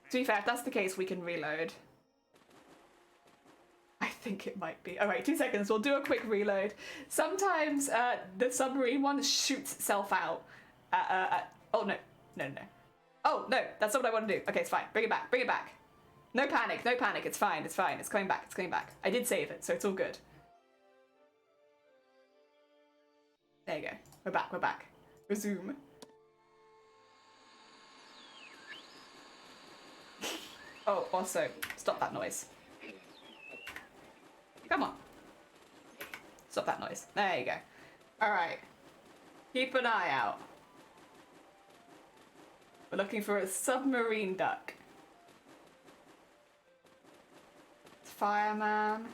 To be fair, if that's the case, we can reload. I think it might be. Alright, 2 seconds. We'll do a quick reload. Sometimes the submarine one shoots itself out. Oh, no. No. Oh, no. That's not what I want to do. Okay, it's fine. Bring it back. Bring it back. No panic. No panic. It's fine. It's fine. It's coming back. It's coming back. I did save it, so it's all good. There you go. We're back. We're back. Resume. Oh, also, stop that noise. Come on. Stop that noise. There you go. Alright. Keep an eye out. We're looking for a submarine duck. Fireman.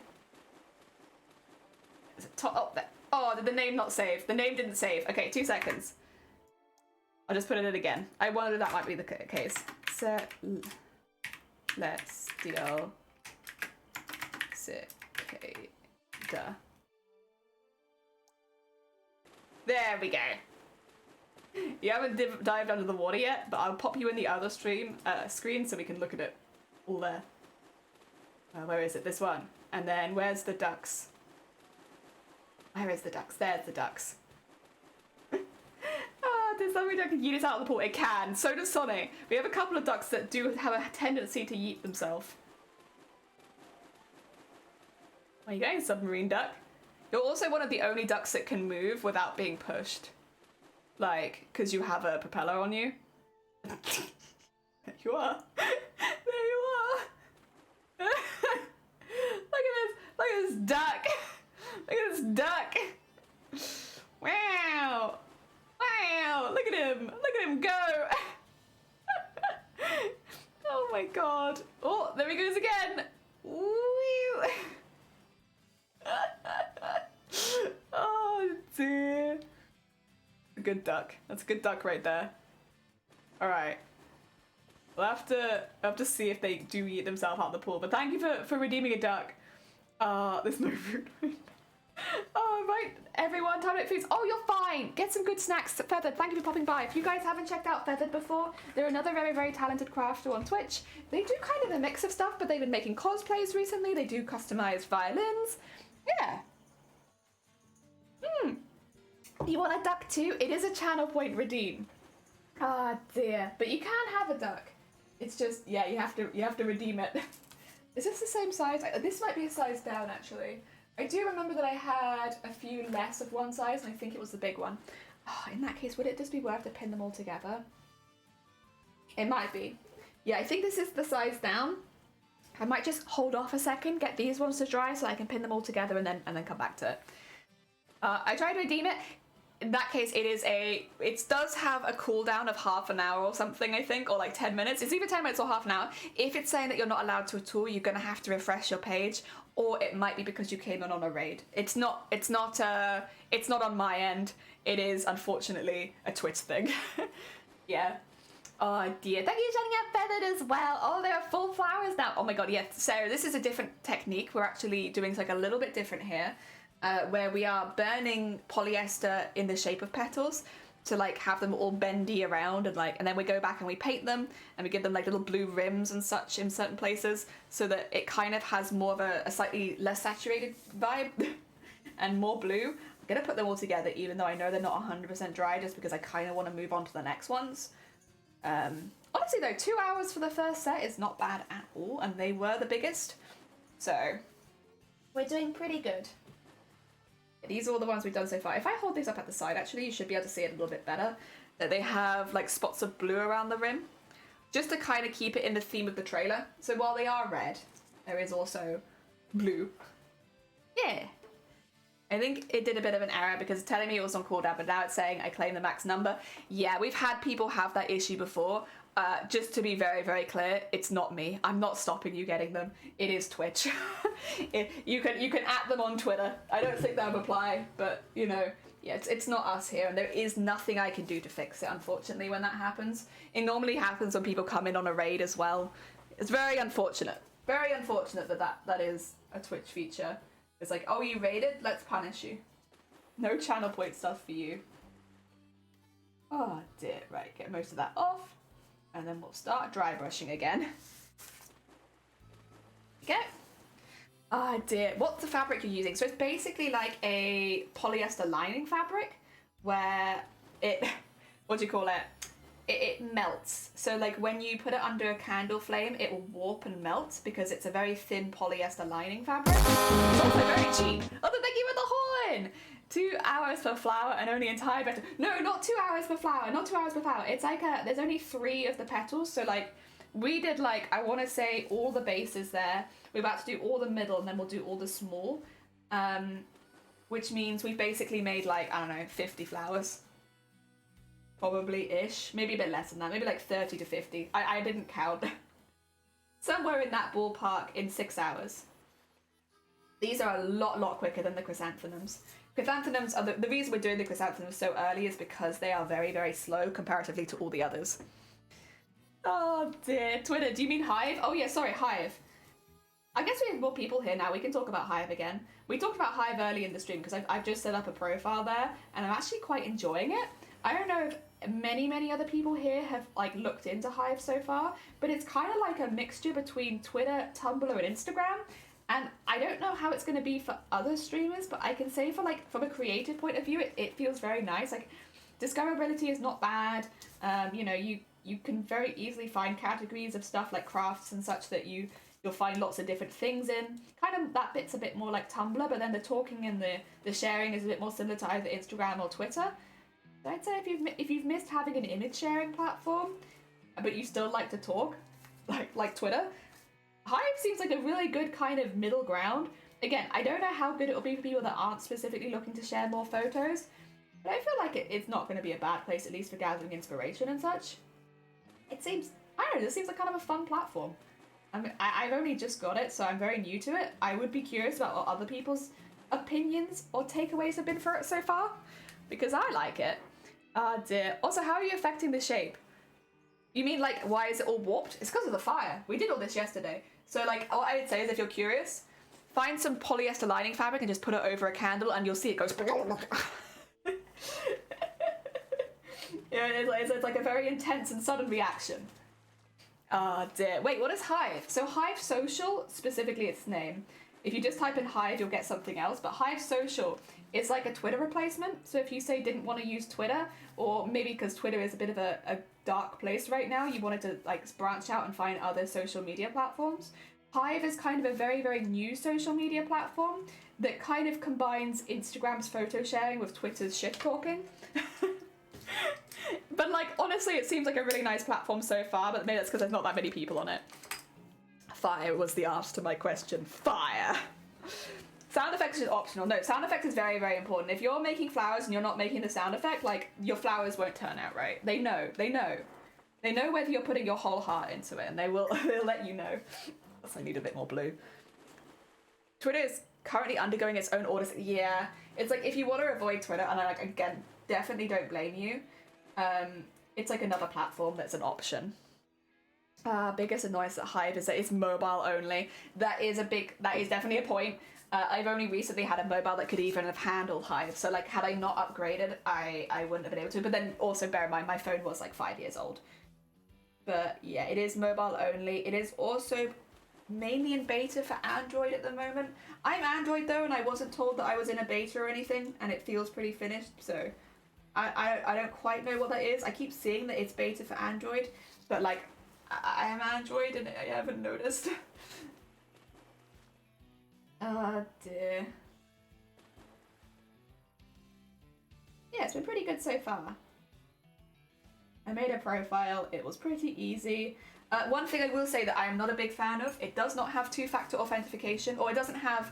Is it top? Oh, there. Oh, did the name not save? The name didn't save. Okay, 2 seconds. I'll just put it in again. I wondered that might be the case. Celestial Cicada. There we go. You haven't dived under the water yet, but I'll pop you in the other screen so we can look at it all there. Where is it? This one. And then where's the ducks? Where is the ducks? There's the ducks. Does somebody duck yeet us out of the pool? It can. So does Sonny. We have a couple of ducks that do have a tendency to yeet themselves. Where are you going, submarine duck? You're also one of the only ducks that can move without being pushed. Like, because you have a propeller on you. There you are. There you are. Look at this. Look at this duck. Look at this duck. Wow. Wow. Look at him. Look at him go. Oh my god. Oh, there he goes again. Woo. Oh dear. A good duck. That's a good duck right there. Alright. We'll have to see if they do eat themselves out of the pool. But thank you for redeeming a duck. There's no food. Oh, right, everyone, time out foods. Oh, you're fine. Get some good snacks. Feathered, thank you for popping by. If you guys haven't checked out Feathered before, they're another very, very talented crafter on Twitch. They do kind of a mix of stuff, but they've been making cosplays recently. They do customized violins. Yeah. You want a duck too? It is a channel point redeem. Ah, dear. But you can have a duck. It's just, yeah, you have to redeem it. Is this the same size? This might be a size down, actually. I do remember that I had a few less of one size, and I think it was the big one. Oh, in that case, would it just be worth to pin them all together? It might be. Yeah, I think this is the size down. I might just hold off a second, get these ones to dry so I can pin them all together and then come back to it. I tried to redeem it. In that case, it does have a cooldown of half an hour or something, I think, or like 10 minutes. It's either 10 minutes or half an hour. If it's saying that you're not allowed to at all, you're gonna have to refresh your page, or it might be because you came in on a raid. It's not on my end. It is, unfortunately, a Twitch thing. Yeah. Oh dear. Thank you for shutting out Feathered as well. Oh, there are full flowers now. Oh my god, yeah. Sarah, this is a different technique. We're actually doing something a little bit different here. Where we are burning polyester in the shape of petals to like have them all bendy around and then we go back and we paint them and we give them like little blue rims and such in certain places so that it kind of has more of a slightly less saturated vibe and more blue. I'm gonna put them all together even though I know they're not 100% dry just because I kind of want to move on to the next ones. Honestly though, 2 hours for the first set is not bad at all, and they were the biggest, so we're doing pretty good. These are all the ones we've done so far. If I hold these up at the side, actually, you should be able to see it a little bit better. That they have like spots of blue around the rim, just to kind of keep it in the theme of the trailer. So while they are red, there is also blue. Yeah. I think it did a bit of an error because it's telling me it was on cooldown, but now it's saying I claim the max number. Yeah, we've had people have that issue before. Just to be very, very clear, it's not me. I'm not stopping you getting them. It is Twitch. You can at them on Twitter. I don't think that would apply, but you know, yeah, it's not us here, and there is nothing I can do to fix it, unfortunately, when that happens. It normally happens when people come in on a raid as well. It's very unfortunate. Very unfortunate that is a Twitch feature. It's like, oh, you raided? Let's punish you. No channel point stuff for you. Oh dear, right, get most of that off. And then we'll start dry brushing again. Okay. Oh dear, what's the fabric you're using? So it's basically like a polyester lining fabric where it, what do you call it? It melts. So like when you put it under a candle flame, it will warp and melt because it's a very thin polyester lining fabric. It's also very cheap. Oh, thank you for the horn! 2 hours per flower and only entire petal. No, not 2 hours per flower, not 2 hours per flower. It's like there's only 3 of the petals. So like we did like, I want to say all the bases there. We're about to do all the middle and then we'll do all the small. Which means we've basically made like, I don't know, 50 flowers. Probably-ish. Maybe a bit less than that. Maybe like 30 to 50. I didn't count. Somewhere in that ballpark in 6 hours. These are a lot quicker than the chrysanthemums. Chrysanthemums are the reason we're doing the chrysanthemums so early is because they are very, very slow comparatively to all the others. Oh dear. Twitter, do you mean Hive? Oh yeah, sorry, Hive. I guess we have more people here now. We can talk about Hive again. We talked about Hive early in the stream because I've just set up a profile there and I'm actually quite enjoying it. I don't know if many other people here have like looked into Hive so far, but it's kind of like a mixture between Twitter, Tumblr, and Instagram. And I don't know how it's going to be for other streamers, but I can say for like from a creative point of view, it feels very nice. Like discoverability is not bad. You know, you can very easily find categories of stuff like crafts and such that you'll find lots of different things in. Kind of that bit's a bit more like Tumblr, but then the talking and the sharing is a bit more similar to either Instagram or Twitter. So I'd say if you've missed having an image sharing platform, but you still like to talk, like Twitter, Hive seems like a really good kind of middle ground. Again, I don't know how good it'll be for people that aren't specifically looking to share more photos, but I feel like it's not going to be a bad place, at least for gathering inspiration and such. It seems, I don't know, this seems like kind of a fun platform. I mean, I've only just got it, so I'm very new to it. I would be curious about what other people's opinions or takeaways have been for it so far, because I like it. Oh dear. Also, how are you affecting the shape? You mean like, why is it all warped? It's because of the fire. We did all this yesterday. So like, what I would say is if you're curious, find some polyester lining fabric and just put it over a candle and you'll see it goes... Yeah, it's like a very intense and sudden reaction. Ah dear. Wait, what is Hive? So Hive Social, specifically its name. If you just type in Hive, you'll get something else. But Hive Social is like a Twitter replacement. So if you say didn't want to use Twitter, or maybe because Twitter is a bit of a dark place right now, you wanted to like branch out and find other social media platforms. Hive is kind of a very, very new social media platform that kind of combines Instagram's photo sharing with Twitter's shit talking. But like, honestly, it seems like a really nice platform so far, but maybe that's because there's not that many people on it. Fire was the answer to my question. Fire! Sound effects is optional. No, sound effects is very, very important. If you're making flowers and you're not making the sound effect, like, your flowers won't turn out right. They know. They know. They know whether you're putting your whole heart into it, and they'll let you know. I need a bit more blue. Twitter is currently undergoing its own audit. Yeah, it's like if you want to avoid Twitter, and I like again definitely don't blame you. It's like another platform that's an option. Biggest annoyance at Hive is that it's mobile only. That is definitely a point. I've only recently had a mobile that could even have handled Hive, so like had I not upgraded, I wouldn't have been able to. But then also bear in mind my phone was like 5 years old. But yeah, it is mobile only. It is also mainly in beta for Android at the moment. I'm Android though, and I wasn't told that I was in a beta or anything, and it feels pretty finished, so I don't quite know what that is. I keep seeing that it's beta for Android, but like I am Android and I haven't noticed. Oh dear. Yeah, it's been pretty good so far. I made a profile, it was pretty easy. One thing I will say that I am not a big fan of, it does not have two-factor authentication, or it doesn't have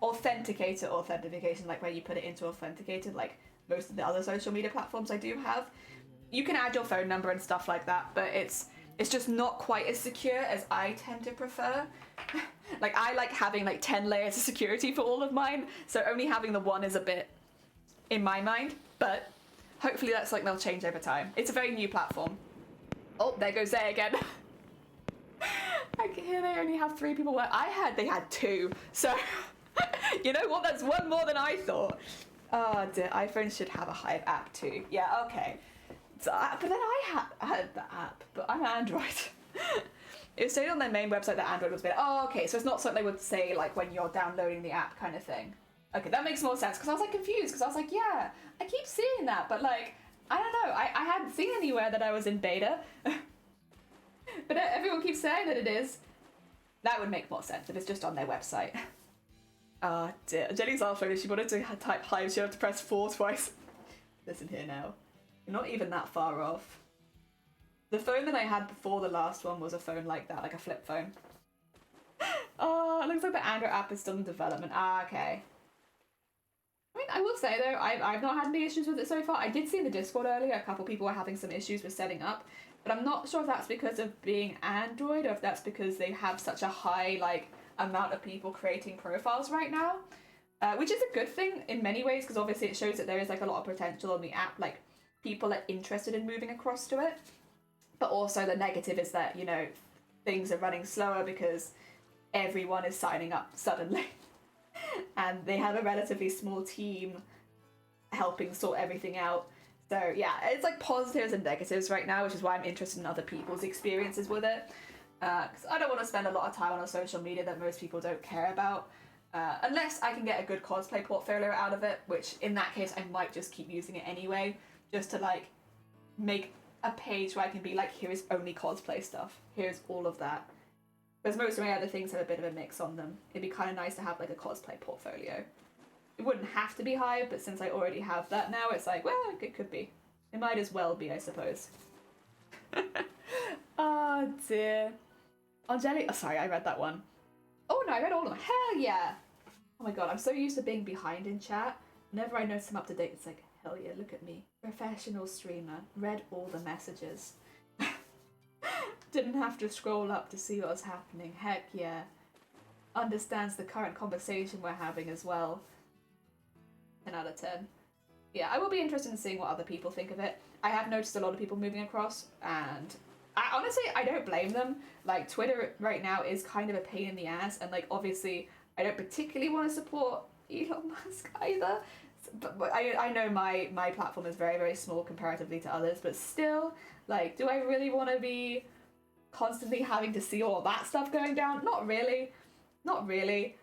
authenticator authentication, like where you put it into authenticated, like most of the other social media platforms I do have. You can add your phone number and stuff like that, but it's just not quite as secure as I tend to prefer. Like, I like having like 10 layers of security for all of mine, so only having the one is a bit in my mind, but hopefully that's like they'll change over time. It's a very new platform. Oh, there goes Zay again. I can hear they only have 3 people. They had 2, so you know what, that's one more than I thought. Oh dear, iPhone should have a Hive app too. Yeah, okay. So, but then I had the app, but I'm Android. It was stated on their main website that Android was okay, so it's not something they would say like when you're downloading the app kind of thing. Okay, that makes more sense, because I was like confused, because I was like, yeah, I keep seeing that, but like, I don't know, I hadn't seen anywhere that I was in beta. But everyone keeps saying that it is. That would make more sense if it's just on their website. Ah, dear. Jenny's our phone, if she wanted to type Hive, she'd have to press 4 twice. Listen here now. You're not even that far off. The phone that I had before the last one was a phone like that, like a flip phone. Oh, it looks like the Android app is still in development. Ah, okay. I mean, I will say though, I've not had any issues with it so far. I did see in the Discord earlier a couple people were having some issues with setting up, but I'm not sure if that's because of being Android or if that's because they have such a high like amount of people creating profiles right now, which is a good thing in many ways, because obviously it shows that there is like a lot of potential on the app, like people are interested in moving across to it. But also the negative is that, you know, things are running slower because everyone is signing up suddenly. And they have a relatively small team helping sort everything out. So yeah, it's like positives and negatives right now, which is why I'm interested in other people's experiences with it. Because I don't want to spend a lot of time on a social media that most people don't care about. Unless I can get a good cosplay portfolio out of it, which in that case I might just keep using it anyway, just to like make a page where I can be like, here is only cosplay stuff, here's all of that. Because most of my other things have a bit of a mix on them. It'd be kind of nice to have like a cosplay portfolio. It wouldn't have to be Hive, but since I already have that now, it's like, well, it could be. It might as well be, I suppose. Oh dear. Angeli, oh sorry, I read that one. Oh no, I read all of them. Hell yeah! Oh my god, I'm so used to being behind in chat. Whenever I notice I'm up to date, it's like, hell yeah, look at me. Professional streamer. Read all the messages. Didn't have to scroll up to see what was happening. Heck yeah. Understands the current conversation we're having as well. 10 out of 10. Yeah, I will be interested in seeing what other people think of it. I have noticed a lot of people moving across, and honestly, I don't blame them. Like, Twitter right now is kind of a pain in the ass, and like, obviously, I don't particularly want to support Elon Musk either. But I know my platform is very, very small comparatively to others, but still, like, do I really want to be constantly having to see all that stuff going down? Not really. Not really.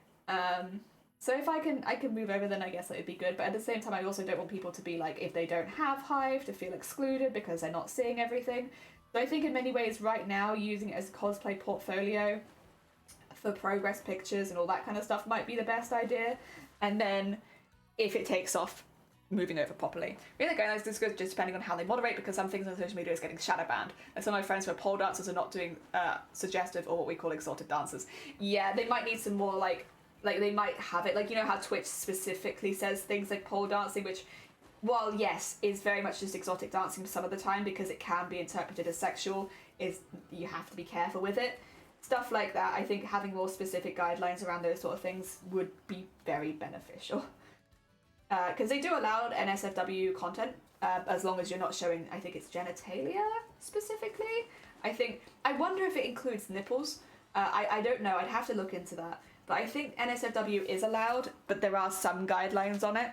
So if I can move over, then I guess that would be good. But at the same time, I also don't want people to be like, if they don't have Hive, to feel excluded because they're not seeing everything. So I think in many ways right now, using it as a cosplay portfolio for progress pictures and all that kind of stuff might be the best idea. And then if it takes off, moving over properly. Really, guys, this goes just depending on how they moderate, because some things on social media is getting shadow banned. And some of my friends who are pole dancers are not doing suggestive or what we call exotic dances. Yeah, they might need some more like they might have it, like, you know how Twitch specifically says things like pole dancing, which, while yes, is very much just exotic dancing some of the time because it can be interpreted as sexual, is you have to be careful with it. Stuff like that, I think having more specific guidelines around those sort of things would be very beneficial. Because they do allow NSFW content, as long as you're not showing, I think it's genitalia specifically. I wonder if it includes nipples. I don't know, I'd have to look into that. But I think NSFW is allowed, but there are some guidelines on it.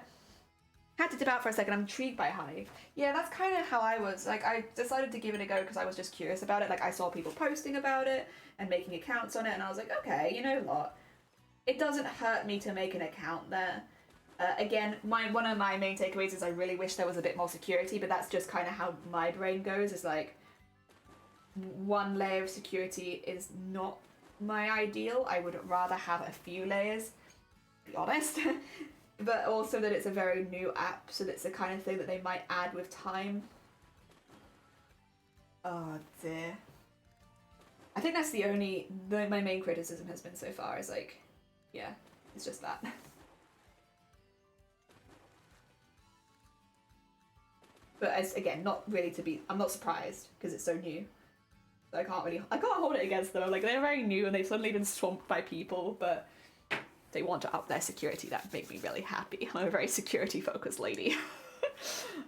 Had to dip out for a second, I'm intrigued by Hive. Yeah, that's kind of how I was. Like, I decided to give it a go because I was just curious about it. Like, I saw people posting about it and making accounts on it, and I was like, okay, you know what? It doesn't hurt me to make an account there. Again, one of my main takeaways is I really wish there was a bit more security, but that's just kind of how my brain goes. Is like, one layer of security is not my ideal. I would rather have a few layers, to be honest. But also that it's a very new app, so that's the kind of thing that they might add with time. Oh dear. I think that's my main criticism has been so far, is like, yeah, it's just that. But as again, not really to be. I'm not surprised because it's so new. So I can't hold it against them. Like, they're very new and they've suddenly been swamped by people, but they want to up their security. That make me really happy. I'm a very security focused lady.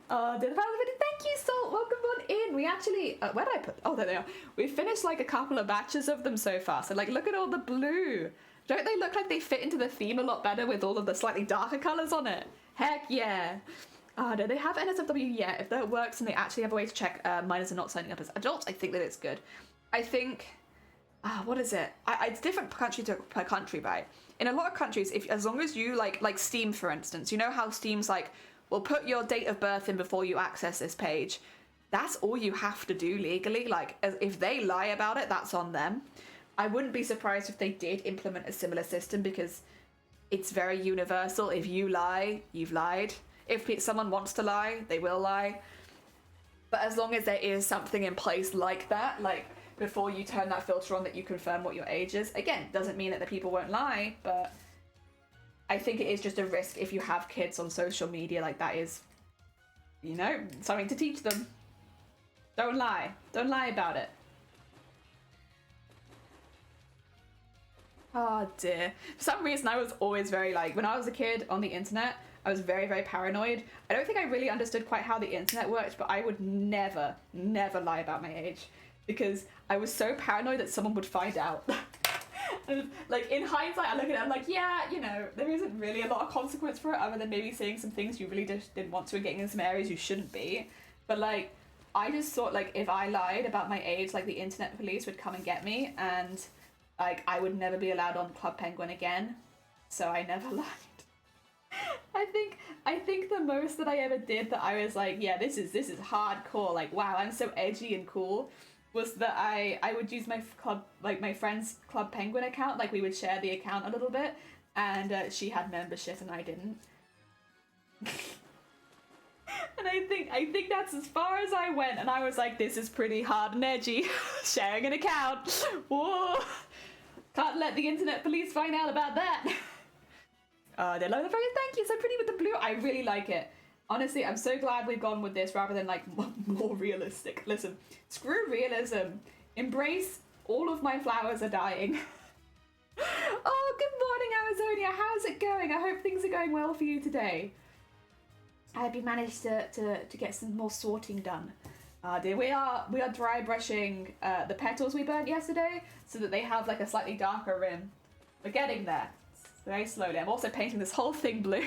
Thank you, Salt. Welcome on in. We actually, where did I put? Oh, there they are. We finished like a couple of batches of them so far. So like, look at all the blue. Don't they look like they fit into the theme a lot better with all of the slightly darker colors on it? Heck yeah. Do they have NSFW yet? If that works and they actually have a way to check minors are not signing up as adults, I think that it's good. I think, what is it? It's different per country, right? In a lot of countries, as long as you like Steam, for instance, you know how Steam's like, well, put your date of birth in before you access this page. That's all you have to do legally. Like, if they lie about it, that's on them. I wouldn't be surprised if they did implement a similar system because it's very universal. If you lie, you've lied. If someone wants to lie, they will lie. But as long as there is something in place like that, like before you turn that filter on that you confirm what your age is, again, doesn't mean that the people won't lie, but I think it is just a risk if you have kids on social media. Like, that is, you know, something to teach them. Don't lie. Don't lie about it. Oh dear. For some reason, I was always very like, when I was a kid on the internet, I was very, very paranoid. I don't think I really understood quite how the internet worked, but I would never, never lie about my age because I was so paranoid that someone would find out. And, like, in hindsight, I look at it, I'm like, yeah, you know, there isn't really a lot of consequence for it other than maybe saying some things you really just didn't want to and getting in some areas you shouldn't be. But, like, I just thought, like, if I lied about my age, like, the internet police would come and get me and, like, I would never be allowed on Club Penguin again. So I never lied. I think the most that I ever did that I was like, yeah, this is hardcore, like, wow, I'm so edgy and cool, was that I would use my club, like my friend's Club Penguin account, like we would share the account a little bit, and she had membership and I didn't. And I think that's as far as I went, and I was like, this is pretty hard and edgy, sharing an account, whoa, can't let the internet police find out about that. They love the photo. Thank you. So pretty with the blue. I really like it. Honestly, I'm so glad we've gone with this rather than like more realistic. Listen, screw realism. Embrace all of my flowers are dying. Oh, good morning, Amazonia. How's it going? I hope things are going well for you today. I hope you managed to get some more sorting done. Dear, we are dry brushing the petals we burnt yesterday so that they have like a slightly darker rim. We're getting there. Very slowly. I'm also painting this whole thing blue.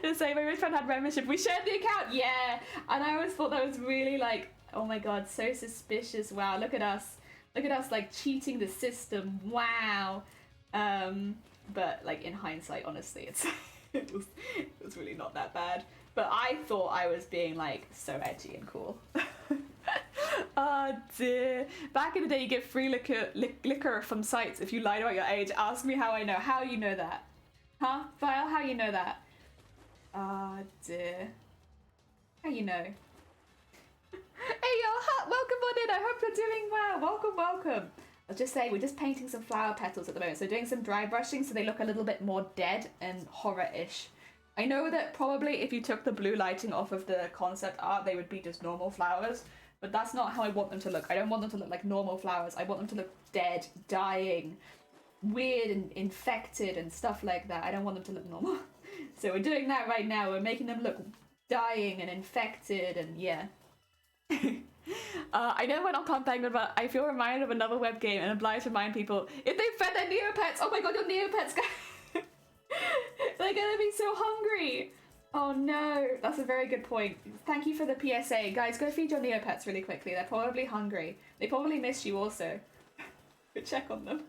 The same way my friend had membership. We shared the account, yeah! And I always thought that was really like, oh my god, so suspicious. Wow, look at us. Look at us like cheating the system. Wow. But like in hindsight, honestly, it was really not that bad. But I thought I was being like so edgy and cool. Oh dear. Back in the day, you get free liquor from sites if you lied about your age. Ask me how I know. How you know that? Huh? Vile, how you know that? Oh dear. How you know? Hey yo, welcome on in. I hope you're doing well. Welcome. I'll just say, we're just painting some flower petals at the moment. So doing some dry brushing so they look a little bit more dead and horror-ish. I know that probably if you took the blue lighting off of the concept art, they would be just normal flowers. But that's not how I want them to look. I don't want them to look like normal flowers. I want them to look dead, dying, weird and infected and stuff like that. I don't want them to look normal. So we're doing that right now. We're making them look dying and infected and yeah. I never went on Club Penguin, but I feel reminded of another web game and obliged to remind people, if they fed their Neopets, oh my god, your Neopets, they're gonna be so hungry. Oh no, that's a very good point. Thank you for the PSA. Guys, go feed your Neopets really quickly. They're probably hungry. They probably miss you also. Go check on them.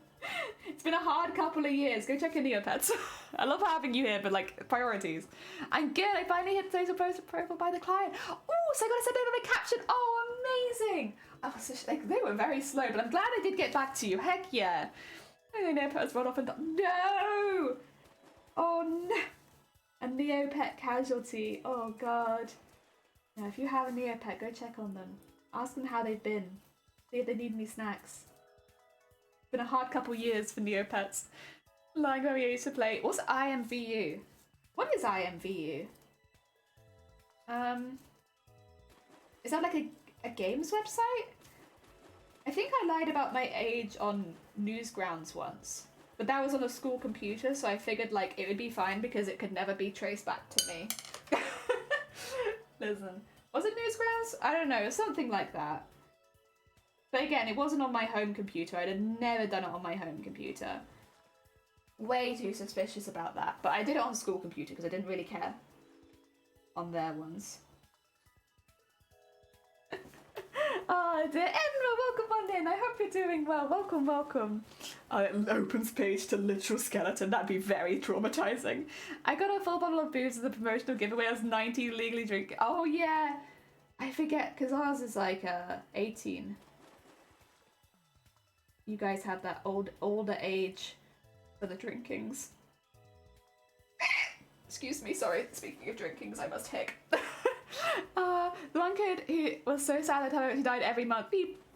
It's been a hard couple of years. Go check your Neopets. I love having you here, but like, priorities. I'm good. I finally hit social post approval by the client. Oh, so I got to send over my caption. Oh, amazing. Oh, so like, they were very slow, but I'm glad I did get back to you. Heck yeah. And the Neopets run off and no! Oh no! A Neopet casualty. Oh god. Now, if you have a Neopet, go check on them. Ask them how they've been. See if they need any snacks. It's been a hard couple years for Neopets. Lying where we used to play. What's IMVU? What is IMVU? Is that like a games website? I think I lied about my age on Newsgrounds once. But that was on a school computer, so I figured like it would be fine because it could never be traced back to me. Listen. Was it Newsgrounds? I don't know, something like that. But again, it wasn't on my home computer. I'd have never done it on my home computer. Way too suspicious about that. But I did it on school computer because I didn't really care on their ones. Oh dear, Emma, welcome on in. I hope you're doing well. Welcome, welcome. It opens page to literal skeleton. That'd be very traumatizing. I got a full bottle of booze as a promotional giveaway. I was 19 legally drinking. Oh yeah, I forget because ours is like 18. You guys had that older age for the drinkings. Excuse me, sorry. Speaking of drinkings, I must hic. The one kid who was so sad that he died every month.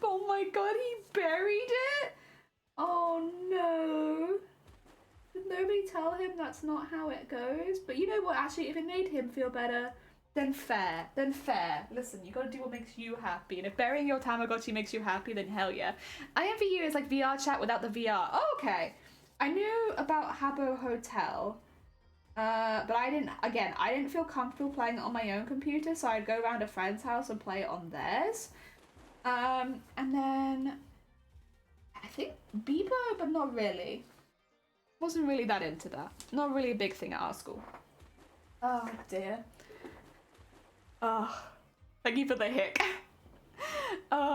Oh my god, he buried it? Oh no. Did nobody tell him that's not how it goes? But you know what, actually, if it made him feel better, then fair. Listen, you gotta do what makes you happy. And if burying your Tamagotchi makes you happy, then hell yeah. IMVU is like VR chat without the VR. Oh, okay. I knew about Habbo Hotel. But I didn't feel comfortable playing it on my own computer, so I'd go around a friend's house and play it on theirs. And then I think Bebo, but not really. Wasn't really that into that. Not really a big thing at our school. Oh dear. Oh, thank you for the hic.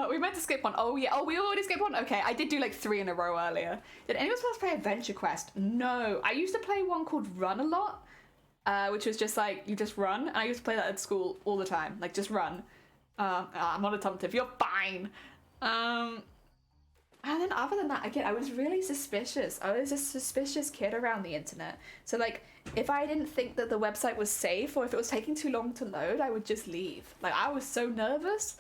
We meant to skip one. Oh yeah. Oh, we already skipped one? Okay, I did do like 3 in a row earlier. Did anyone else play Adventure Quest? No. I used to play one called Run a lot, which was just like, you just run. And I used to play that at school all the time. Like, just run. I'm not a tomtif. You're fine. And then other than that, again, I was really suspicious. I was a suspicious kid around the internet. So like, if I didn't think that the website was safe or if it was taking too long to load, I would just leave. Like, I was so nervous.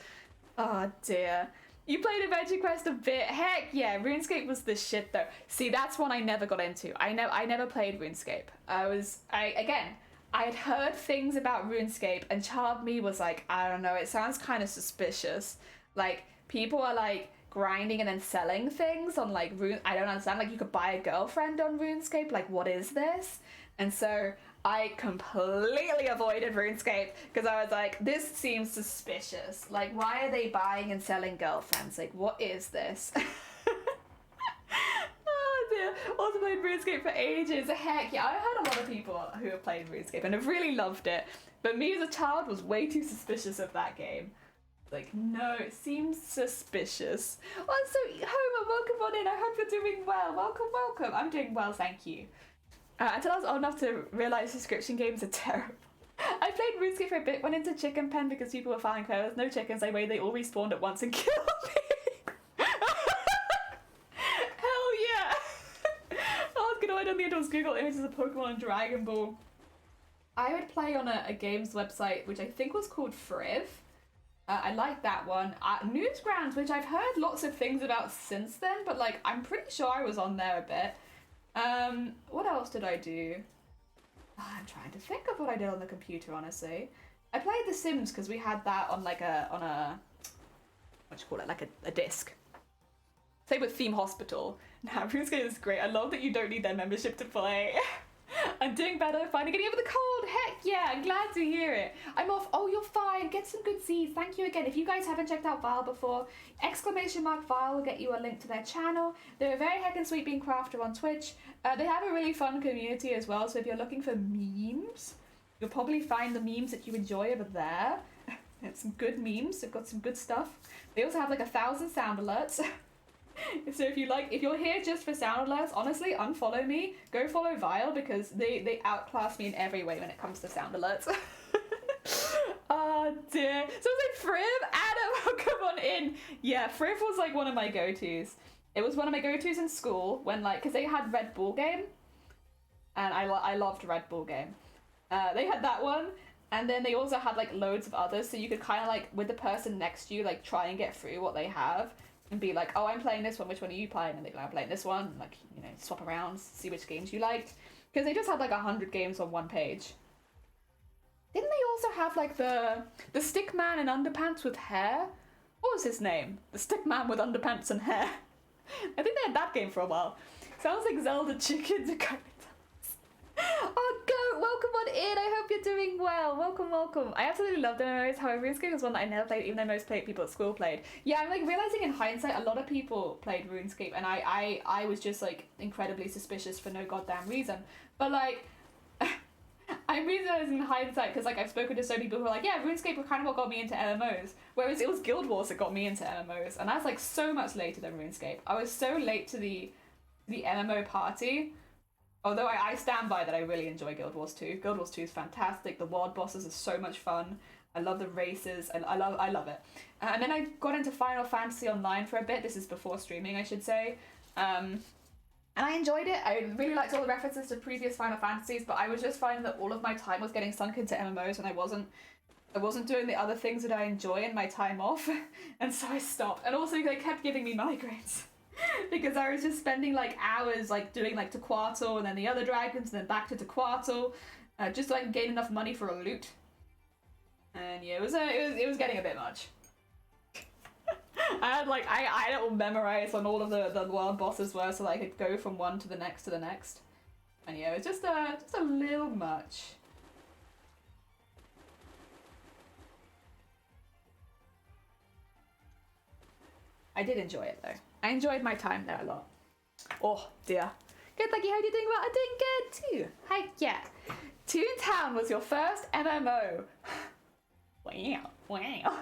Oh dear. You played Adventure Quest a bit. Heck yeah, RuneScape was the shit though. See, that's one I never got into. I never played RuneScape. I had heard things about RuneScape and child me was like, I don't know, it sounds kind of suspicious. Like, people are like grinding and then selling things on like I don't understand. Like, you could buy a girlfriend on RuneScape. Like, what is this? And so I completely avoided RuneScape because I was like, this seems suspicious. Like, why are they buying and selling girlfriends? Like, what is this? Oh dear. Also played RuneScape for ages. Heck yeah, I heard a lot of people who have played RuneScape and have really loved it. But me as a child was way too suspicious of that game. Like, no, it seems suspicious. Oh, so Homer, welcome on in. I hope you're doing well. Welcome. I'm doing well, thank you. Until I was old enough to realise subscription games are terrible. I played RuneScape for a bit, went into Chicken Pen because people were filing clothes. No chickens, they all respawned at once and killed me. Hell yeah. Oh, good old on the internet was Google images of Pokemon and Dragon Ball. I would play on a games website, which I think was called Friv. I like that one. Newsgrounds, which I've heard lots of things about since then, but like, I'm pretty sure I was on there a bit. What else did I do? I'm trying to think of what I did on the computer, honestly. I played The Sims because we had that on like a what do you call it, like a disc. Same with Theme Hospital. Now, RuneScape is great. I love that you don't need their membership to play. I'm doing better, finally getting over the cold. Heck yeah, I'm glad to hear it. I'm off. Oh, you're fine. Get some good seeds. Thank you again. If you guys haven't checked out Vile before, !Vile will get you a link to their channel. They're a very heckin' sweet bean crafter on Twitch. They have a really fun community as well, so if you're looking for memes, you'll probably find the memes that you enjoy over there. It's some good memes. They've got some good stuff. They also have like 1,000 sound alerts. So if you're here just for sound alerts, honestly, unfollow me. Go follow Vile because they outclass me in every way when it comes to sound alerts. Oh dear. So it's like Friv, Adam, come on in. Yeah, Friv was like one of my go-tos. It was one of my go-tos in school when like, because they had Red Bull Game, and I loved Red Bull Game. They had that one, and then they also had like loads of others, so you could kind of like with the person next to you like try and get through what they have. And be like, oh, I'm playing this one, which one are you playing? And they'd be like, I'm playing this one. And like, you know, swap around, see which games you liked. Because they just had like 100 games on one page. Didn't they also have like the stick man in underpants with hair. What was his name? The stick man with underpants and hair. I think they had that game for a while. Sounds like Zelda Chickens. Oh, Goat, welcome on in. I hope you're doing well. Welcome, welcome. I absolutely loved MMOs. However, RuneScape was one that I never played, even though most people at school played. Yeah, I'm like realizing in hindsight, a lot of people played RuneScape, and I was just like incredibly suspicious for no goddamn reason. But like, I'm realizing in hindsight because like I've spoken to so many people who are like, yeah, RuneScape was kind of what got me into MMOs, whereas it was Guild Wars that got me into MMOs, and that's like so much later than RuneScape. I was so late to the MMO party. Although I stand by that, I really enjoy Guild Wars 2. Guild Wars 2 is fantastic. The world bosses are so much fun. I love the races. I love it. And then I got into Final Fantasy Online for a bit. This is before streaming, I should say. And I enjoyed it. I really liked all the references to previous Final Fantasies, but I was just finding that all of my time was getting sunk into MMOs, and I wasn't doing the other things that I enjoy in my time off. And so I stopped. And also they kept giving me migraines. Because I was just spending like hours like doing like Tequatl and then the other dragons and then back to Tequatl, just so I can gain enough money for a loot. And yeah, it was getting a bit much. I had like I don't memorize on all of the world bosses were, so that I could go from one to the next to the next. And yeah, it was just a little much. I did enjoy it though. I enjoyed my time there a lot. Oh dear. Good, thank you. How are you doing? Well, I'm doing good too. Hi, yeah. Toontown was your first MMO. Wow, wow.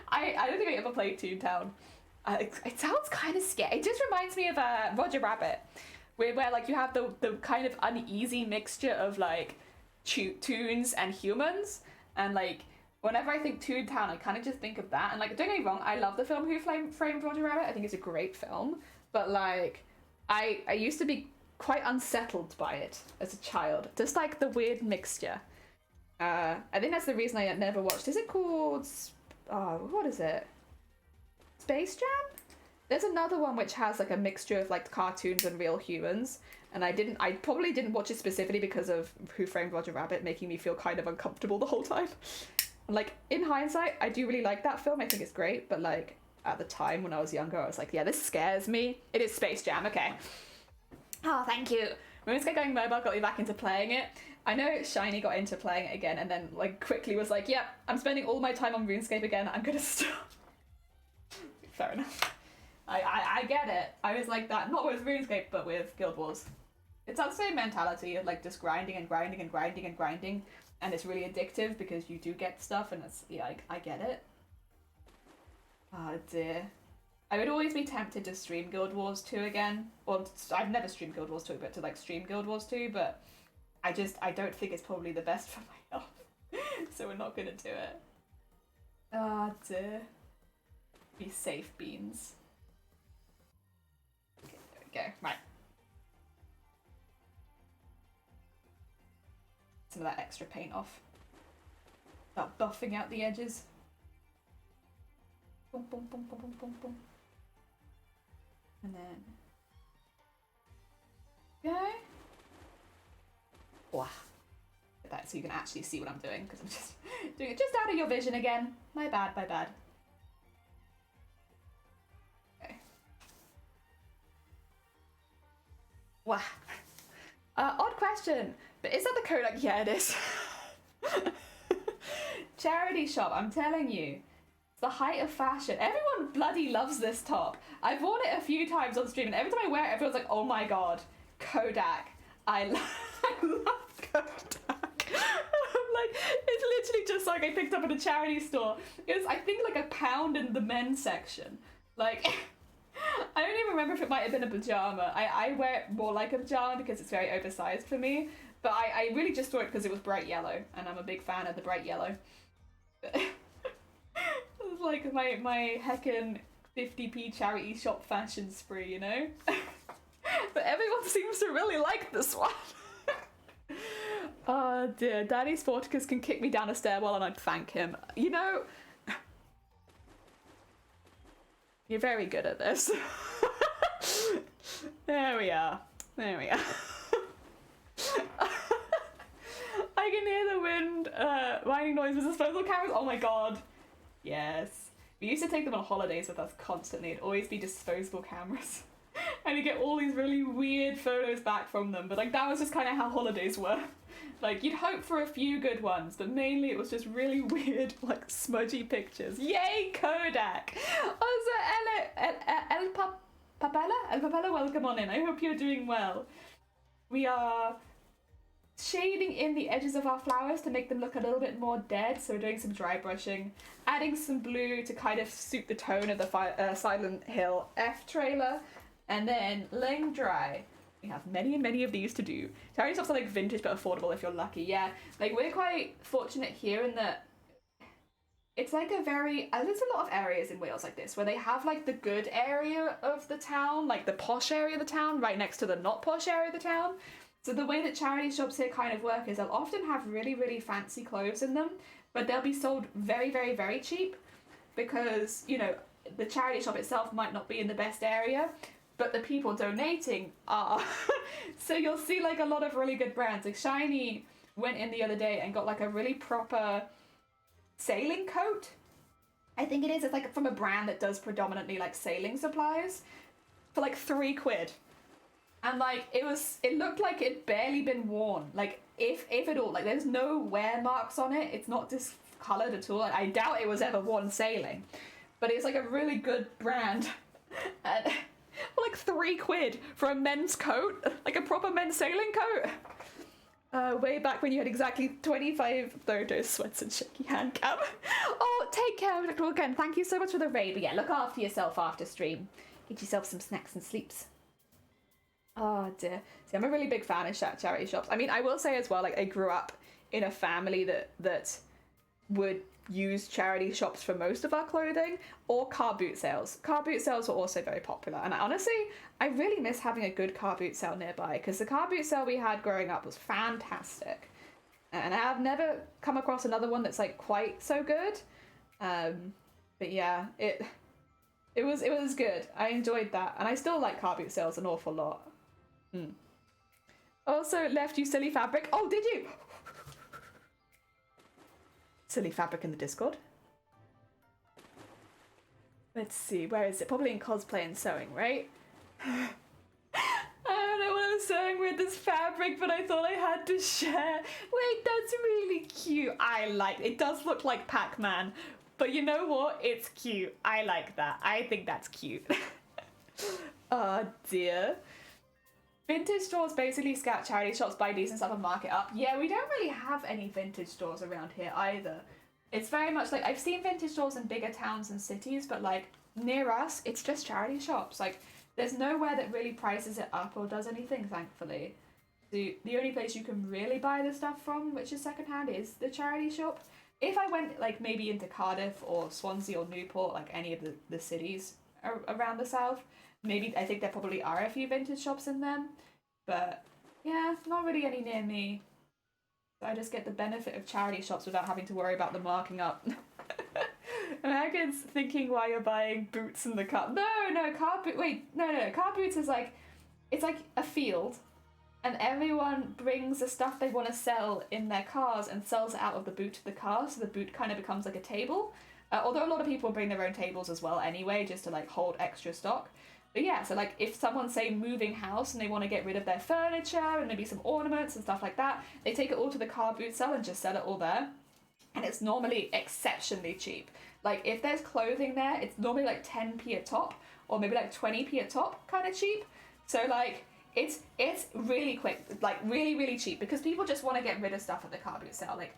I don't think I ever played Toontown. It sounds kind of scary. It just reminds me of Roger Rabbit, where like you have the kind of uneasy mixture of like toons and humans, and like whenever I think Toontown, I kind of just think of that. And like, don't get me wrong, I love the film Who Framed Roger Rabbit. I think it's a great film, but like, I used to be quite unsettled by it as a child. Just like the weird mixture. I think that's the reason I never watched. Is it called? What is it? Space Jam? There's another one which has like a mixture of like cartoons and real humans, and I probably didn't watch it specifically because of Who Framed Roger Rabbit making me feel kind of uncomfortable the whole time. Like, in hindsight, I do really like that film. I think it's great, but like at the time when I was younger, I was like, yeah, this scares me. It is Space Jam, okay. Oh, thank you. RuneScape going mobile got me back into playing it. I know Shiny got into playing it again and then like quickly was like, yeah, I'm spending all my time on RuneScape again. I'm gonna stop. Fair enough. I get it. I was like that, not with RuneScape, but with Guild Wars. It's that same mentality of like just grinding and grinding and grinding and grinding, and it's really addictive because you do get stuff, and it's, yeah, I get it. Oh dear. I would always be tempted to stream Guild Wars 2 again. Well, I've never streamed Guild Wars 2, but to like stream Guild Wars 2, but I don't think it's probably the best for my health. So we're not gonna do it. Oh dear. Be safe, beans. Okay, there we go. Right. Some of that extra paint off. Start buffing out the edges. Boom, boom, boom, boom, boom, boom, boom. And then go. Wow. That so you can actually see what I'm doing, because I'm just doing it just out of your vision again. My bad, my bad. Okay. Wow. Odd question, but is that the Kodak? Yeah, it is. Charity shop, I'm telling you. It's the height of fashion. Everyone bloody loves this top. I've worn it a few times on stream, and every time I wear it, everyone's like, oh my god, Kodak. I love Kodak. I'm like, it's literally just like I picked up at a charity store. It was, I think, like £1 in the men's section. Like, I don't even remember if it might have been a pajama. I wear it more like a pajama because it's very oversized for me. But I really just saw it because it was bright yellow, and I'm a big fan of the bright yellow. It was like my heckin' 50p charity shop fashion spree, you know? But everyone seems to really like this one. Oh dear, Daddy Sporticus can kick me down a stairwell and I'd thank him. You know, you're very good at this. There we are. There we are. I can hear the wind whining noise with disposable cameras. Oh my god. Yes. We used to take them on holidays with us constantly. It'd always be disposable cameras. And you get all these really weird photos back from them. But like that was just kind of how holidays were. Like you'd hope for a few good ones, but mainly it was just really weird, like smudgy pictures. Yay, Kodak! Also, El Papella, welcome on in. I hope you're doing well. We are shading in the edges of our flowers to make them look a little bit more dead, so we're doing some dry brushing, adding some blue to kind of suit the tone of the Silent Hill F trailer, and then laying dry. We have many of these to do. Charity shops are like vintage but affordable if you're lucky. Yeah, like we're quite fortunate here in that it's like there's a lot of areas in Wales like this where they have like the good area of the town, like the posh area of the town, right next to the not posh area of the town. So the way that charity shops here kind of work is they'll often have really fancy clothes in them, but they'll be sold very cheap because, you know, the charity shop itself might not be in the best area, but the people donating are. So you'll see like a lot of really good brands. Like Shiny went in the other day and got like a really proper sailing coat. I think it is. It's like from a brand that does predominantly like sailing supplies for like £3. And like it looked like it'd barely been worn. Like if at all. Like there's no wear marks on it. It's not discolored at all. I doubt it was ever worn sailing. But it's like a really good brand. And like £3 for a men's coat, like a proper men's sailing coat. Way back when you had exactly 25 photos, sweats and shaky hand cam. Oh, take care, Dr. Again. Thank you so much for the raid. But yeah, look after yourself after stream. Get yourself some snacks and sleeps. Oh dear. See, I'm a really big fan of charity shops. I mean, I will say as well, like I grew up in a family that would use charity shops for most of our clothing, or car boot sales. Car boot sales were also very popular, and honestly I really miss having a good car boot sale nearby, because the car boot sale we had growing up was fantastic, and I've never come across another one that's like quite so good. But yeah, it was good. I enjoyed that, and I still like car boot sales an awful lot. Also left you silly fabric. Oh, did you? Silly fabric in the Discord. Let's see, where is it? Probably in cosplay and sewing, right? I don't know what I'm sewing with this fabric, but I thought I had to share. Wait, that's really cute. I like it. It does look like Pac-Man, but you know what? It's cute. I like that. I think that's cute. Oh dear. Vintage stores basically scout charity shops, buy decent stuff and mark it up. Yeah, we don't really have any vintage stores around here either. It's very much like, I've seen vintage stores in bigger towns and cities, but like near us, it's just charity shops. Like there's nowhere that really prices it up or does anything, thankfully. The only place you can really buy the stuff from, which is secondhand, is the charity shop. If I went like maybe into Cardiff or Swansea or Newport, like any of the cities around the south, maybe I think there probably are a few vintage shops in them, but yeah, not really any near me. So I just get the benefit of charity shops without having to worry about them marking up. Americans thinking why you're buying boots in the car. No, car boots is like, it's like a field, and everyone brings the stuff they want to sell in their cars and sells it out of the boot of the car, so the boot kind of becomes like a table. Although a lot of people bring their own tables as well anyway, just to like hold extra stock. But yeah, so like if someone's, say, moving house and they want to get rid of their furniture and maybe some ornaments and stuff like that, they take it all to the car boot sale and just sell it all there. And it's normally exceptionally cheap. Like if there's clothing there, it's normally like 10p a top, or maybe like 20p a top, kind of cheap. So like it's really quick, like really cheap, because people just want to get rid of stuff at the car boot sale. Like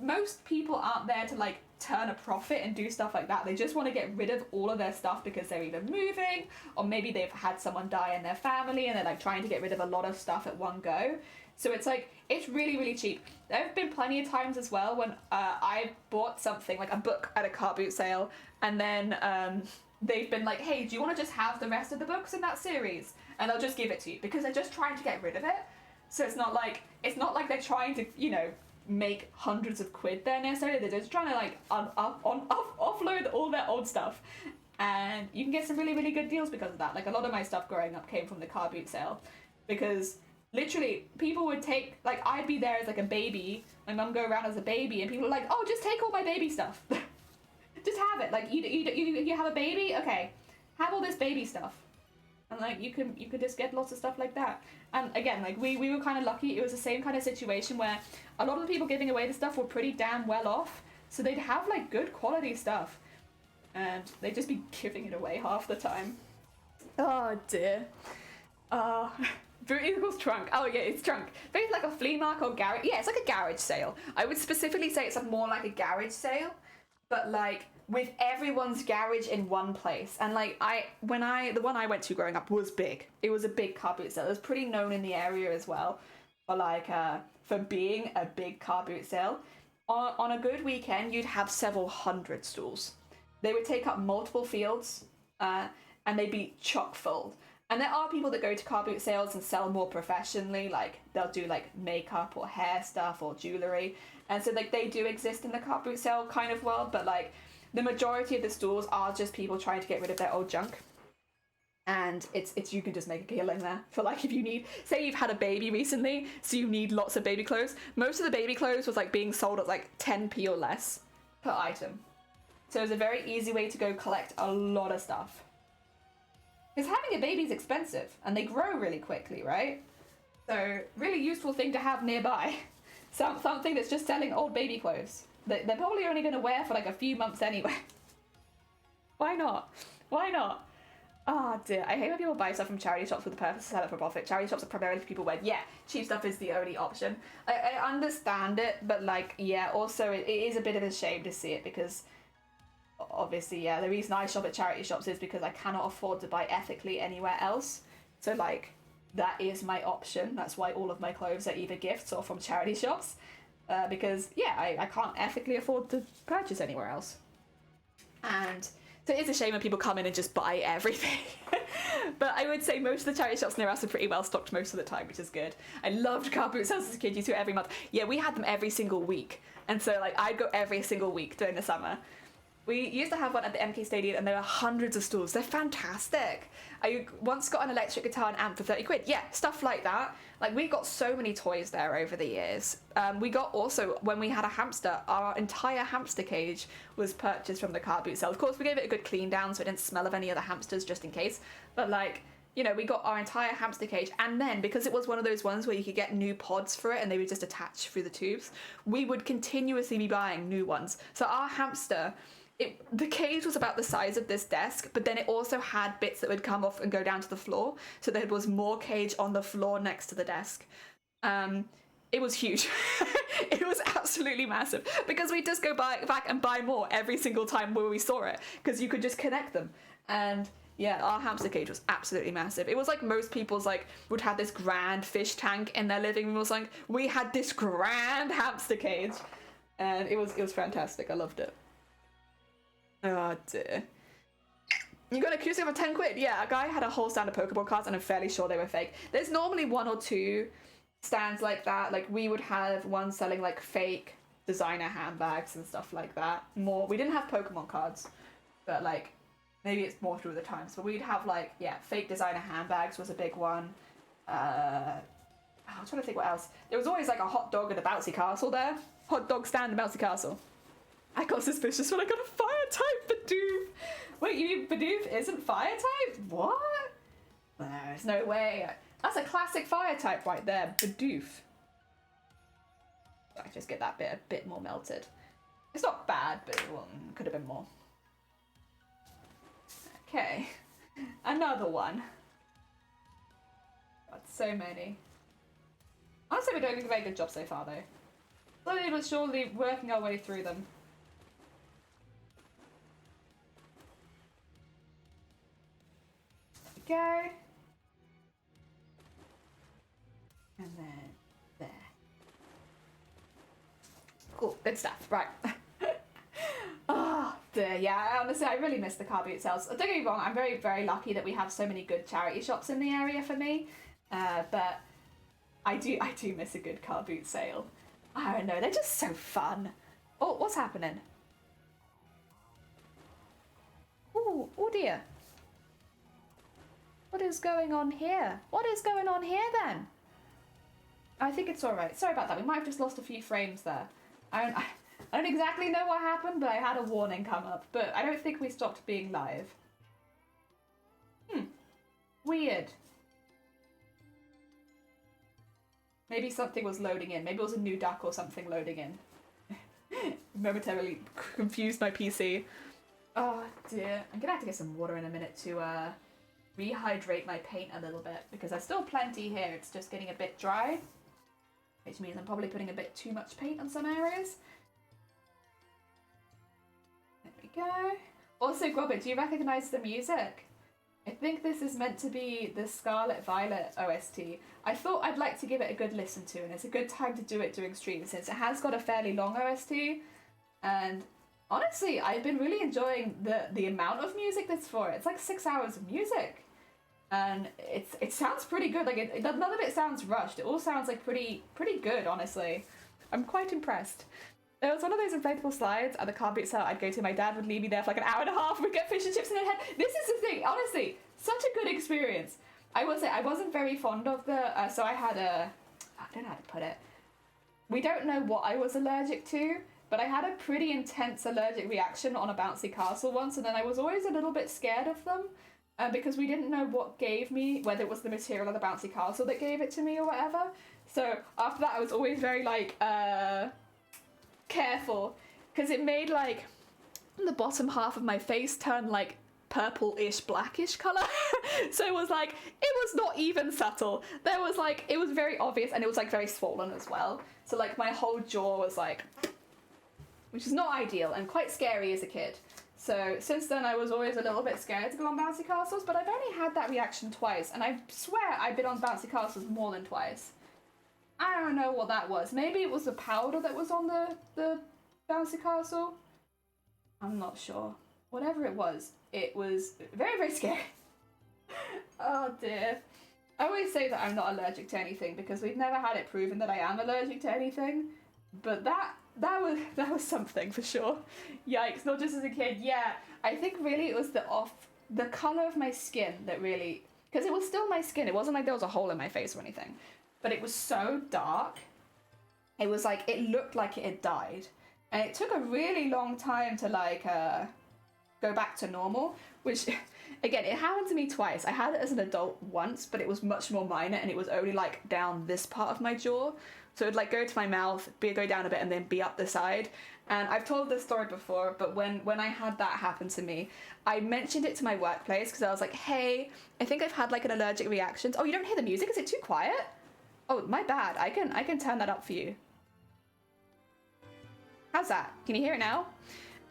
most people aren't there to like turn a profit and do stuff like that. They just want to get rid of all of their stuff because they're either moving, or maybe they've had someone die in their family and they're like trying to get rid of a lot of stuff at one go. So it's like, it's really cheap. There have been plenty of times as well when I bought something, like a book at a car boot sale, and then they've been like, hey, do you want to just have the rest of the books in that series? And they'll just give it to you, because they're just trying to get rid of it. So it's not like they're trying to, you know, make hundreds of quid there necessarily. They're just trying to like offload all their old stuff, and you can get some really good deals because of that. Like a lot of my stuff growing up came from the car boot sale, because literally, people would take, like, I'd be there as like a baby, my mum go around as a baby, and people are like, oh, just take all my baby stuff. Just have it. Like, you have a baby? Okay. Have all this baby stuff. And like, you could just get lots of stuff like that. And again, like, we were kind of lucky. It was the same kind of situation where a lot of the people giving away the stuff were pretty damn well off. So they'd have like good quality stuff. And they'd just be giving it away half the time. Oh dear. Boot equals trunk. Oh yeah, it's trunk. Maybe like a flea market or garage. Yeah, it's like a garage sale. I would specifically say it's more like a garage sale, but like with everyone's garage in one place. And like the one I went to growing up was big. It was a big car boot sale. It was pretty known in the area as well for like for being a big car boot sale. On a good weekend, you'd have several hundred stalls. They would take up multiple fields, and they'd be chock full. And there are people that go to car boot sales and sell more professionally, like they'll do like makeup or hair stuff or jewelry. And so like they do exist in the car boot sale kind of world, but like the majority of the stalls are just people trying to get rid of their old junk. And it's you can just make a killing there for like if you need, say you've had a baby recently, so you need lots of baby clothes. Most of the baby clothes was like being sold at like 10p or less per item. So it's a very easy way to go collect a lot of stuff. Because having a baby is expensive, and they grow really quickly, right? So, really useful thing to have nearby. Something that's just selling old baby clothes. They're probably only going to wear for like a few months anyway. Why not? Why not? Oh dear, I hate when people buy stuff from charity shops with the purpose to sell it for profit. Charity shops are primarily for people where, yeah, cheap stuff is the only option. I understand it, but like, yeah, also it is a bit of a shame to see it because obviously, yeah, the reason I shop at charity shops is because I cannot afford to buy ethically anywhere else. So like, that is my option. That's why all of my clothes are either gifts or from charity shops. Because, yeah, I can't ethically afford to purchase anywhere else. And so it's a shame when people come in and just buy everything. But I would say most of the charity shops near us are pretty well stocked most of the time, which is good. I loved car boot sales as a kid. You do it every month. Yeah, we had them every single week. And so like I'd go every single week during the summer. We used to have one at the MK Stadium and there were hundreds of stalls. They're fantastic. I once got an electric guitar and amp for 30 quid. Yeah, stuff like that. Like, we got so many toys there over the years. We got also, when we had a hamster, our entire hamster cage was purchased from the car boot sale. Of course, we gave it a good clean down so it didn't smell of any other hamsters just in case. But, like, you know, we got our entire hamster cage. And then, because it was one of those ones where you could get new pods for it and they would just attach through the tubes, we would continuously be buying new ones. So our hamster... the cage was about the size of this desk, but then it also had bits that would come off and go down to the floor, so there was more cage on the floor next to the desk. It was huge. It was absolutely massive, because we'd just go back and buy more every single time where we saw it, because you could just connect them. And yeah, our hamster cage was absolutely massive. It was like most people's like would have this grand fish tank in their living room. It was like we had this grand hamster cage, and it was fantastic. I loved it. Oh dear. You got a QC for 10 quid? Yeah, a guy had a whole stand of Pokeball cards and I'm fairly sure they were fake. There's normally one or two stands like that. Like, we would have one selling like fake designer handbags and stuff like that. We didn't have Pokemon cards, but like, maybe it's more through the times. But we'd have like, yeah, fake designer handbags was a big one. I'm trying to think what else. There was always like a hot dog at a bouncy castle there. Hot dog stand at bouncy castle. I got suspicious when I got a fire type Bidoof. Wait, you mean Bidoof isn't fire type? What? There's no way. That's a classic fire type right there, Bidoof. I just get that bit a bit more melted. It's not bad, but it could have been more. Okay, another one. Got so many. Honestly, we're doing a very good job so far, though. Slowly but surely working our way through them. Go. And then there. Cool, good stuff. Right. Oh dear, yeah, honestly I really miss the car boot sales. Don't get me wrong, I'm very, very lucky that we have so many good charity shops in the area for me. But I do miss a good car boot sale. I don't know, they're just so fun. Oh, what's happening? Oh dear. What is going on here? What is going on here then? I think it's alright. Sorry about that. We might have just lost a few frames there. I don't exactly know what happened, but I had a warning come up. But I don't think we stopped being live. Weird. Maybe something was loading in. Maybe it was a new duck or something loading in. Momentarily confused my PC. Oh dear. I'm gonna have to get some water in a minute to rehydrate my paint a little bit because there's still plenty here. It's just getting a bit dry, which means I'm probably putting a bit too much paint on some areas. There we go. Also, Grobit, do you recognise the music? I think this is meant to be the Scarlet Violet OST. I thought I'd like to give it a good listen to, and it's a good time to do it during stream since it has got a fairly long OST. And honestly, I've been really enjoying the amount of music that's for it. It's like 6 hours of music. And it sounds pretty good. Like none of it sounds rushed. It all sounds like pretty good, honestly. I'm quite impressed. There was one of those inflatable slides at the car boot sale I'd go to. My dad would leave me there for like an hour and a half. We'd get fish and chips in her head. This is the thing, honestly, such a good experience. I will say I wasn't very fond of the, so I had I don't know how to put it. We don't know what I was allergic to, but I had a pretty intense allergic reaction on a bouncy castle once, and then I was always a little bit scared of them because we didn't know what gave me, whether it was the material of the bouncy castle that gave it to me or whatever. So after that I was always very like, careful, because it made like the bottom half of my face turn like purple-ish blackish color. So it was like, it was not even subtle. There was like, it was very obvious, and it was like very swollen as well. So like my whole jaw was like, which is not ideal and quite scary as a kid. So since then I was always a little bit scared to go on bouncy castles, but I've only had that reaction twice, and I swear I've been on bouncy castles more than twice. I don't know what that was. Maybe it was the powder that was on the bouncy castle. I'm not sure. Whatever it was very, very scary. Oh dear. I always say that I'm not allergic to anything because we've never had it proven that I am allergic to anything. But that was something for sure. Yikes, not just as a kid. Yeah, I think really it was the colour of my skin that really, because it was still my skin. It wasn't like there was a hole in my face or anything. But it was so dark. It was like, it looked like it had died. And it took a really long time to like go back to normal, which again, it happened to me twice. I had it as an adult once, but it was much more minor, and it was only like down this part of my jaw. So it'd like go to my mouth, go down a bit, and then be up the side. And I've told this story before, but when I had that happen to me, I mentioned it to my workplace because I was like, hey, I think I've had like an allergic reaction. Oh, you don't hear the music? Is it too quiet? Oh, my bad. I can turn that up for you. How's that? Can you hear it now?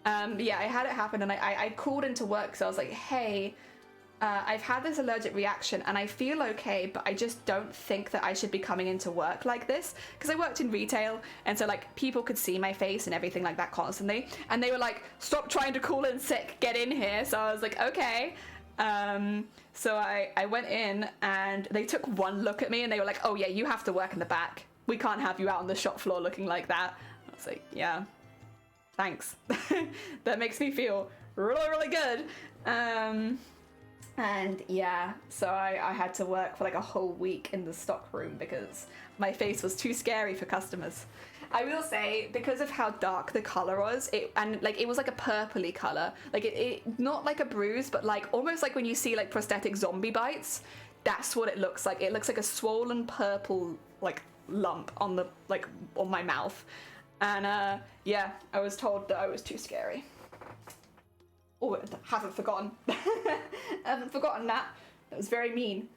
Yeah, I had it happen, and I called into work because I was like, hey, I've had this allergic reaction and I feel okay, but I just don't think that I should be coming into work like this, because I worked in retail, and so like people could see my face and everything like that constantly, and they were like, stop trying to call in sick, get in here. So I was like, okay. So I went in, and they took one look at me, and they were like, oh yeah, you have to work in the back. We can't have you out on the shop floor looking like that. I was like, yeah, thanks. That makes me feel really, really good. And yeah, so I had to work for like a whole week in the stock room because my face was too scary for customers. I will say, because of how dark the color was, it was like a purpley color, like it not like a bruise, but like almost like when you see like prosthetic zombie bites. That's what it looks like. It looks like a swollen purple like lump on the on my mouth, and yeah, I was told that I was too scary. Oh, haven't forgotten. Haven't forgotten that. That was very mean.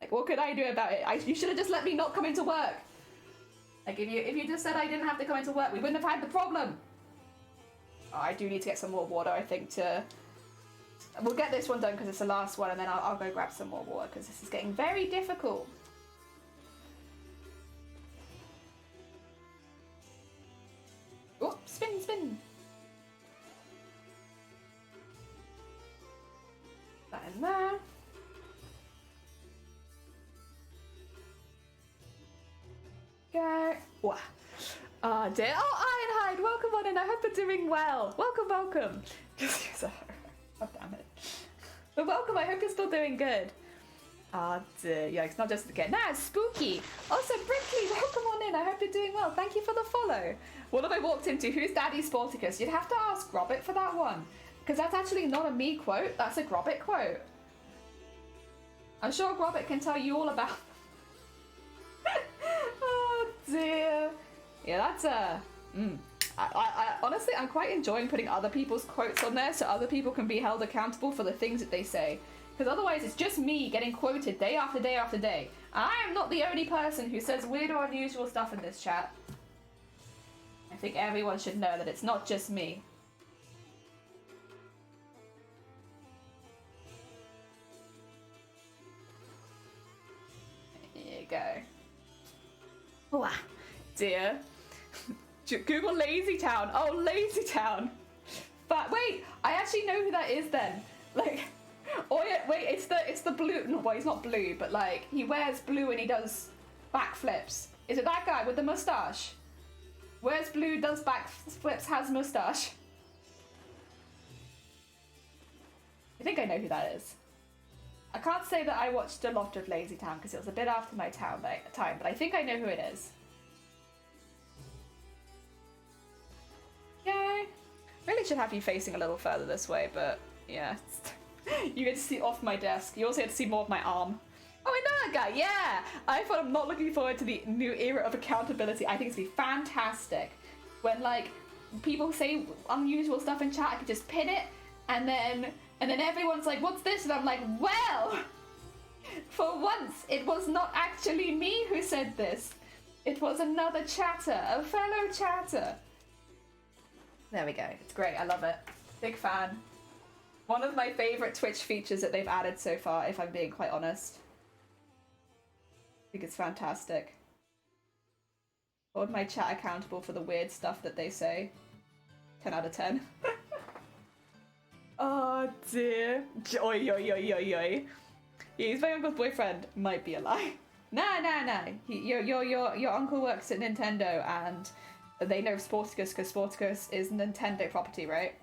Like, what could I do about it? You should have just let me not come into work. Like, if you just said I didn't have to come into work, we wouldn't have had the problem. Oh, I do need to get some more water, I think, we'll get this one done because it's the last one, and then I'll go grab some more water because this is getting very difficult. Oh, spin, spin. That in there. Go. Wow. Oh dear. Oh, Ironhide, welcome on in. I hope you're doing well. Welcome, welcome. Oh, damn it. But welcome, I hope you're still doing good. Oh dear. Yeah, it's not just again. Nah, it's spooky. Also, Brickley, welcome you're doing well. Thank you for the follow. What have I walked into? Who's Daddy Sporticus? You'd have to ask Robert for that one. Because that's actually not a me quote. That's a Grobbit quote. I'm sure Grobbit can tell you all about... Oh, dear. Yeah, that's a... I honestly, I'm quite enjoying putting other people's quotes on there so other people can be held accountable for the things that they say. Because otherwise it's just me getting quoted day after day after day. I am not the only person who says weird or unusual stuff in this chat. I think everyone should know that it's not just me. There you go. Oh, dear. Google Lazy Town. Oh, Lazy Town. But wait, I actually know who that is then. Like... Oh yeah, wait, it's the blue, no, well he's not blue, but like, he wears blue and he does backflips. Is it that guy with the moustache? Wears blue, does backflips, has moustache. I think I know who that is. I can't say that I watched a lot of Lazy Town because it was a bit after my time, but I think I know who it is. Yay! Really should have you facing a little further this way, but yeah. You get to see off my desk. You also get to see more of my arm. Oh, I know that guy, yeah! I thought I'm not looking forward to the new era of accountability. I think it's gonna be fantastic. When, like, people say unusual stuff in chat, I can just pin it, and then everyone's like, what's this? And I'm like, well! For once, it was not actually me who said this. It was another chatter, a fellow chatter. There we go. It's great, I love it. Big fan. One of my favourite Twitch features that they've added so far, if I'm being quite honest. I think it's fantastic. Hold my chat accountable for the weird stuff that they say. 10 out of 10. Oh dear. Oi, oi, oi, oi, oi. Yeah, he's my uncle's boyfriend. Might be a lie. Nah. Your uncle works at Nintendo and they know Sporticus because Sporticus is Nintendo property, right?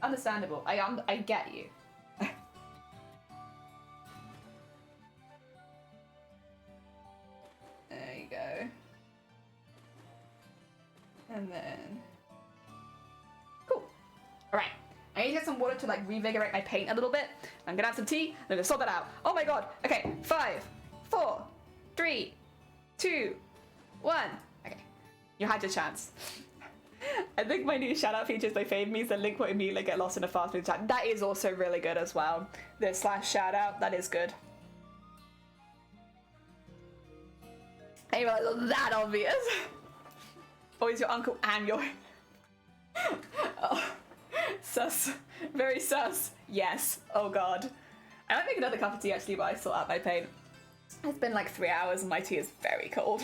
Understandable. I get you. There you go. And then... Cool. Alright. I need to get some water to like reinvigorate my paint a little bit. I'm gonna have some tea, and I'm gonna sort that out. Oh my god. Okay, 5, 4, 3, 2, 1. Okay. You had your chance. I think my new shout-out feature is my fave means the link will immediately get lost in a fast-moving chat. That is also really good as well. The /shout-out, that is good. Hey, well, that obvious. Oh, is your uncle and your... Oh, sus. Very sus. Yes. Oh god. I might make another cup of tea actually, but I sort out my paint. It's been like 3 hours and my tea is very cold.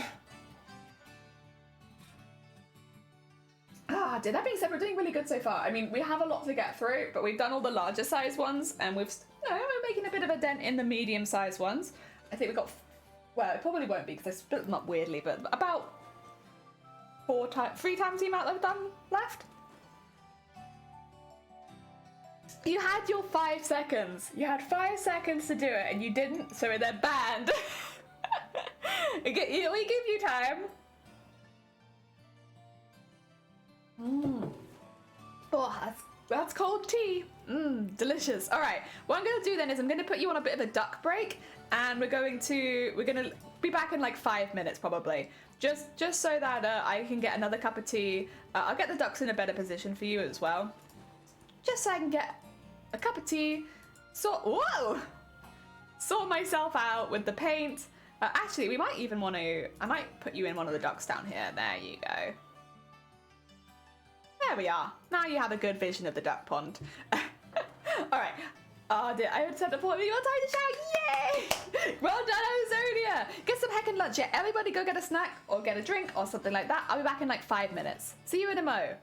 Dude, that being said, we're doing really good so far. I mean, we have a lot to get through, but we've done all the larger size ones, and we're making a bit of a dent in the medium size ones. I think we've got, well, it probably won't be because I split them up weirdly, but about 3 times the amount that we've done left. You had your 5 seconds. You had 5 seconds to do it, and you didn't, so they're banned. We give you time. Oh, that's cold tea. Delicious. All right, what I'm gonna do then is I'm gonna put you on a bit of a duck break, and we're gonna be back in like 5 minutes probably, just so that I can get another cup of tea. I'll get the ducks in a better position for you as well, just so I can get a cup of tea. Sort myself out with the paint. Actually, we might even want to. I might put you in one of the ducks down here. There you go. There we are. Now you have a good vision of the duck pond. Alright. Oh dear, I would set up for you. Your time to shout. Yay! Well done, Amazonia! Get some heckin' lunch. Yeah, everybody go get a snack or get a drink or something like that. I'll be back in like 5 minutes. See you in a mo.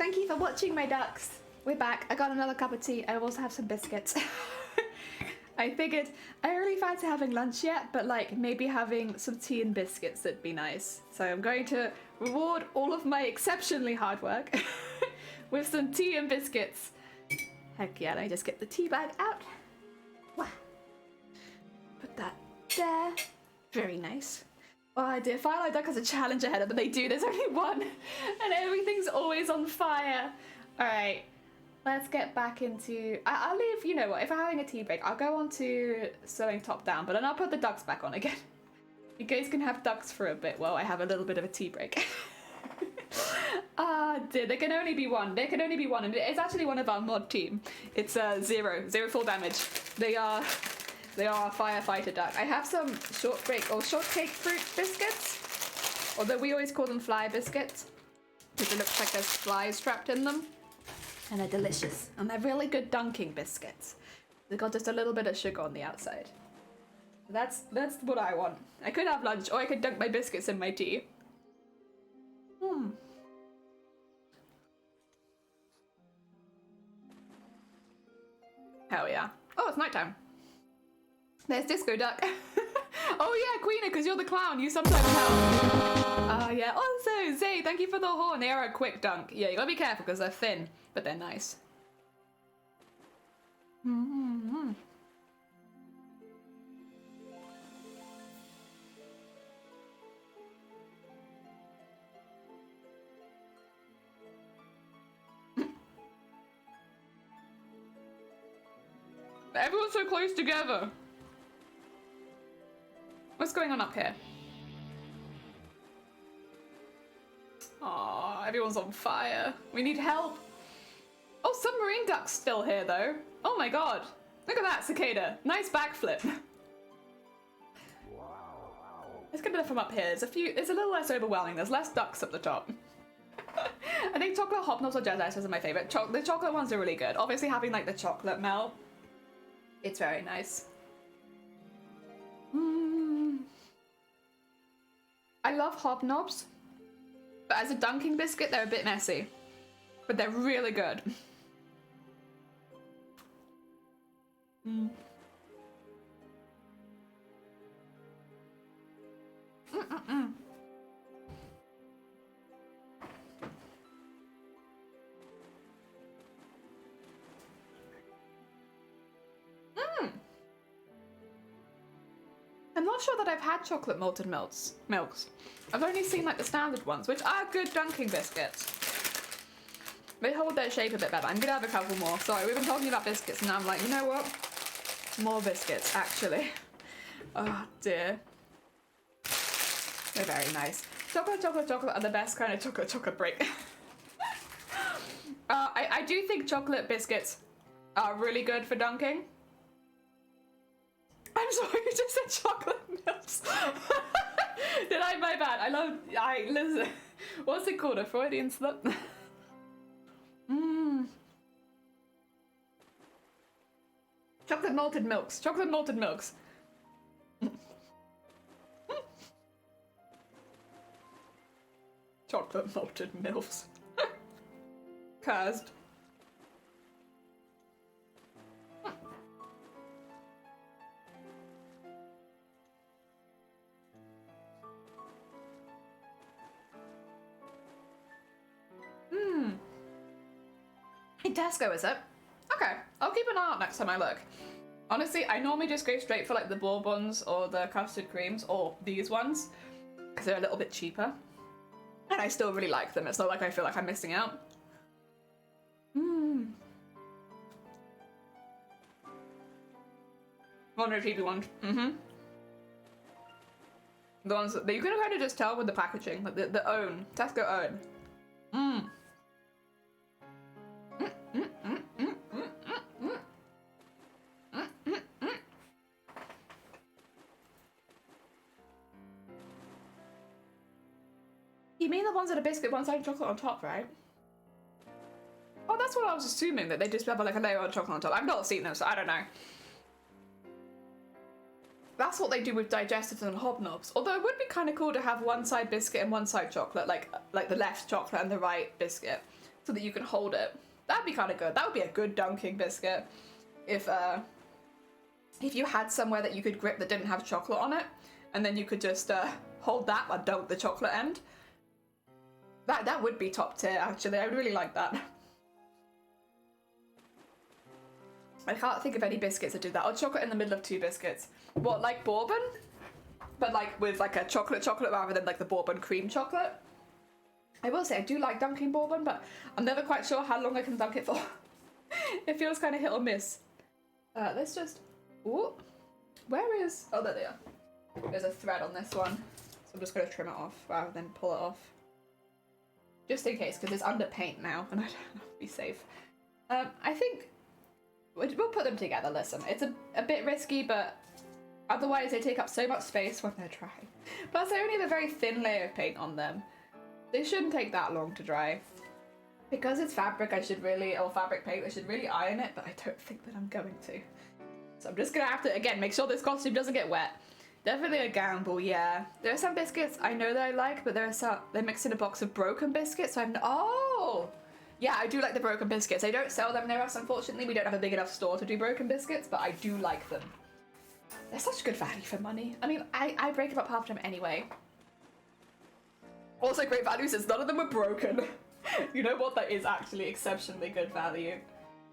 thank you for watching, my ducks. We're back. I got another cup of tea. I also have some biscuits. I figured I don't really fancy having lunch yet, but like maybe having some tea and biscuits would be nice. So I'm going to reward all of my exceptionally hard work with some tea and biscuits. Heck yeah, let me just get the tea bag out. Wow. Put that there. Very nice. Oh dear, Firelight Duck has a challenge ahead of them. They do, there's only one. And everything's always on fire. Alright. Let's get back into... I'll leave, you know what, if I'm having a tea break, I'll go on to sewing top down, but then I'll put the ducks back on again. You guys can have ducks for a bit while I have a little bit of a tea break. Ah, dear, there can only be one. There can only be one, and it's actually one of our mod team. It's zero full damage. They are a firefighter duck. I have some shortcake fruit biscuits, although we always call them fly biscuits, because it looks like there's flies trapped in them. And they're delicious. And they're really good dunking biscuits. They've got just a little bit of sugar on the outside. That's what I want. I could have lunch, or I could dunk my biscuits in my tea. Hell yeah. Oh, it's nighttime. There's Disco Duck. Oh yeah, Queena, because you're the clown. You sometimes have... yeah. Also, Zay, thank you for the horn. They are a quick dunk. Yeah, you gotta be careful because they're thin, but they're nice. Everyone's so close together. What's going on up here? Aw, everyone's on fire. We need help. Oh, submarine duck's still here though. Oh my god. Look at that, cicada. Nice backflip. Let's get it from up here. It's a little less overwhelming. There's less ducks up the top. I think chocolate hobnobs or jazz ice are my favorite. The chocolate ones are really good. Obviously having like the chocolate melt, it's very nice. I love hobnobs, but as a dunking biscuit, they're a bit messy, but they're really good. I'm not sure that I've had chocolate malted milks. I've only seen like the standard ones, which are good dunking biscuits. They hold their shape a bit better. I'm gonna have a couple more. Sorry, we've been talking about biscuits and now I'm like, you know what? More biscuits, actually. Oh dear. They're very nice. Chocolate are the best kind of chocolate break. I do think chocolate biscuits are really good for dunking. I'm sorry, you just said chocolate milks. Did I? My bad. Listen. What's it called? A Freudian slip? Chocolate malted milks. Chocolate malted milks. Chocolate malted milks. Cursed. In Tesco, is it? Okay, I'll keep an eye out next time I look. Honestly, I normally just go straight for like the bourbons or the custard creams or these ones because they're a little bit cheaper. And I still really like them. It's not like I feel like I'm missing out. One of the cheapy ones. The ones that you can kind of just tell with the packaging, like the own, Tesco own. You mean the ones that are biscuit, one side chocolate on top, right? Oh, that's what I was assuming, that they just have like a layer of chocolate on top. I've not seen them, so I don't know. That's what they do with digestives and hobnobs. Although it would be kind of cool to have one side biscuit and one side chocolate, like the left chocolate and the right biscuit. so that you can hold it. That'd be kind of good. That would be a good dunking biscuit if you had somewhere that you could grip that didn't have chocolate on it, and then you could just hold that and dunk the chocolate end. That would be top tier, actually. I would really like that. I can't think of any biscuits that do that. Or chocolate in the middle of two biscuits. What, like bourbon? But like with like a chocolate rather than like the bourbon cream chocolate. I will say I do like dunking bourbon, but I'm never quite sure how long I can dunk it for. It feels kind of hit or miss. Let's just... Ooh. Where is... Oh, there they are. There's a thread on this one. So I'm just going to trim it off rather than pull it off. Just in case, because it's under paint now, and I don't know to be safe. I think... We'll put them together, listen. It's a bit risky, but otherwise they take up so much space when they're dry. Plus, I only have a very thin layer of paint on them. They shouldn't take that long to dry. Because it's fabric, or fabric paint, I should really iron it, but I don't think that I'm going to. So I'm just gonna have to, again, make sure this costume doesn't get wet. Definitely a gamble, yeah. There are some biscuits I know that I like, but they're mixed in a box of broken biscuits, so oh! Yeah, I do like the broken biscuits. They don't sell them near us, unfortunately. We don't have a big enough store to do broken biscuits, but I do like them. They're such good value for money. I mean, I break them up half the time anyway. Also great value since none of them are broken. You know what? That is actually exceptionally good value.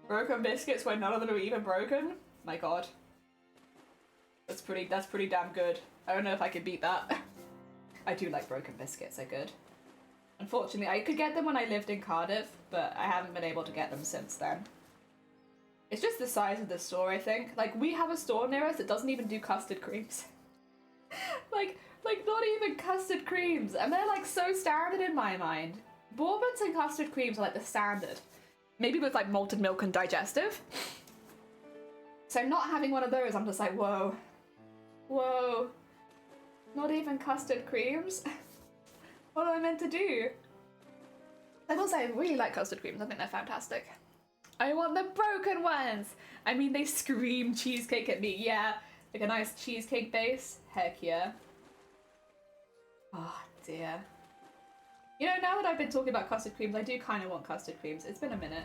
Broken biscuits where none of them are even broken? My god. That's pretty damn good. I don't know if I could beat that. I do like broken biscuits, they're good. Unfortunately, I could get them when I lived in Cardiff, but I haven't been able to get them since then. It's just the size of the store, I think. Like, we have a store near us that doesn't even do custard creams. like not even custard creams. And they're like so standard in my mind. Bourbons and custard creams are like the standard. Maybe with like malted milk and digestive. So not having one of those, I'm just like, whoa. Whoa. Not even custard creams? What am I meant to do? I will say I really like custard creams. I think they're fantastic. I want the broken ones. I mean, they scream cheesecake at me. Yeah, like a nice cheesecake base. Heck yeah. Oh dear. You know, now that I've been talking about custard creams, I do kind of want custard creams. It's been a minute.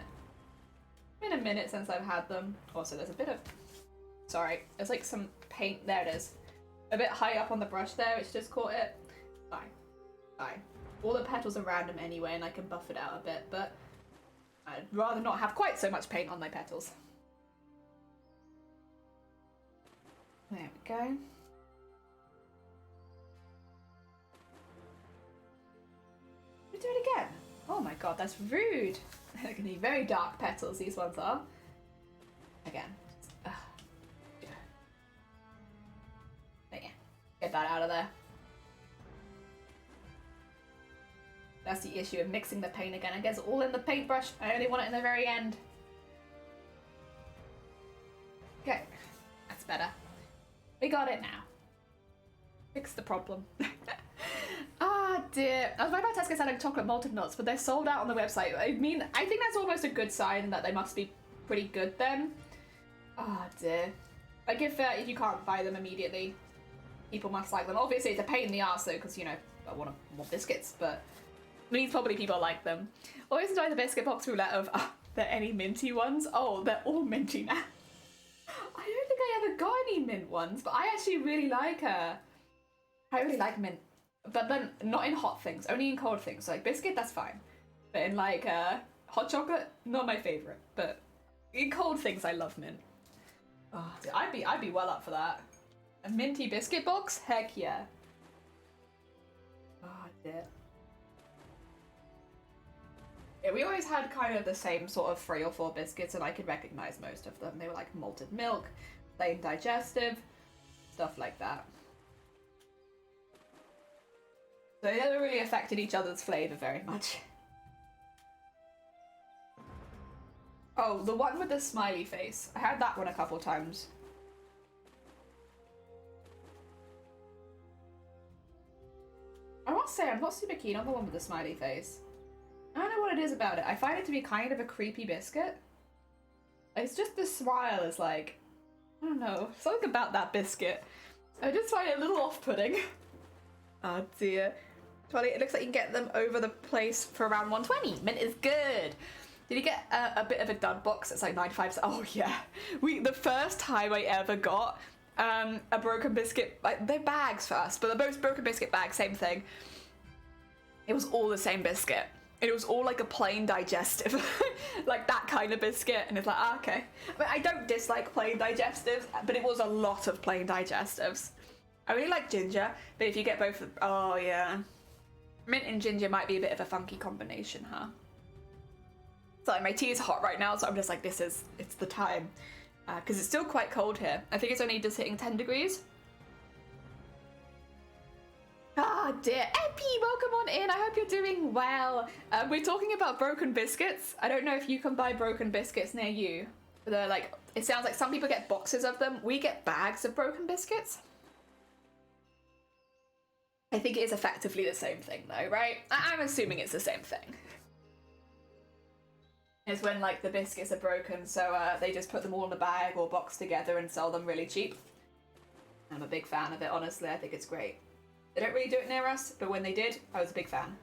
It's been a minute since I've had them. Also, there's a bit of... Sorry, there's like some paint. There it is. A bit high up on the brush there, which just caught it. Fine. Fine. All the petals are random anyway, and I can buff it out a bit, but I'd rather not have quite so much paint on my petals. There we go. We do it again. Oh my god, that's rude. They're going to be very dark petals, these ones are. Again. There you go. Get that out of there. That's the issue of mixing the paint again. It gets all in the paintbrush. I only want it in the very end. Okay, that's better. We got it now. Fix the problem. Ah, dear. I was worried about Tesco selling chocolate malted nuts, but they're sold out on the website. I mean, I think that's almost a good sign that they must be pretty good then. Ah, dear. Like if you can't buy them immediately, people must like them. Obviously, it's a pain in the arse though, because, you know, I want more biscuits, but... means probably people like them. Always enjoy the biscuit box roulette of, are there any minty ones? Oh, they're all minty now. I don't think I ever got any mint ones, but I actually really like I really like mint. But then not in hot things, only in cold things. So like biscuit, that's fine. But in like hot chocolate, not my favourite. But in cold things, I love mint. Oh, dude, I'd be well up for that. A minty biscuit box? Heck yeah. Oh, dear. Yeah, we always had kind of the same sort of 3 or 4 biscuits, and I could recognise most of them. They were like malted milk, plain digestive, stuff like that. So they never really affected each other's flavour very much. Oh, the one with the smiley face. I had that one a couple times. I must say, I'm not super keen on the one with the smiley face. I don't know what it is about it. I find it to be kind of a creepy biscuit. It's just the smile is like, I don't know, something about that biscuit. I just find it a little off-putting. Oh dear. 20. It looks like you can get them over the place for around 120. Mint is good. Did you get a bit of a dud box? It's like 95. Oh yeah. The first time I ever got a broken biscuit, like they're bags for us, but the most broken biscuit bag, same thing. It was all the same biscuit. It was all like a plain digestive, like that kind of biscuit. And it's like, okay. I mean, I don't dislike plain digestives, but it was a lot of plain digestives. I really like ginger, but if you get both, oh yeah. Mint and ginger might be a bit of a funky combination, huh? So my tea is hot right now, so I'm just like, it's the time. Because it's still quite cold here. I think it's only just hitting 10 degrees. Ah, dear. Epi, welcome on in. I hope you're doing well. We're talking about broken biscuits. I don't know if you can buy broken biscuits near you. They're like, it sounds like some people get boxes of them. We get bags of broken biscuits. I think it is effectively the same thing though, right? I'm assuming it's the same thing. It's when like the biscuits are broken, so they just put them all in a bag or box together and sell them really cheap. I'm a big fan of it, honestly. I think it's great. They don't really do it near us, but when they did, I was a big fan.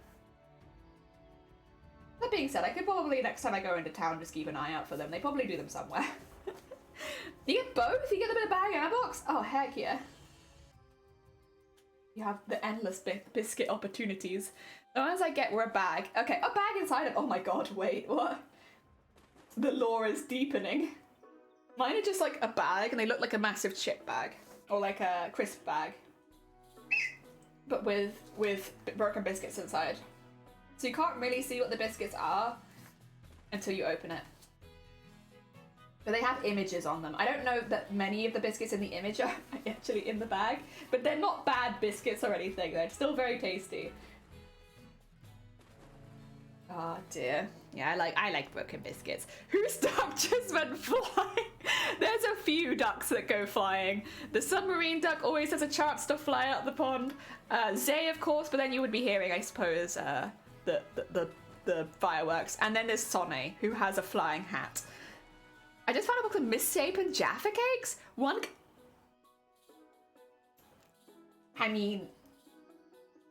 That being said, I could probably, next time I go into town, just keep an eye out for them. They probably do them somewhere. You get both? You get a bit of bag and a box? Oh, heck yeah. You have the endless biscuit opportunities. The ones I get were a bag. Okay, a bag inside of... Oh my god, wait, what? The lore is deepening. Mine are just like a bag, and they look like a massive chip bag. Or like a crisp bag. But with broken biscuits inside. So you can't really see what the biscuits are until you open it. But they have images on them. I don't know that many of the biscuits in the image are actually in the bag, but they're not bad biscuits or anything. They're still very tasty. Oh dear. Yeah, I like broken biscuits. Whose duck just went flying? There's a few ducks that go flying. The submarine duck always has a chance to fly out the pond. Zay, of course, but then you would be hearing, I suppose, the fireworks. And then there's Sonne, who has a flying hat. I just found a box of misshapen Jaffa cakes. I mean,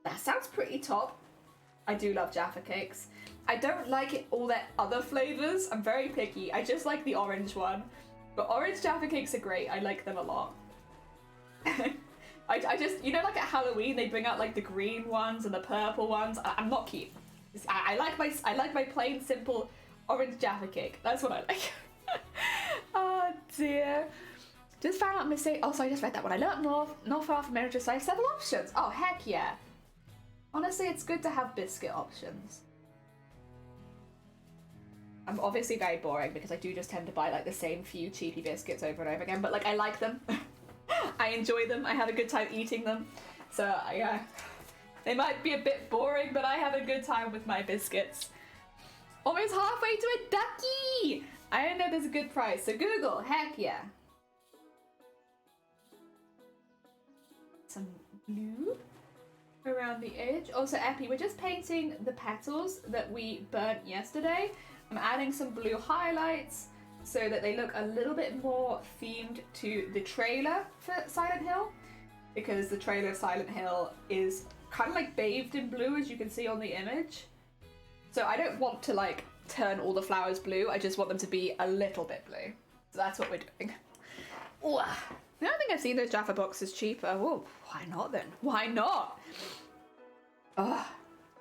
that sounds pretty top. I do love Jaffa cakes. I don't like it all their other flavors. I'm very picky. I just like the orange one. But orange Jaffa cakes are great. I like them a lot. I just, you know, like at Halloween they bring out like the green ones and the purple ones. I'm not keen. I like my plain simple orange Jaffa cake. That's what I like. Oh dear. Just found out mistake. Oh, so I just read that one. I learned not far from Miniature, so I have several options. Oh heck yeah. Honestly, it's good to have biscuit options. I'm obviously very boring because I do just tend to buy like the same few cheapy biscuits over and over again, but like I like them. I enjoy them. I have a good time eating them. So yeah, they might be a bit boring, but I have a good time with my biscuits. Almost halfway to a ducky! I don't know there's a good price, so Google, heck yeah. Some blue around the edge. Also, Epi, we're just painting the petals that we burnt yesterday. I'm adding some blue highlights so that they look a little bit more themed to the trailer for Silent Hill, because the trailer of Silent Hill is kind of like bathed in blue, as you can see on the image. So I don't want to like turn all the flowers blue, I just want them to be a little bit blue. So that's what we're doing. Ooh. I don't think I've seen those Jaffa boxes cheaper. Oh, why not then? Why not? Ugh,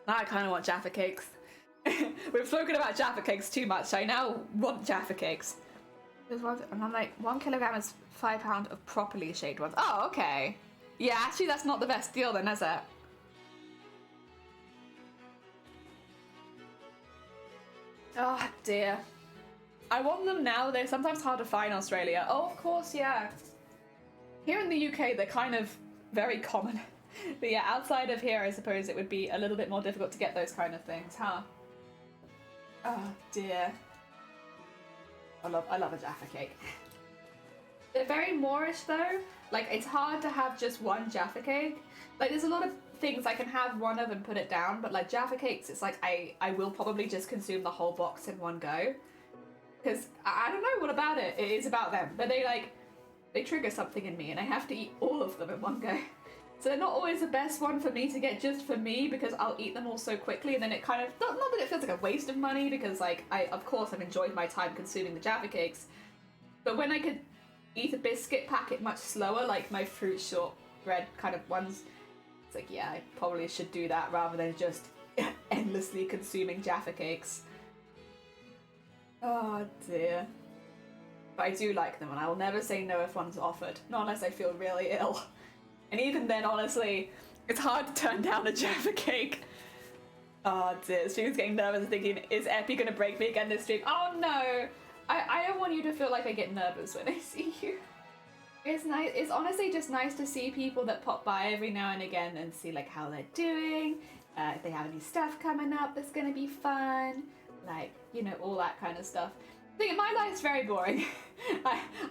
now I kind of want Jaffa cakes. We've spoken about Jaffa cakes too much. I now want Jaffa cakes. There's one, and I'm like, 1 kilogram is £5 of properly shaped ones. Oh, okay. Yeah, actually, that's not the best deal then, is it? Oh dear. I want them now. They're sometimes hard to find in Australia. Oh, of course, yeah. Here in the UK, they're kind of very common. But yeah, outside of here, I suppose it would be a little bit more difficult to get those kind of things, huh? Oh dear. I love a Jaffa cake. They're very Moorish though. Like, it's hard to have just one Jaffa cake. Like, there's a lot of things I can have one of and put it down, but like Jaffa cakes, it's like I will probably just consume the whole box in one go. Because I don't know what about it. It is about them. But they trigger something in me and I have to eat all of them in one go. So they're not always the best one for me to get just for me, because I'll eat them all so quickly, and then it kind of, not that it feels like a waste of money, because like, of course I've enjoyed my time consuming the Jaffa Cakes, but when I could eat a biscuit packet much slower, like my fruit shortbread kind of ones, it's like, yeah, I probably should do that rather than just endlessly consuming Jaffa Cakes. Oh dear. But I do like them, and I will never say no if one's offered, not unless I feel really ill. And even then, honestly, it's hard to turn down a Jaffa Cake. Oh dear, Stream's getting nervous thinking, is Epi gonna break me again this stream? Oh no! I don't want you to feel like I get nervous when I see you. It's nice, it's honestly just nice to see people that pop by every now and again and see like how they're doing, if they have any stuff coming up that's gonna be fun, like, you know, all that kind of stuff. My life's very boring.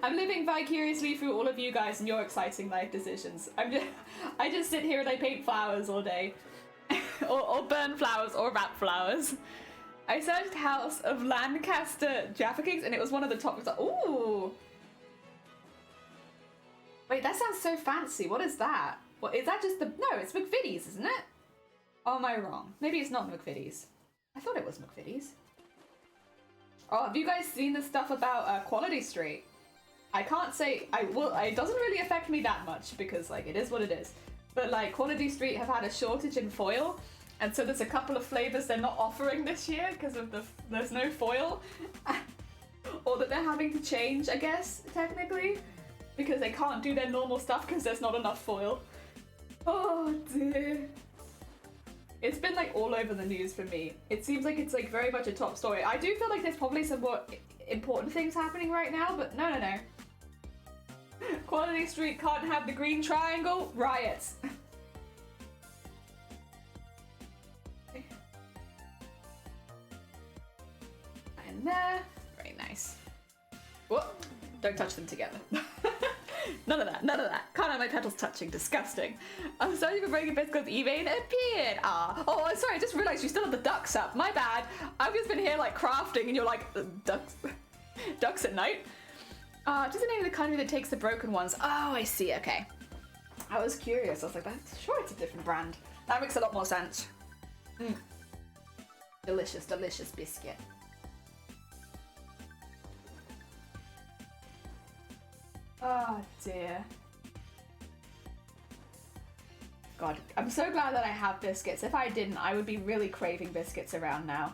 I'm living vicariously through all of you guys and your exciting life decisions. I just sit here and I paint flowers all day. or burn flowers or wrap flowers. I searched House of Lancaster Jaffa Cakes and it was one of the top. Like, ooh. Wait, that sounds so fancy. What is that? What is that? Just the... No, it's McVitie's, isn't it? Or am I wrong? Maybe it's not McVitie's. I thought it was McVitie's. Oh, have you guys seen the stuff about Quality Street? I can't say, it doesn't really affect me that much because like it is what it is. But like Quality Street have had a shortage in foil, and so there's a couple of flavors they're not offering this year because of there's no foil. Or that they're having to change, I guess, technically, because they can't do their normal stuff because there's not enough foil. Oh dear. It's been like all over the news for me. It seems like it's like very much a top story. I do feel like there's probably some more important things happening right now, but no. Quality Street can't have the green triangle. Riots. And there. Very nice. Whoop. Don't touch them together. None of that. Can't have my petals touching. Disgusting. I'm sorry for breaking biscuits. Eve appeared. Oh, sorry. I just realized you still have the ducks up. My bad. I've just been here like crafting, and you're like ducks. Ducks at night. Just the name of the country that takes the broken ones. Oh, I see. Okay. I was curious. I was like, that's sure it's a different brand. That makes a lot more sense. Delicious, delicious biscuit. Oh dear. God, I'm so glad that I have biscuits. If I didn't, I would be really craving biscuits around now.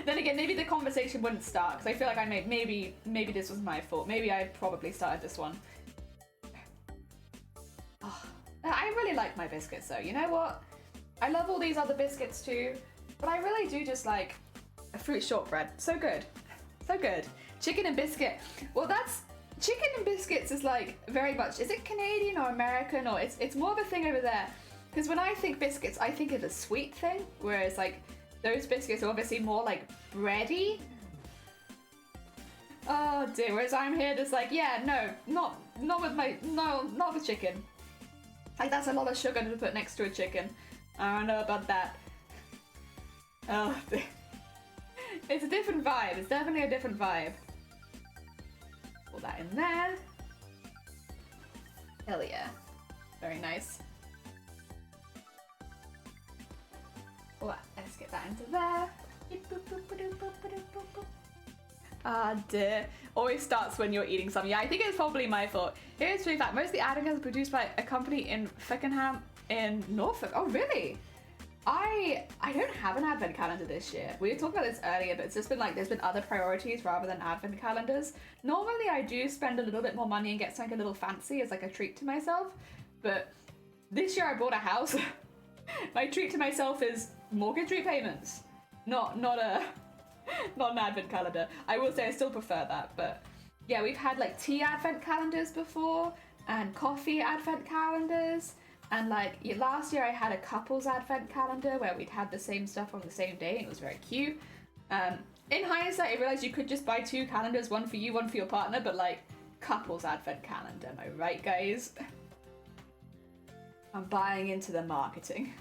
Then again, maybe the conversation wouldn't start, because I feel like I maybe this was my fault. Maybe I probably started this one. Oh, I really like my biscuits though. You know what? I love all these other biscuits too, but I really do just like a fruit shortbread. So good. So good. Chicken and biscuit. Well, that's... Chicken and biscuits is like very much, is it Canadian or American, or it's more of a thing over there? Because when I think biscuits, I think of a sweet thing, whereas like those biscuits are obviously more like bready. Oh dear, whereas I'm here just like, yeah, no, not with chicken. Like that's a lot of sugar to put next to a chicken. I don't know about that. Oh dear. It's a different vibe, it's definitely a different vibe. Pull that in there. Hell yeah. Very nice. Let's get that into there. Ah dear. Always starts when you're eating something. Yeah, I think it's probably my fault. Here's the fact. Most of the advent is produced by a company in Feckenham in Norfolk. Oh really? I don't have an advent calendar this year. We were talking about this earlier, but it's just been like there's been other priorities rather than advent calendars. Normally I do spend a little bit more money and get something a little fancy as like a treat to myself, but this year I bought a house. My treat to myself is mortgage repayments, not an advent calendar. I will say I still prefer that, but yeah, we've had like tea advent calendars before and coffee advent calendars. And like last year I had a couples advent calendar where we'd had the same stuff on the same day and it was very cute. In hindsight, I realized you could just buy two calendars, one for you, one for your partner, but like couples advent calendar, am I right guys? I'm buying into the marketing.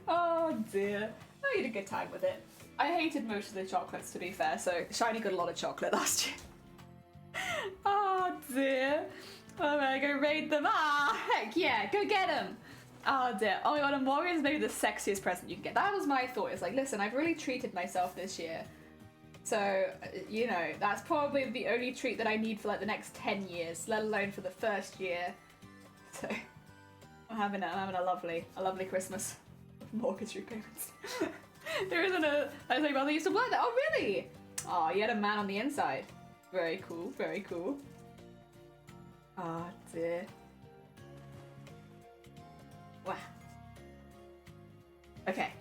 Oh dear. I had a good time with it. I hated most of the chocolates to be fair, so Shiny got a lot of chocolate last year. Oh dear. I'm gonna go raid them. Ah, heck yeah, go get them. Oh dear. Oh my god, a Morgan is maybe the sexiest present you can get. That was my thought. It's like, listen, I've really treated myself this year. So, you know, that's probably the only treat that I need for like the next 10 years, let alone for the first year. So, I'm having a lovely Christmas. Mortgage repayments. There isn't a... I was like, well, they used to work there. Oh, really? Oh, you had a man on the inside. Very cool, very cool. Oh, dear. Wow. Okay,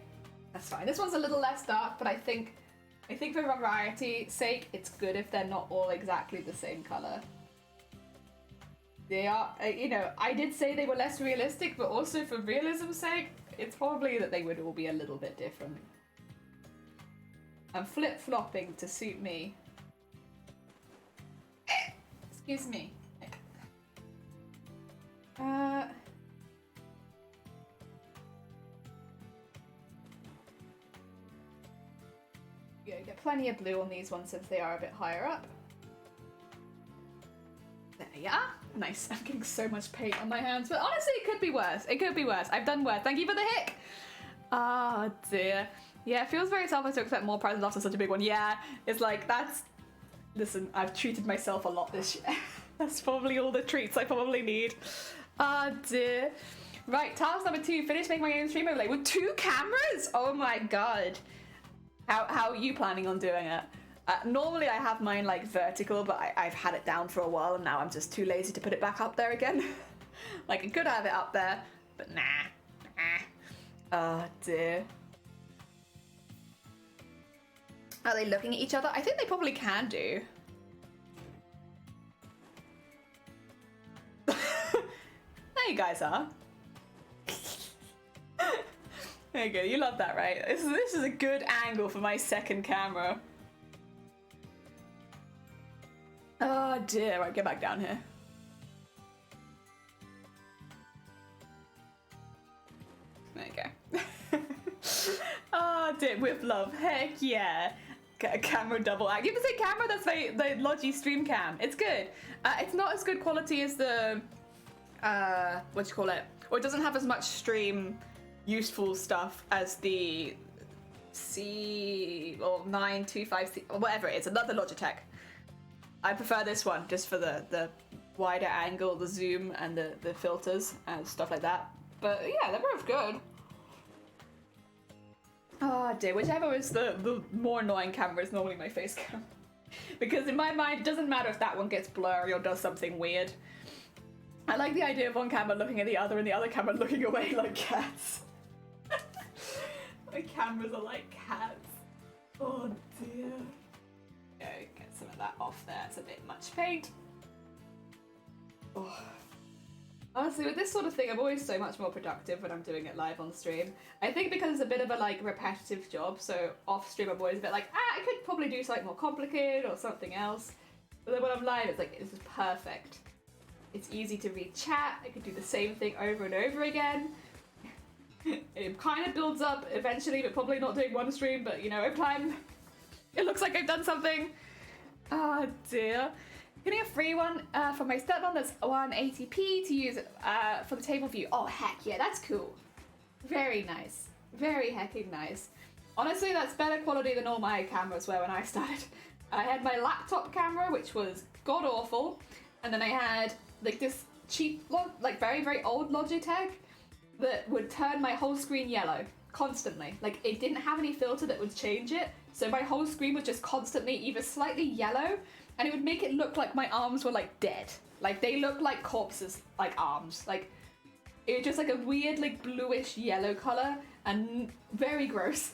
that's fine. This one's a little less dark, but I think for variety's sake, it's good if they're not all exactly the same color. They are, you know, I did say they were less realistic, but also for realism's sake, it's probably that they would all be a little bit different. I'm flip-flopping to suit me. Excuse me. Yeah, get plenty of blue on these ones since they are a bit higher up. There you are. Nice. I'm getting so much paint on my hands, but honestly, it could be worse. It could be worse. I've done worse. Thank you for the hick. Ah, oh, dear. Yeah, it feels very selfish to expect more presents after such a big one. Yeah, it's like, that's... Listen, I've treated myself a lot this year. That's probably all the treats I probably need. Ah, oh, dear. Right, task number 2. Finish making my own stream overlay with 2 cameras? Oh my god. How are you planning on doing it? Normally I have mine like vertical, but I've had it down for a while and now I'm just too lazy to put it back up there again. Like, I could have it up there, but nah. Oh dear. Are they looking at each other? I think they probably can do. There you guys are. There you go, you love that, right? This is a good angle for my second camera. Oh dear, right, get back down here. There you go. Oh dear, with love, heck yeah. Camera double act. You have to say camera, that's the Logi stream cam. It's good. It's not as good quality as the, what do you call it? Or it doesn't have as much stream useful stuff as the C925C, or whatever it is, another Logitech. I prefer this one just for the wider angle, the zoom, and the filters and stuff like that. But yeah, they're both good. Oh dear, whichever is the more annoying camera is normally my face cam. Because in my mind, it doesn't matter if that one gets blurry or does something weird. I like the idea of one camera looking at the other and the other camera looking away like cats. My cameras are like cats. Oh dear. Okay, get some of that off there. It's a bit much paint. Oh. Honestly, with this sort of thing, I'm always so much more productive when I'm doing it live on stream. I think because it's a bit of a like repetitive job, so off stream I'm always a bit like, I could probably do something more complicated or something else. But then when I'm live, it's like, this is perfect. It's easy to read chat. I could do the same thing over and over again. It kind of builds up eventually, but probably not doing one stream, but you know, over time, it looks like I've done something. Oh dear. Getting a free one from my stepmom that's 180p to use for the table view. Oh heck yeah, that's cool. Very nice. Very hecking nice. Honestly, that's better quality than all my cameras were when I started. I had my laptop camera, which was god awful, and then I had like this cheap, like very, very old Logitech that would turn my whole screen yellow constantly. Like, it didn't have any filter that would change it, so my whole screen was just constantly either slightly yellow, and it would make it look like my arms were like dead. Like, they looked like corpses, like arms. Like, it was just like a weird like bluish yellow color and very gross.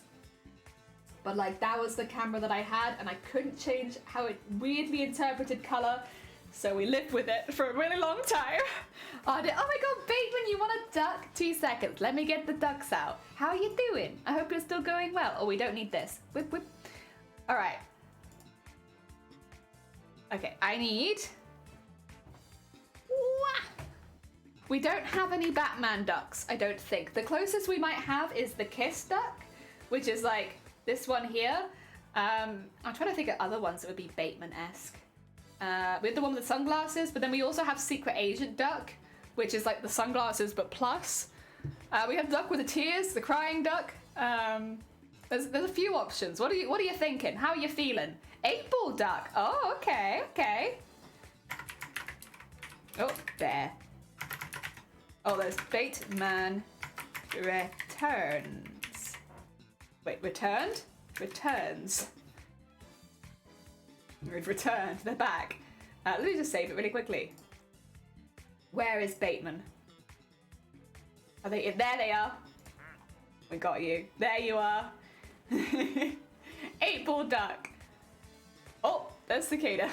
But like, that was the camera that I had, and I couldn't change how it weirdly interpreted color, so we lived with it for a really long time. Oh my god, Bateman, you want a duck? 2 seconds, let me get the ducks out. How are you doing? I hope you're still going well. Oh, we don't need this. Whip, whip. All right. Okay, I need... We don't have any Batman ducks, I don't think. The closest we might have is the Kiss duck, which is like this one here. I'm trying to think of other ones that would be Bateman-esque. We have the one with the sunglasses, but then we also have Secret Agent Duck, which is like the sunglasses but plus. We have Duck with the tears, the crying duck. There's a few options. What are you thinking? How are you feeling? 8-ball duck. Oh, okay. Oh, there. Oh, there's Bateman returns. Wait, returned? Returns. We've returned. They're back. Let me just save it really quickly. Where is Bateman? Are they in? There they are. We got you. There you are. 8-ball duck. Oh, there's Cicada.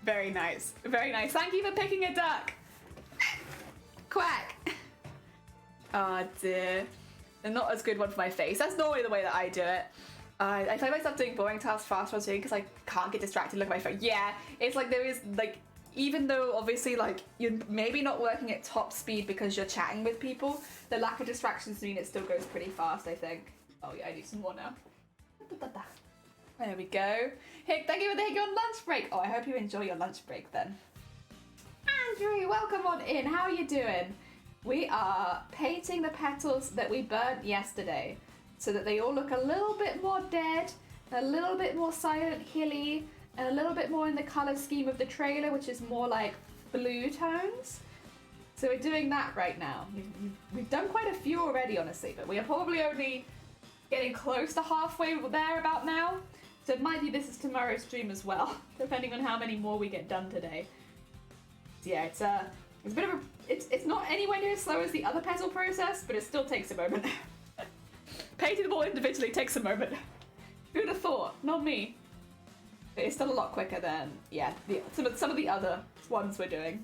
Very nice. Very nice. Thank you for picking a duck. Quack. Oh dear. They're not as good one for my face. That's normally the way that I do it. I find myself doing boring tasks faster because I can't get distracted. Look at my phone. Yeah, it's like there is like, even though obviously like you're maybe not working at top speed because you're chatting with people, the lack of distractions mean it still goes pretty fast, I think. Oh yeah, I need some more now. There we go. Hey, thank you for taking your lunch break. Oh, I hope you enjoy your lunch break then. Andrew, welcome on in. How are you doing? We are painting the petals that we burnt yesterday so that they all look a little bit more dead, a little bit more Silent Hilly, and a little bit more in the color scheme of the trailer, which is more like blue tones. So we're doing that right now. We've done quite a few already, honestly, but we are probably only getting close to halfway there about now. So it might be this is tomorrow's stream as well, depending on how many more we get done today. So yeah, it's a bit of a, it's not anywhere near as slow as the other petal process, but it still takes a moment. Painting them all individually takes a moment. Who'd have thought? Not me. But it's still a lot quicker than, yeah, some of the other ones we're doing.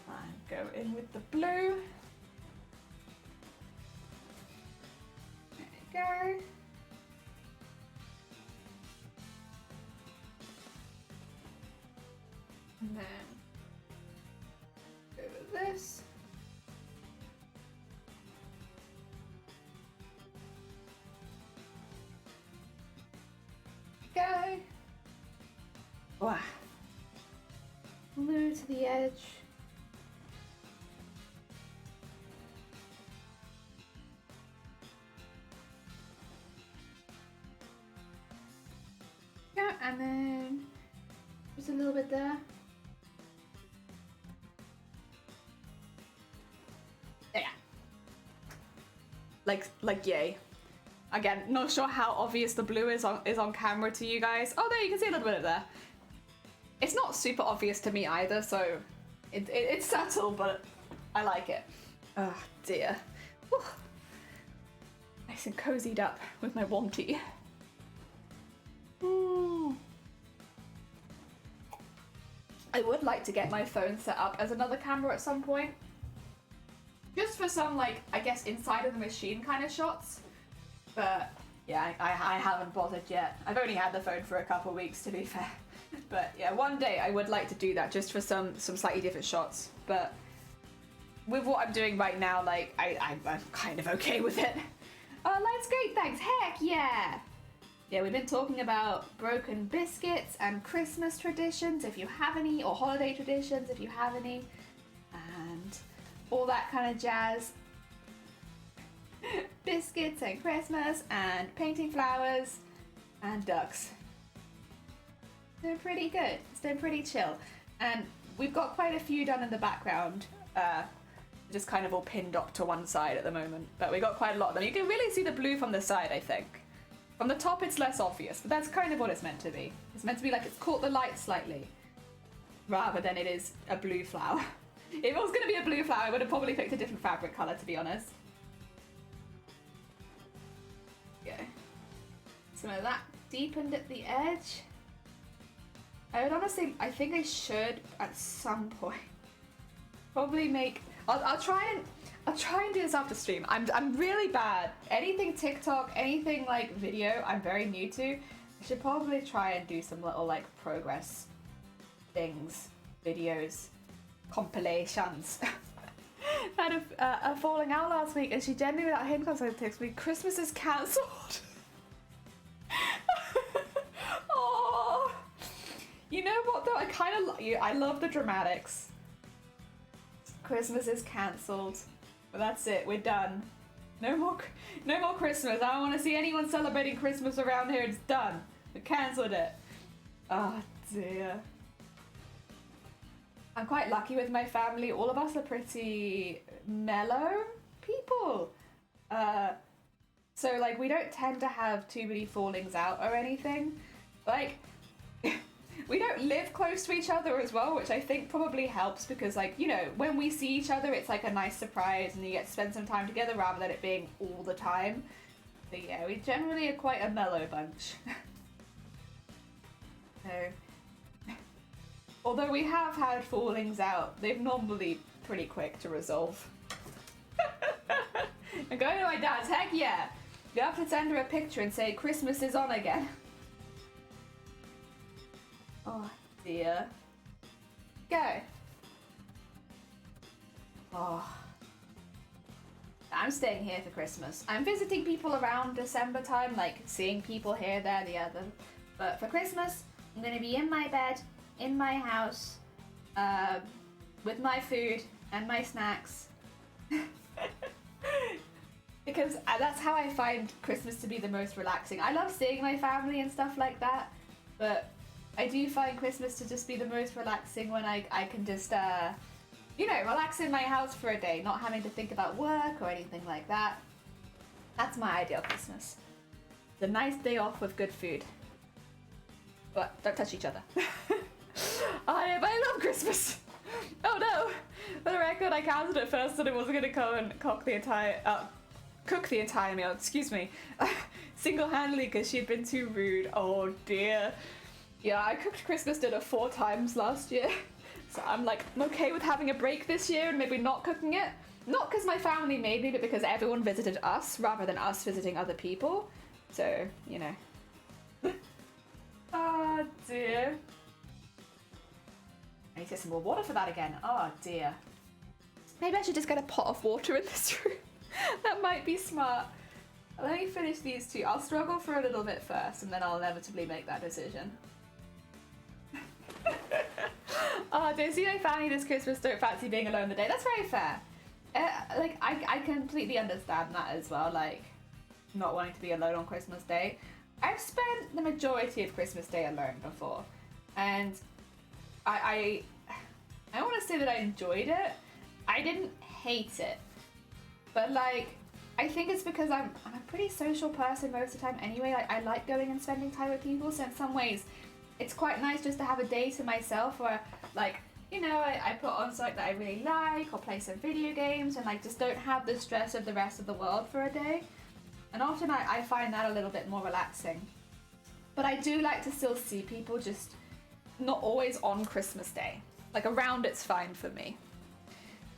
And go in with the blue. There you go. And then go with this. Go. Wow. Blue to the edge. Yeah, and then just a little bit there. Yeah. Like yay. Again, not sure how obvious the blue is on camera to you guys. Oh, there, you can see a little bit of there. It's not super obvious to me either, so it's subtle, but I like it. Oh dear. Whew. Nice and cozied up with my warm tea. I would like to get my phone set up as another camera at some point. Just for some, like, I guess inside of the machine kind of shots. But yeah, I haven't bothered yet. I've only had the phone for a couple weeks, to be fair. But yeah, one day I would like to do that just for some slightly different shots. But with what I'm doing right now, like, I'm kind of okay with it. Life's great, thanks. Heck yeah! Yeah, we've been talking about broken biscuits and Christmas traditions, if you have any, or holiday traditions, if you have any, and all that kind of jazz. Biscuits and Christmas and painting flowers and ducks. They're pretty good. It's been pretty chill. And we've got quite a few done in the background. Just kind of all pinned up to one side at the moment. But we got quite a lot of them. You can really see the blue from the side, I think. From the top it's less obvious, but that's kind of what it's meant to be. It's meant to be like it's caught the light slightly, rather than it is a blue flower. If it was going to be a blue flower, I would have probably picked a different fabric colour, to be honest. Okay. Some of that deepened at the edge. I would honestly, I think I should at some point probably make. I'll try and do this after stream. I'm really bad. Anything TikTok, anything like video, I'm very new to. I should probably try and do some little like progress things, videos, compilations. I had a falling out last week, and she genuinely without him comes and texts me, Christmas is cancelled. Oh, You know what though? I kind of I love the dramatics. Christmas is cancelled, but that's it. We're done. No more Christmas. I don't want to see anyone celebrating Christmas around here. It's done. We cancelled it. Oh dear. I'm quite lucky with my family. All of us are pretty mellow people. So like we don't tend to have too many fallings out or anything. Like we don't live close to each other as well, which I think probably helps because like, you know, when we see each other it's like a nice surprise and you get to spend some time together rather than it being all the time. But yeah, we generally are quite a mellow bunch. So although we have had fallings out, they're normally pretty quick to resolve. I'm going to my dad's, heck yeah! You have to send her a picture and say Christmas is on again. Oh dear. Go. Oh. I'm staying here for Christmas. I'm visiting people around December time, like seeing people here, there, the other. But for Christmas, I'm gonna be in my bed, in my house, with my food and my snacks. Because that's how I find Christmas to be the most relaxing. I love seeing my family and stuff like that, but I do find Christmas to just be the most relaxing when I can just, you know, relax in my house for a day, not having to think about work or anything like that. That's my ideal Christmas. It's a nice day off with good food. But don't touch each other. I love Christmas. Oh no! For the record, I cancelled it first and I wasn't going to go and cook the entire meal, excuse me, single-handedly because she had been too rude. Oh dear. Yeah, I cooked Christmas dinner 4 times last year. So I'm like, I'm okay with having a break this year and maybe not cooking it. Not because my family made me, but because everyone visited us rather than us visiting other people. So, you know. Oh dear. I need to get some more water for that again. Oh dear. Maybe I should just get a pot of water in this room. That might be smart. Let me finish these 2. I'll struggle for a little bit first and then I'll inevitably make that decision. Oh, don't see my family this Christmas, don't fancy being alone the day. That's very fair. Like, I completely understand that as well, like, not wanting to be alone on Christmas Day. I've spent the majority of Christmas Day alone before, and I want to say that I enjoyed it. I didn't hate it, but like, I think it's because I'm a pretty social person most of the time anyway. Like, I like going and spending time with people, so in some ways, it's quite nice just to have a day to myself where, like, you know, I put on something that I really like or play some video games and, like, just don't have the stress of the rest of the world for a day. And often I find that a little bit more relaxing. But I do like to still see people, just not always on Christmas Day. Like, around it's fine for me.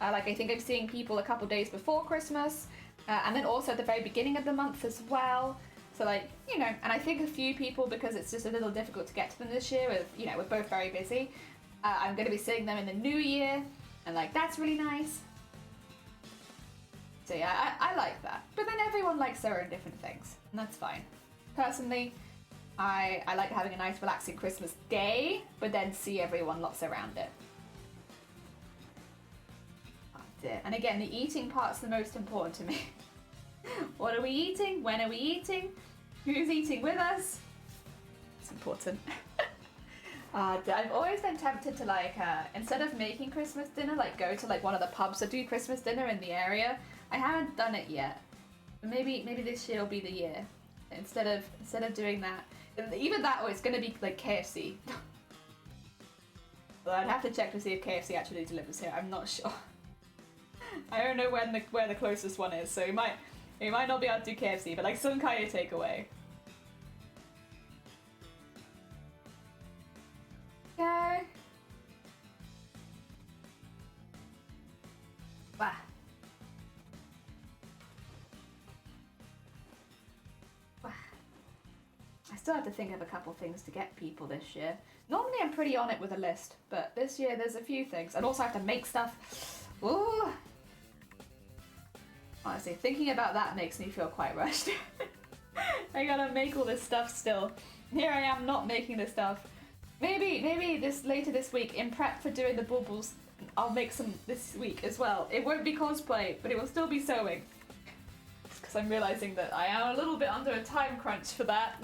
Like, I think I'm seeing people a couple days before Christmas, and then also at the very beginning of the month as well. So, like, you know, and I think a few people, because it's just a little difficult to get to them this year, with, you know, we're both very busy, I'm going to be seeing them in the new year, and, like, that's really nice. So, yeah, I like that. But then everyone likes their own different things, and that's fine. Personally, I like having a nice, relaxing Christmas day, but then see everyone lots around it. That's it. And again, the eating part's the most important to me. What are we eating? When are we eating? Who's eating with us? It's important. I've always been tempted to, like, instead of making Christmas dinner, like, go to, like, one of the pubs that do Christmas dinner in the area. I haven't done it yet. But maybe this year will be the year. Instead of doing that. Even that, it's going to be, like, KFC. Well, I'd have to check to see if KFC actually delivers here. I'm not sure. I don't know where the closest one is, so you might not be able to do KFC, but, like, some kind of takeaway. Okay. Wow. Wow. I still have to think of a couple things to get people this year. Normally I'm pretty on it with a list, but this year there's a few things. And also I have to make stuff. Ooh. Honestly, thinking about that makes me feel quite rushed. I gotta make all this stuff still. Here I am not making this stuff. Maybe later this week, in prep for doing the baubles, I'll make some this week as well. It won't be cosplay, but it will still be sewing. Because I'm realizing that I am a little bit under a time crunch for that.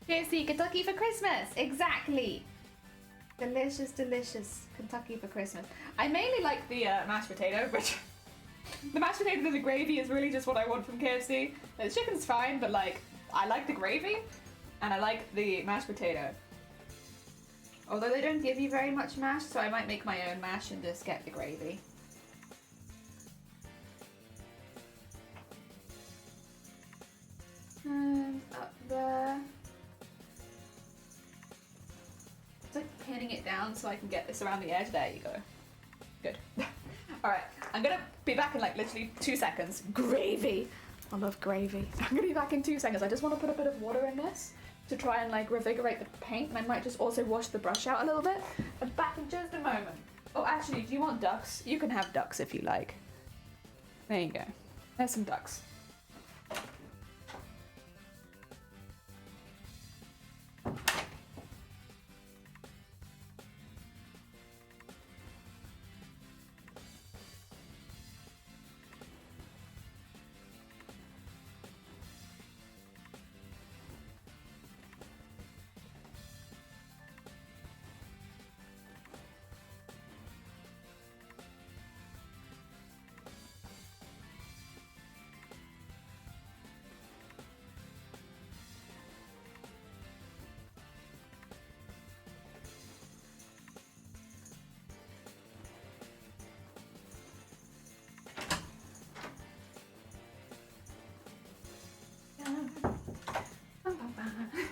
KFC, Kentucky for Christmas! Exactly! Delicious, delicious Kentucky for Christmas. I mainly like the mashed potato, which... the mashed potato and the gravy is really just what I want from KFC. The chicken's fine, but like, I like the gravy, and I like the mashed potato. Although they don't give you very much mash, so I might make my own mash and just get the gravy. And up there. It's like pinning it down so I can get this around the edge. There you go. Good. Alright, I'm gonna be back in like literally 2 seconds. Gravy! I love gravy. I'm gonna be back in 2 seconds. I just want to put a bit of water in this to try and like revigorate the paint, and I might just also wash the brush out a little bit. I'm back in just a moment. Oh, actually, do you want ducks? You can have ducks if you like. There you go. There's some ducks.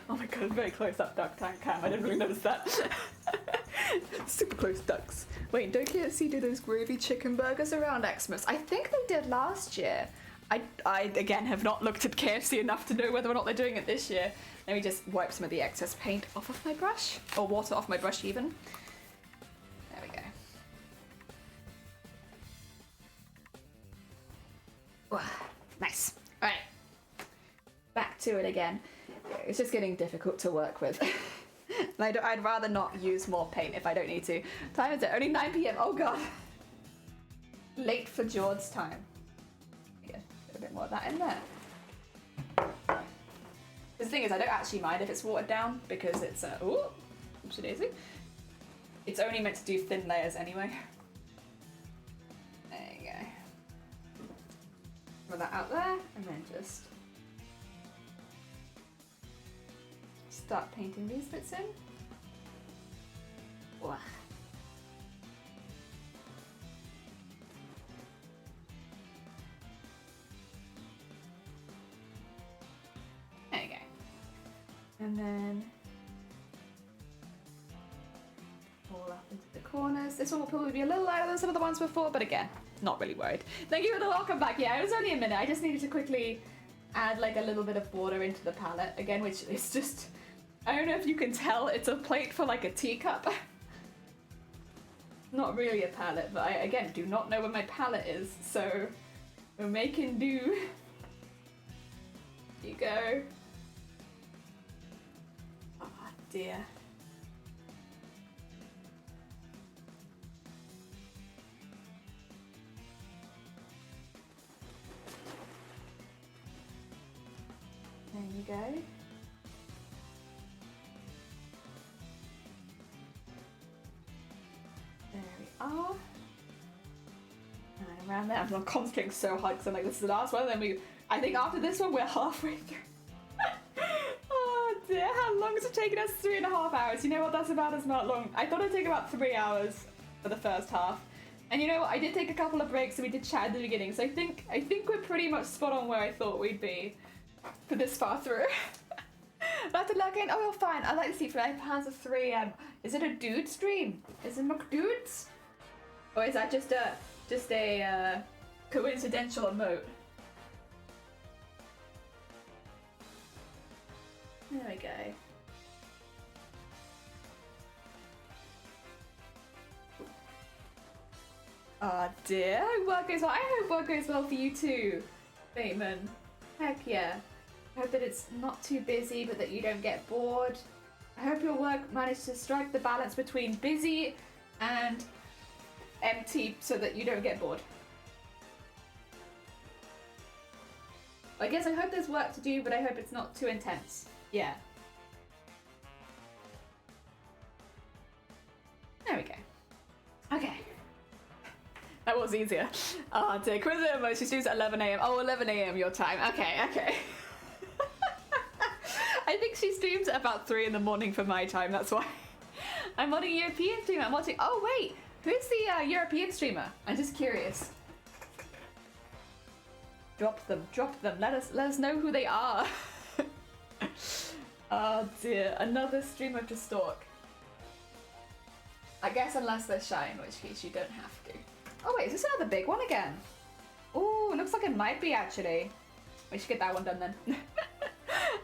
Oh my god, very close up duck tank cam. I didn't really notice that. Super close ducks. Wait, don't KFC do those gravy chicken burgers around Xmas? I think they did last year. I again have not looked at KFC enough to know whether or not they're doing it this year. Let me just wipe some of the excess paint off of my brush, or water off my brush even. There we go. Wow, nice. All right, back to it again. It's just getting difficult to work with. I'd rather not use more paint if I don't need to. Time is it? Only 9 PM. Oh god. Late for George's time. Yeah, put a bit more of that in there. The thing is, I don't actually mind if it's watered down because it's ooh, oopsie daisy. It's only meant to do thin layers anyway. There you go. Put that out there, and then just start painting these bits in. Wow. There you go. And then all up into the corners. This one will probably be a little lighter than some of the ones before, but again, not really worried. Thank you for the welcome back. Yeah, it was only a minute. I just needed to quickly add like a little bit of water into the palette again, which is just, I don't know if you can tell, it's a plate for like a teacup. Not really a palette, but I, again, do not know where my palette is, so we're making do. Here you go. Oh dear. There you go. There we are. And around there, I'm concentrating so hard because I'm like, this is the last one. And then I think after this one, we're halfway through. Oh dear, how long has it taken us? 3.5 hours. You know what? That's about as not long. I thought it'd take about 3 hours for the first half. And you know what? I did take a couple of breaks and we did chat at the beginning. So I think we're pretty much spot on where I thought we'd be for this far through. That's a log in. Oh, you're fine. I like to see 5 pounds of 3 Is it a dude stream? Is it McDudes? Or is that just a coincidental emote? There we go. Oh dear. I hope work goes well. I hope work goes well for you too, Bateman. Heck yeah. I hope that it's not too busy, but that you don't get bored. I hope your work managed to strike the balance between busy and empty so that you don't get bored. I guess I hope there's work to do, but I hope it's not too intense. Yeah. There we go. Okay. That was easier. Oh, dear. Quiz Irma, she streams at 11 a.m. Oh, 11 a.m. your time. Okay. I think she streams at about 3 in the morning for my time, that's why. I'm on a European streamer. I'm watching. Oh, wait. Who's the European streamer? I'm just curious. Drop them. Let us know who they are. Oh, dear. Another streamer to stalk. I guess unless they're shy, in which case you don't have to. Oh, wait. Is this another big one again? Oh, looks like it might be, actually. We should get that one done, then.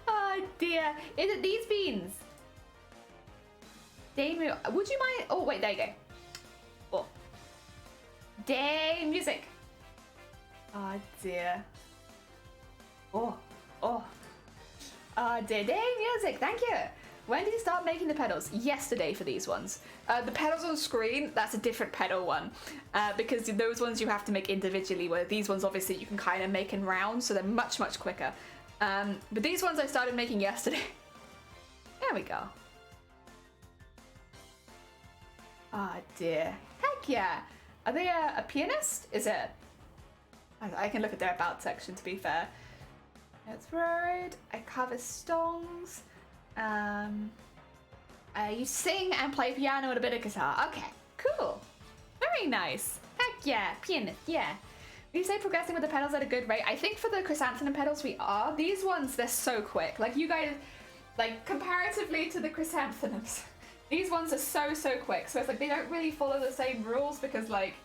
Oh, dear. Is it these beans? Damn, would you mind? Oh, wait, there you go. Oh. Day music. Oh, dear. Oh. Day music. Thank you. When did you start making the pedals? Yesterday for these ones. The pedals on screen, that's a different pedal one. Because those ones you have to make individually, where these ones obviously you can kind of make in rounds, so they're much, much quicker. But these ones I started making yesterday. There we go. Oh, dear. Heck yeah. Are they a pianist? Is it? I can look at their about section, to be fair. That's right. I cover songs. You sing and play piano and a bit of guitar. Okay, cool. Very nice. Heck yeah. Pianist, yeah. You say progressing with the pedals at a good rate. I think for the chrysanthemum pedals we are. These ones, they're so quick. Like, you guys, like, comparatively to the chrysanthemums, these ones are so quick. So it's like they don't really follow the same rules because, like,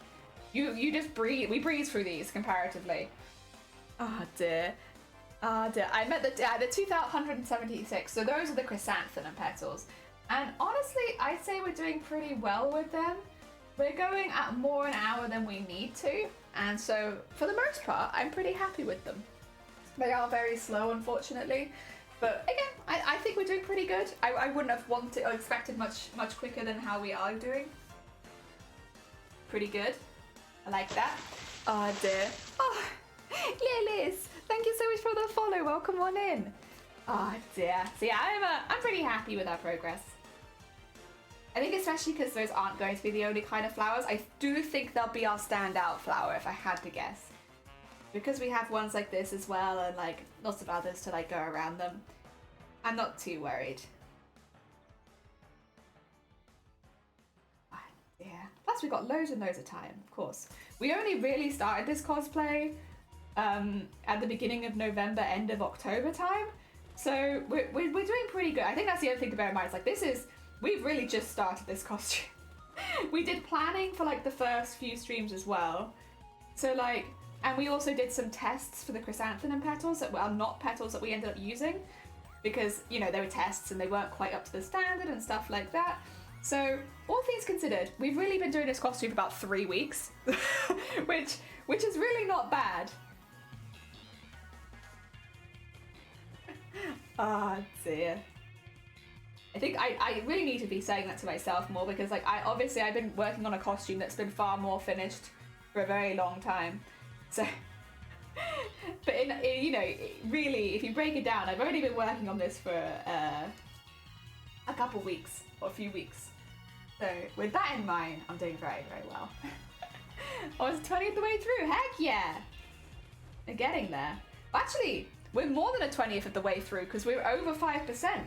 you just breeze. We breeze through these comparatively. Oh, dear. Oh, dear. I meant the 2,176. So those are the chrysanthemum petals. And honestly, I'd say we're doing pretty well with them. We're going at more an hour than we need to. And so, for the most part, I'm pretty happy with them. They are very slow, unfortunately. But again, I think we're doing pretty good. I wouldn't have wanted or expected much quicker than how we are doing. Pretty good. I like that. Oh, dear. Oh, yeah, Liz. Thank you so much for the follow. Welcome on in. Oh, dear. So yeah, I'm pretty happy with our progress. I think especially because those aren't going to be the only kind of flowers. I do think they'll be our standout flower if I had to guess. Because we have ones like this as well and like lots of others to like go around them. I'm not too worried. Oh, yeah. Plus we've got loads and loads of time, of course. We only really started this cosplay at the beginning of November, end of October time. So we're doing pretty good. I think that's the other thing to bear in mind. It's like we've really just started this costume. We did planning for like the first few streams as well. So like, and we also did some tests for the chrysanthemum petals that were not petals that we ended up using because, you know, they were tests and they weren't quite up to the standard and stuff like that. So all things considered, we've really been doing this costume for about 3 weeks, which is really not bad. Ah, dear. I think I really need to be saying that to myself more because, like, I've been working on a costume that's been far more finished for a very long time. So, but you know, really, if you break it down, I've only been working on this for a couple weeks or a few weeks. So with that in mind, I'm doing very, very well. I was 20th the way through. Heck yeah! We're getting there. Actually, we're more than a 20th of the way through because we're over 5%.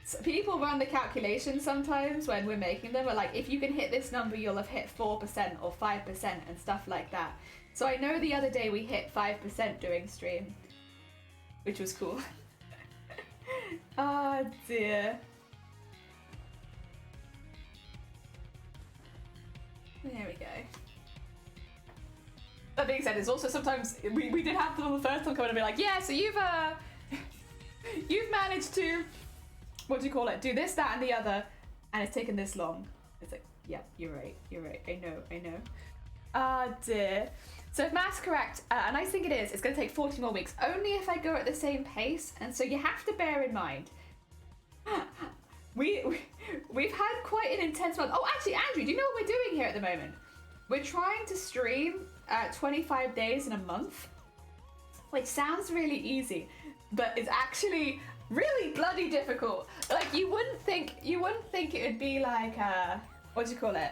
So people run the calculations sometimes when we're making them. We're like, if you can hit this number, you'll have hit 4% or 5% and stuff like that. So I know the other day we hit 5% during stream, which was cool. Oh dear. There we go. That being said, it's also sometimes we did have them on the first one come in and be like, yeah, so you've managed to, what do you call it? Do this, that, and the other, and it's taken this long. It's like, yeah, you're right. I know. Ah, dear. So if math's correct, a nice thing it is, it's going to take 40 more weeks, only if I go at the same pace, and so you have to bear in mind, we've had quite an intense month. Oh, actually, Andrew, do you know what we're doing here at the moment? We're trying to stream 25 days in a month, which sounds really easy, but it's actually really bloody difficult. Like you wouldn't think it would be like what do you call it?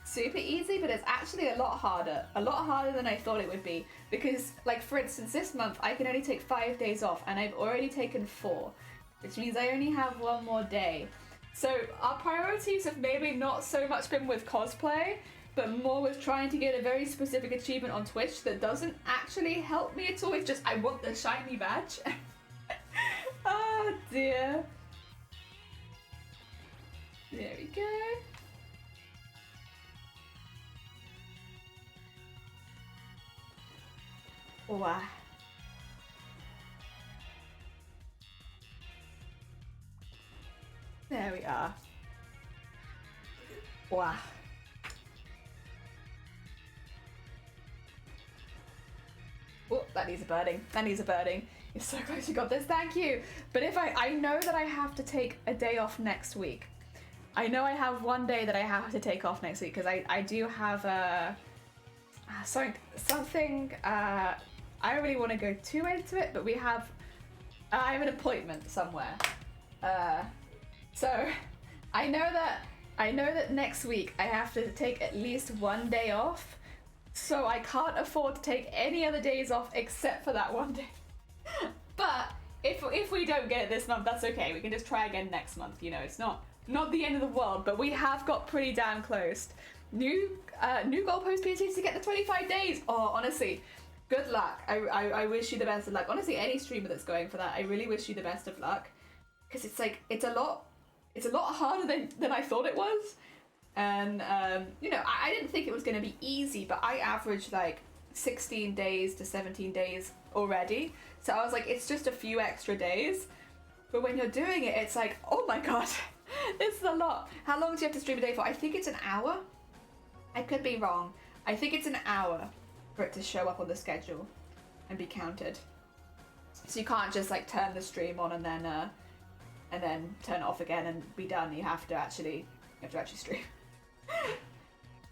Super easy, but it's actually a lot harder than I thought it would be, because like for instance this month I can only take 5 days off and I've already taken 4, which means I only have 1 more day. So our priorities have maybe not so much been with cosplay, but more with trying to get a very specific achievement on Twitch that doesn't actually help me at all. It's just I want the shiny badge. Oh dear. There we go. Wow. There we are. Wow. Oh, that needs a birding. That needs a birding. You're so close, you got this, thank you. But if I know that I have to take a day off next week. I know I have 1 day that I have to take off next week because I do have something, I don't really want to go too into it, but I have an appointment somewhere. So I know that next week I have to take at least 1 day off, so I can't afford to take any other days off except for that 1 day. But if we don't get it this month, that's okay. We can just try again next month. You know, it's not the end of the world, but we have got pretty damn close. New goalpost PhDs to get the 25 days. Oh, honestly, good luck. I wish you the best of luck. Honestly, any streamer that's going for that, I really wish you the best of luck, because it's a lot harder than I thought it was. And you know, I didn't think it was going to be easy, but I averaged like 16 days to 17 days already, so I was like, it's just a few extra days. But when you're doing it, it's like, oh my god, this is a lot. How long do you have to stream a day for? I think it's an hour. I could be wrong. I think it's an hour for it to show up on the schedule and be counted. So you can't just like turn the stream on and then turn it off again and be done. You have to actually stream.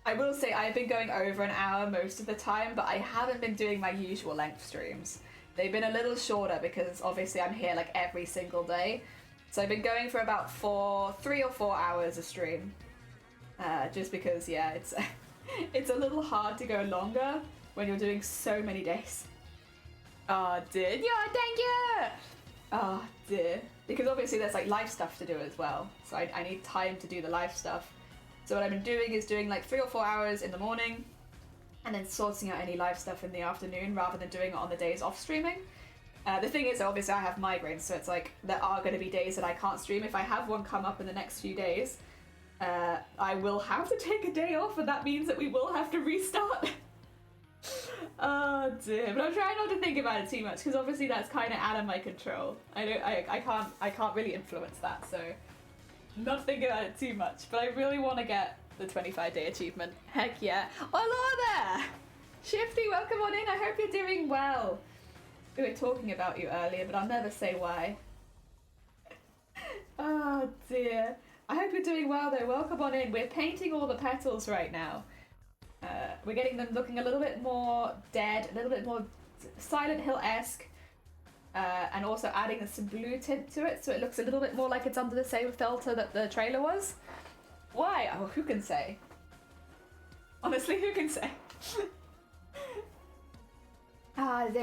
I will say I've been going over an hour most of the time, but I haven't been doing my usual length streams. They've been a little shorter because obviously I'm here like every single day. So I've been going for about 3 or 4 hours a stream. Just because, yeah, it's a little hard to go longer when you're doing so many days. Oh dear, yeah, thank you! Oh dear. Because obviously there's like live stuff to do as well. So I need time to do the live stuff. So what I've been doing is doing like 3 or 4 hours in the morning and then sorting out any live stuff in the afternoon rather than doing it on the days off streaming. The thing is, obviously I have migraines, so it's like there are going to be days that I can't stream. If I have one come up in the next few days, I will have to take a day off, and that means that we will have to restart. Oh dear, but I'm trying not to think about it too much because obviously that's kind of out of my control. I can't really influence that, so not thinking about it too much. But I really want to get the 25-day achievement. Heck yeah! Oh, hello there, Shifty. Welcome on in. I hope you're doing well. We were talking about you earlier, but I'll never say why. Oh dear. I hope you're doing well though. Welcome on in. We're painting all the petals right now. We're getting them looking a little bit more dead, a little bit more Silent Hill-esque, and also adding some blue tint to it, so it looks a little bit more like it's under the same filter that the trailer was. Why? Oh, who can say? Honestly, who can say?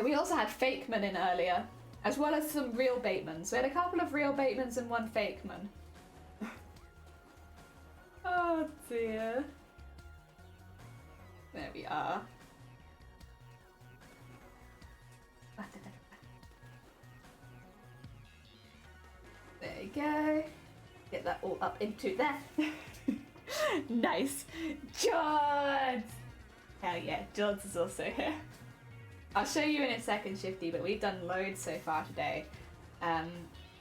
We also had Fakeman in earlier, as well as some real Batemans. We had a couple of real Batemans and one Fakeman. Oh dear. There we are. There you go. Get that all up into there. Nice. Jods! Hell yeah, Jods is also here. I'll show you in a second, Shifty, but we've done loads so far today.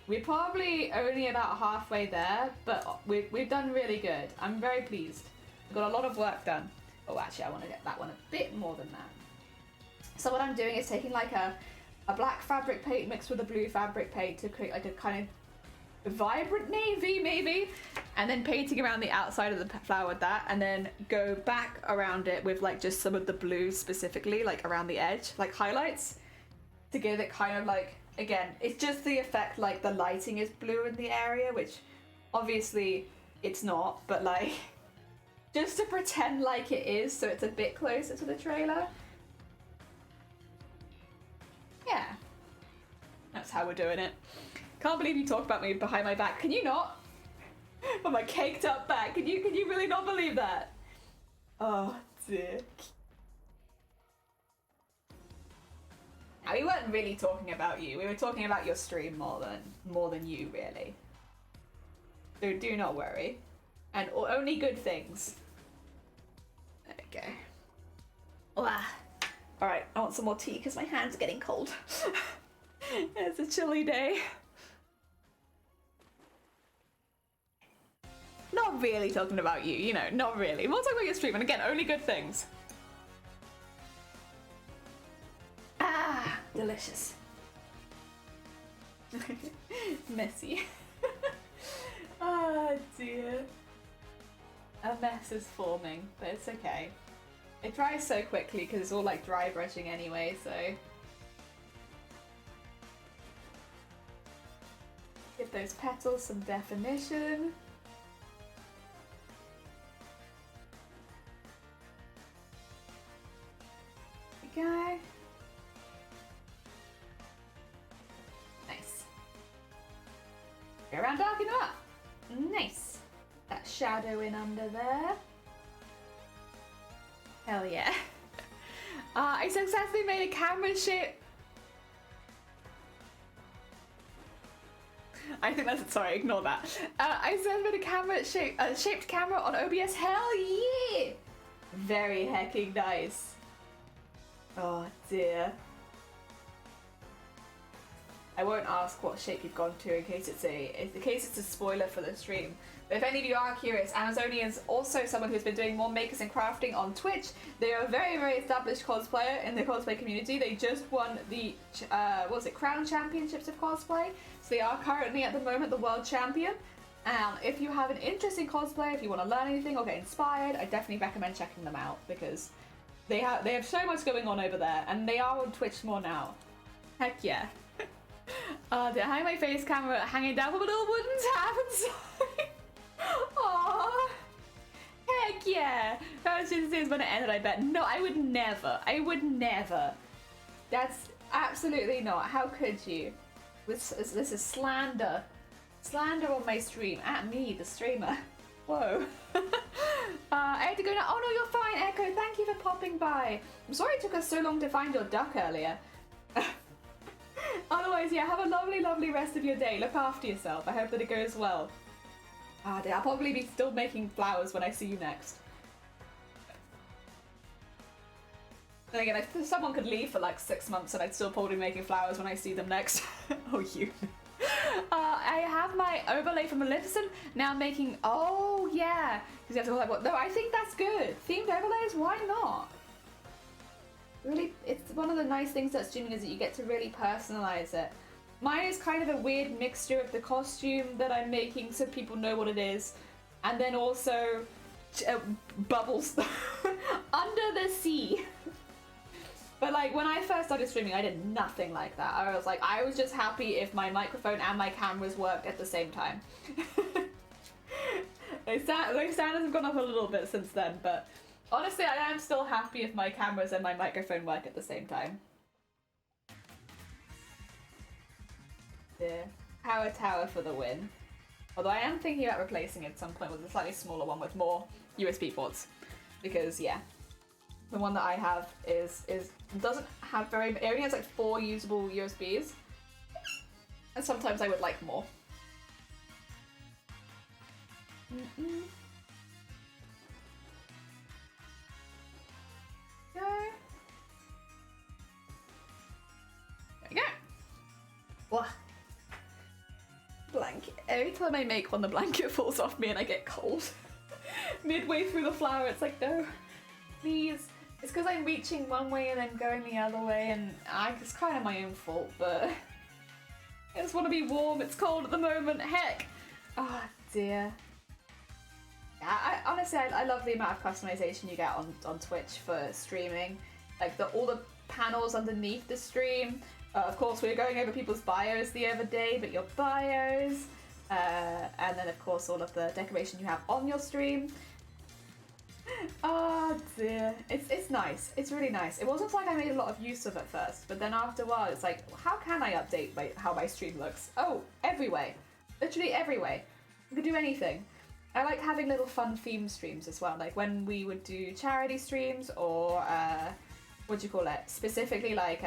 We're probably only about halfway there, but we've done really good. I'm very pleased. We've got a lot of work done. Oh, actually, I want to get that one a bit more than that. So what I'm doing is taking like a black fabric paint mixed with a blue fabric paint to create like a kind of vibrant navy maybe, and then painting around the outside of the flower with that, and then go back around it with like just some of the blues specifically, like around the edge, like highlights, to give it kind of like, again, it's just the effect like the lighting is blue in the area, which obviously it's not, but like just to pretend like it is, so it's a bit closer to the trailer. Yeah, that's how we're doing it. Can't believe you talk about me behind my back. Can you not? On my caked up back. Can you really not believe that? Oh dear. Now, we weren't really talking about you. We were talking about your stream more than you, really. So do not worry. And only good things. Okay. Alright, I want some more tea because my hands are getting cold. It's a chilly day. Not really talking about you, you know, not really. We'll talk about your stream, and again, only good things. Ah, delicious. Messy. Oh dear. A mess is forming, but it's okay. It dries so quickly because it's all like dry brushing anyway, so. Give those petals some definition. There we go. Nice. Go around, darken them up. Nice. That shadow in under there. Hell yeah. I successfully made a camera shape. I think that's, sorry, ignore that. I successfully made a shaped camera on OBS. Hell yeah. Very hecking nice. Oh dear. I won't ask what shape you've gone to in case it's a spoiler for the stream. But if any of you are curious, Amazonian is also someone who's been doing more makers and crafting on Twitch. They are a very, very established cosplayer in the cosplay community. They just won the Crown Championships of Cosplay. So they are currently at the moment the world champion. And if you have an interest in cosplay, if you want to learn anything or get inspired, I definitely recommend checking them out because they have so much going on over there, and they are on Twitch more now. Heck yeah. They hang my face camera hanging down from a little wooden tap inside. Aww. Heck yeah. That was just as soon as when it ended, I bet. No, I would never. I would never. That's absolutely not. How could you? This is slander. Slander on my stream. At me, the streamer. Whoa. I had to go now. Oh no, you're fine, Echo. Thank you for popping by. I'm sorry it took us so long to find your duck earlier. Otherwise, yeah, have a lovely, lovely rest of your day. Look after yourself. I hope that it goes well. I'll probably be still making flowers when I see you next. And again, someone could leave for like 6 months and I'd still probably be making flowers when I see them next. Oh, you. I have my overlay from Maleficent now making. Oh yeah, because you have to go like what? No, I think that's good. Themed overlays, why not? Really, it's one of the nice things about streaming is that you get to really personalize it. Mine is kind of a weird mixture of the costume that I'm making so people know what it is, and then also bubbles under the sea. But like when I first started streaming, I did nothing like that. I was just happy if my microphone and my cameras worked at the same time. Those standards have gone up a little bit since then, but honestly, I am still happy if my cameras and my microphone work at the same time. Yeah. Power tower for the win. Although I am thinking about replacing it at some point with a slightly smaller one with more USB ports. Because, yeah. The one that I have doesn't have very. It only has like 4 usable USBs, and sometimes I would like more. Go. There we go. What? Blanket. Every time I make one, the blanket falls off me and I get cold. Midway through the flower, it's like no, please. It's because I'm reaching one way and then going the other way, and it's kind of my own fault, but I just want to be warm. It's cold at the moment. Heck. Oh dear. Yeah, honestly, I love the amount of customization you get on Twitch for streaming. Like all the panels underneath the stream. Of course, we were going over people's bios the other day, but your bios. And then, of course, all of the decoration you have on your stream. Oh dear. It's nice. It's really nice. It wasn't like I made a lot of use of it first, but then after a while, it's like, how can I update how my stream looks? Oh, every way. Literally every way. You could do anything. I like having little fun theme streams as well, like when we would do charity streams or, what do you call it? Specifically like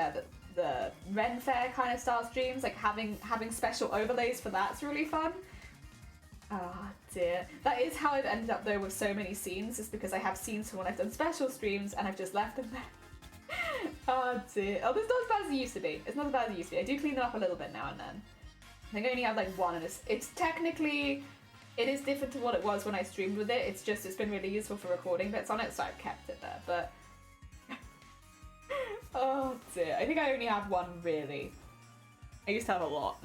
the Ren Fair kind of style streams, like having special overlays for that's really fun. Oh dear. That is how I've ended up though with so many scenes, is because I have scenes from when I've done special streams and I've just left them there. Oh dear. Oh, it's not as bad as it used to be. It's not as bad as it used to be. I do clean them up a little bit now and then. I think I only have like one, and it's technically... It is different to what it was when I streamed with it. It's just, it's been really useful for recording bits on it, so I've kept it there, but... Oh dear, I think I only have one, really. I used to have a lot.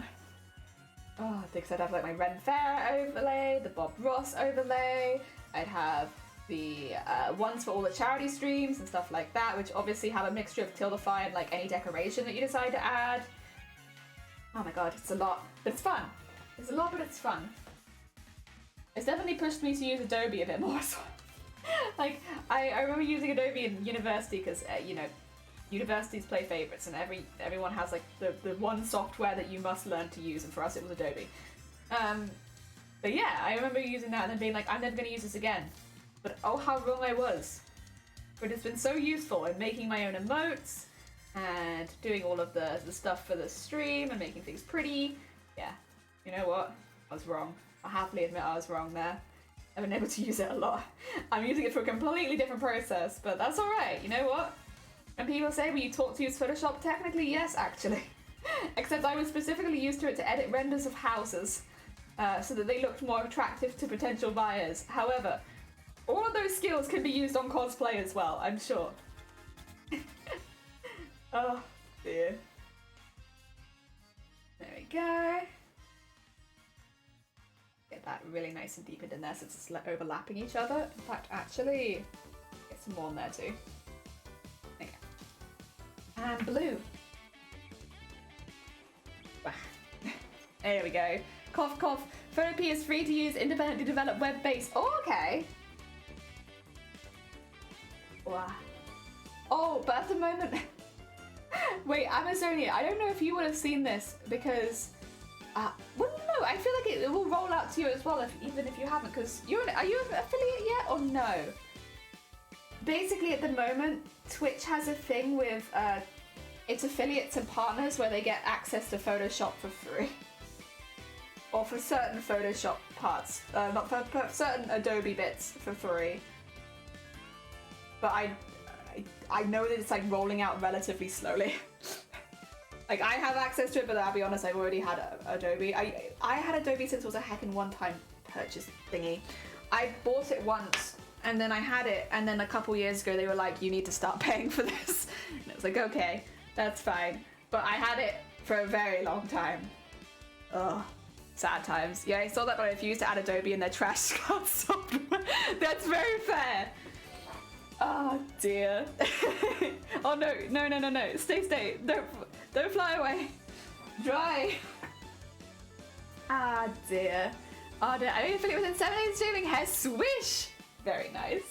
Oh, I think I'd have like my Ren Fair overlay, the Bob Ross overlay, I'd have the ones for all the charity streams and stuff like that, which obviously have a mixture of Tildify and like any decoration that you decide to add. Oh my god, it's a lot, but it's fun. It's a lot, but it's fun. It's definitely pushed me to use Adobe a bit more as well. Like, I remember using Adobe in university because, you know, universities play favorites and everyone has like the one software that you must learn to use, and for us it was Adobe. But yeah, I remember using that and then being like, I'm never going to use this again. But oh, how wrong I was. But it's been so useful in making my own emotes and doing all of the stuff for the stream and making things pretty. Yeah, you know what? I was wrong. I happily admit I was wrong there. I've been able to use it a lot. I'm using it for a completely different process, but that's alright, you know what? And people say, were you taught to use Photoshop? Technically, yes, actually. Except I was specifically used to it to edit renders of houses, so that they looked more attractive to potential buyers. However, all of those skills can be used on cosplay as well, I'm sure. Oh, dear. There we go. Get that really nice and deepened in there since it's overlapping each other. In fact, actually, get some more in there too. Okay. And blue. There we go. Cough, cough. Photopea is free to use, independently developed web-based. Oh, okay. Wow. Oh, but at the moment... Wait, Amazonia, I don't know if you would have seen this because... well, no, I feel like it will roll out to you as well, even if you haven't, because are you an affiliate yet or no? Basically, at the moment, Twitch has a thing with its affiliates and partners where they get access to Photoshop for free. Or for certain Photoshop parts, not for certain Adobe bits for free. But I know that it's like rolling out relatively slowly. Like, I have access to it, but I'll be honest, I've already had Adobe. I had Adobe since it was a heckin' one-time purchase thingy. I bought it once, and then I had it, and then a couple years ago they were like, you need to start paying for this. And it was like, okay, that's fine. But I had it for a very long time. Ugh. Sad times. Yeah, I saw that when I refused to add Adobe in their trash card software. That's very fair. Oh dear. Oh no. Stay. Don't fly away. Dry. Ah dear. Oh dear. I only feel it within 7 days streaming. Hair swish. Very nice.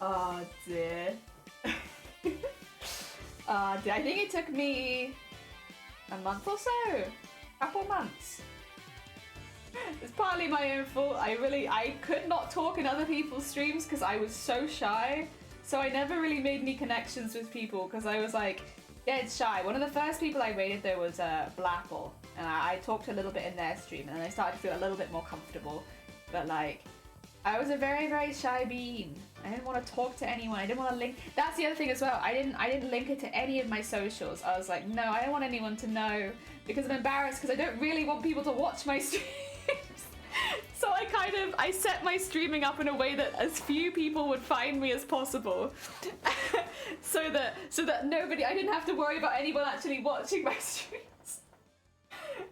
Oh dear. Oh dear. I think it took me a month or so. Couple months. It's partly my own fault. I could not talk in other people's streams because I was so shy. So I never really made any connections with people because I was like, yeah, it's shy. One of the first people I rated though was Blapple. And I talked a little bit in their stream and then I started to feel a little bit more comfortable. But like, I was a very, very shy bean. I didn't want to talk to anyone. I didn't want to link. That's the other thing as well. I didn't link it to any of my socials. I was like, no, I don't want anyone to know because I'm embarrassed because I don't really want people to watch my streams. So I set my streaming up in a way that as few people would find me as possible. so that nobody, I didn't have to worry about anyone actually watching my streams.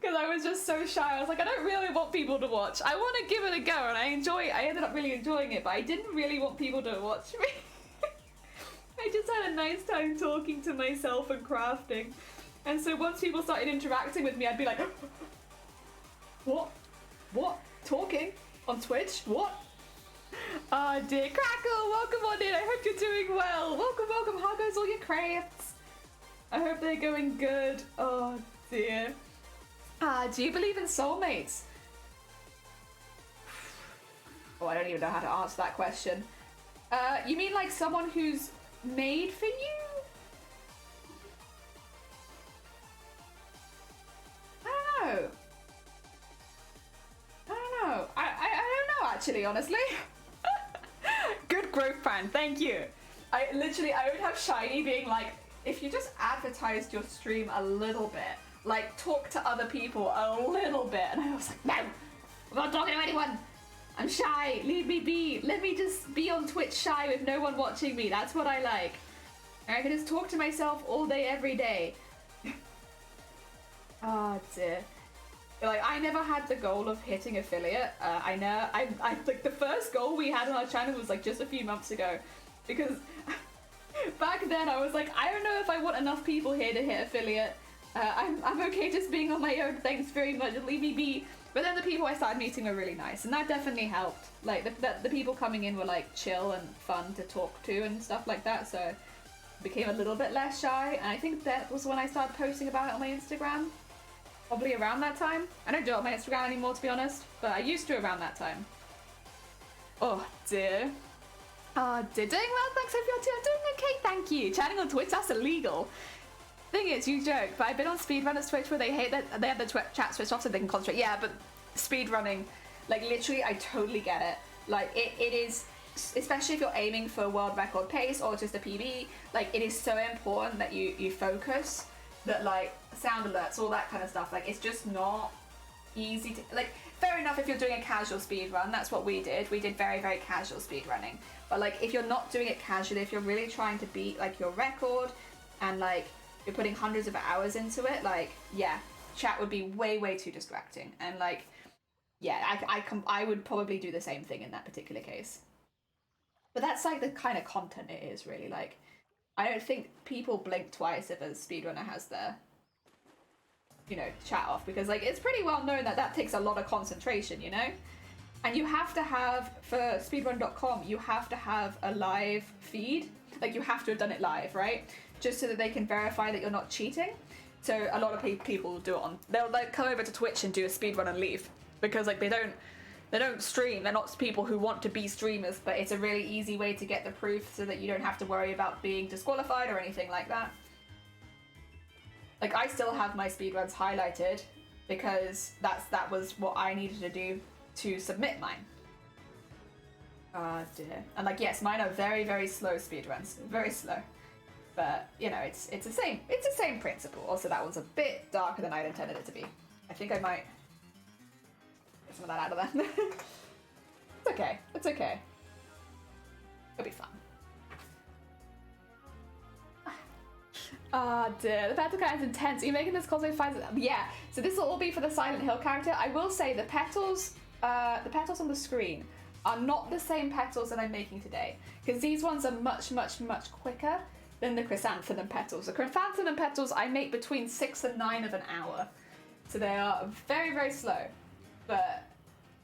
Because I was just so shy. I was like, I don't really want people to watch. I want to give it a go, and I ended up really enjoying it, but I didn't really want people to watch me. I just had a nice time talking to myself and crafting. And so once people started interacting with me, I'd be like, what? What? Talking? On Twitch? What? Oh dear. Crackle, welcome on in. I hope you're doing well. Welcome, welcome. How goes all your crafts? I hope they're going good. Oh dear. Do you believe in soulmates? Oh, I don't even know how to answer that question. You mean like someone who's made for you? I don't know. I don't know actually, honestly. Good growth plan, thank you. I would have Shiny being like, if you just advertised your stream a little bit, like talk to other people a little bit, and I was like, no, I'm not talking to anyone. I'm shy, leave me be. Let me just be on Twitch shy with no one watching me. That's what I like. I can just talk to myself all day, every day. Oh dear. Like, I never had the goal of hitting affiliate. I like the first goal we had on our channel was like just a few months ago, because back then I was like, I don't know if I want enough people here to hit affiliate. I'm okay just being on my own, thanks very much, leave me be. But then the people I started meeting were really nice, and that definitely helped. Like, the people coming in were like chill and fun to talk to and stuff like that, so I became a little bit less shy, and I think that was when I started posting about it on my Instagram. Probably around that time. I don't do it on my Instagram anymore, to be honest, but I used to around that time. Oh dear. Oh dear. Doing well, thanks. Hope you're too. I'm doing okay, thank you. Chatting on Twitch, that's illegal. Thing is, you joke, but I've been on speedrunners Twitch where they hate that they have the chat switched off so they can concentrate. Yeah, but speedrunning, like literally, I totally get it. Like it is, especially if you're aiming for a world record pace or just a PB. Like it is so important that you focus. That like sound alerts, all that kind of stuff. Like it's just not easy to like. Fair enough if you're doing a casual speed run. That's what we did. We did very, very casual speed running. But like if you're not doing it casually, if you're really trying to beat like your record and like you're putting hundreds of hours into it, like yeah, chat would be way, way too distracting. And like yeah, I would probably do the same thing in that particular case. But that's like the kind of content it is really like. I don't think people blink twice if a speedrunner has their, you know, chat off, because like it's pretty well known that that takes a lot of concentration, you know? And you have to have, for speedrun.com, you have to have a live feed. Like you have to have done it live, right? Just so that they can verify that you're not cheating. So a lot of people do it on, they'll like come over to Twitch and do a speedrun and leave. Because like they don't stream, they're not people who want to be streamers, but it's a really easy way to get the proof so that you don't have to worry about being disqualified or anything like that. Like I still have my speedruns highlighted because that was what I needed to do to submit mine. Ah dear. And like yes, mine are very, very slow speedruns. Very slow. But you know, it's the same principle. Also that one's a bit darker than I'd intended it to be. I think I might some of that out of there. It's okay. It's okay. It'll be fun. Ah, dear. The petal kind is intense. Are you making this cosplay fight? Yeah. So this will all be for the Silent Hill character. I will say the petals on the screen are not the same petals that I'm making today, because these ones are much, much, much quicker than the chrysanthemum petals. The chrysanthemum petals I make between 6 and 9 of an hour, so they are very, very slow. But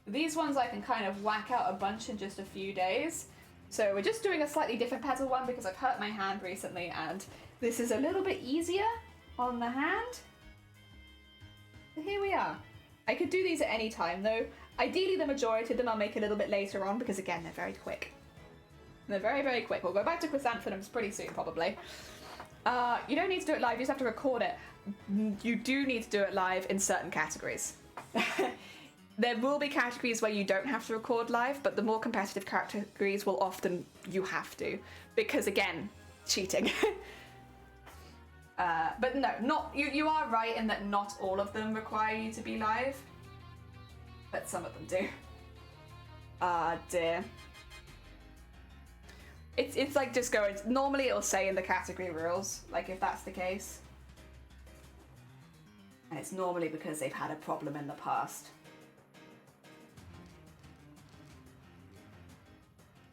these ones I can kind of whack out a bunch in just a few days. So we're just doing a slightly different petal one because I've hurt my hand recently and this is a little bit easier on the hand. So here we are. I could do these at any time though. Ideally the majority of them I'll make a little bit later on because again they're very quick. They're very, very quick. We'll go back to chrysanthemums pretty soon probably. You don't need to do it live, you just have to record it. You do need to do it live in certain categories. There will be categories where you don't have to record live, but the more competitive categories will often you have to, because again, cheating. But no, not you are right in that not all of them require you to be live, but some of them do. Ah dear. It's like just going. Normally it'll say in the category rules, like if that's the case. And it's normally because they've had a problem in the past.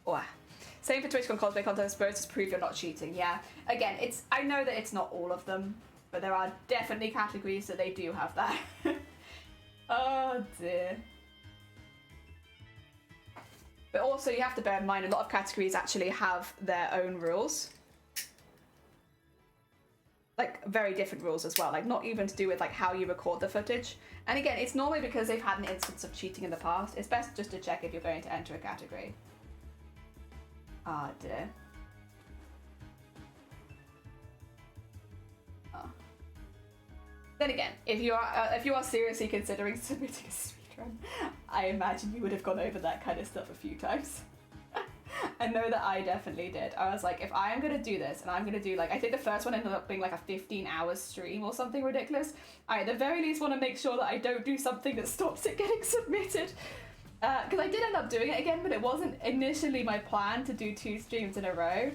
Oh, same for TwitchCon cosplay contest, both to prove you're not cheating. Yeah, again, I know that it's not all of them, but there are definitely categories that they do have that. Oh dear. But also you have to bear in mind a lot of categories actually have their own rules. Like very different rules as well, like not even to do with like how you record the footage. And again, it's normally because they've had an instance of cheating in the past. It's best just to check if you're going to enter a category. Ah dear. Oh. Then again, if you are seriously considering submitting a speedrun, I imagine you would have gone over that kind of stuff a few times. I know that I definitely did. I was like, if I am going to do this, and I'm going to do like, I think the first one ended up being like a 15-hour stream or something ridiculous, I at the very least want to make sure that I don't do something that stops it getting submitted. Because I did end up doing it again, but it wasn't initially my plan to do 2 streams in a row.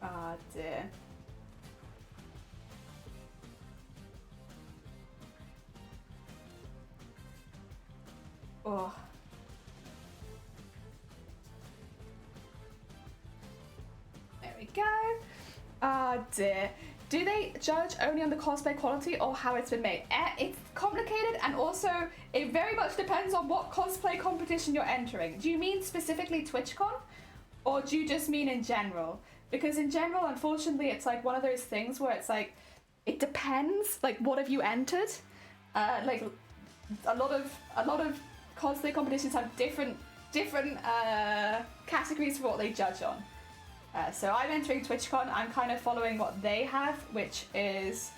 Ah, dear. Oh. There we go. Ah, dear. Do they judge only on the cosplay quality or how it's been made? It's complicated, and also it very much depends on what cosplay competition you're entering. Do you mean specifically TwitchCon, or do you just mean in general? Because in general, unfortunately, it's like one of those things where it's like, it depends. Like, what have you entered? Like, a lot of cosplay competitions have different categories for what they judge on. So I'm entering TwitchCon. I'm kind of following what they have, which is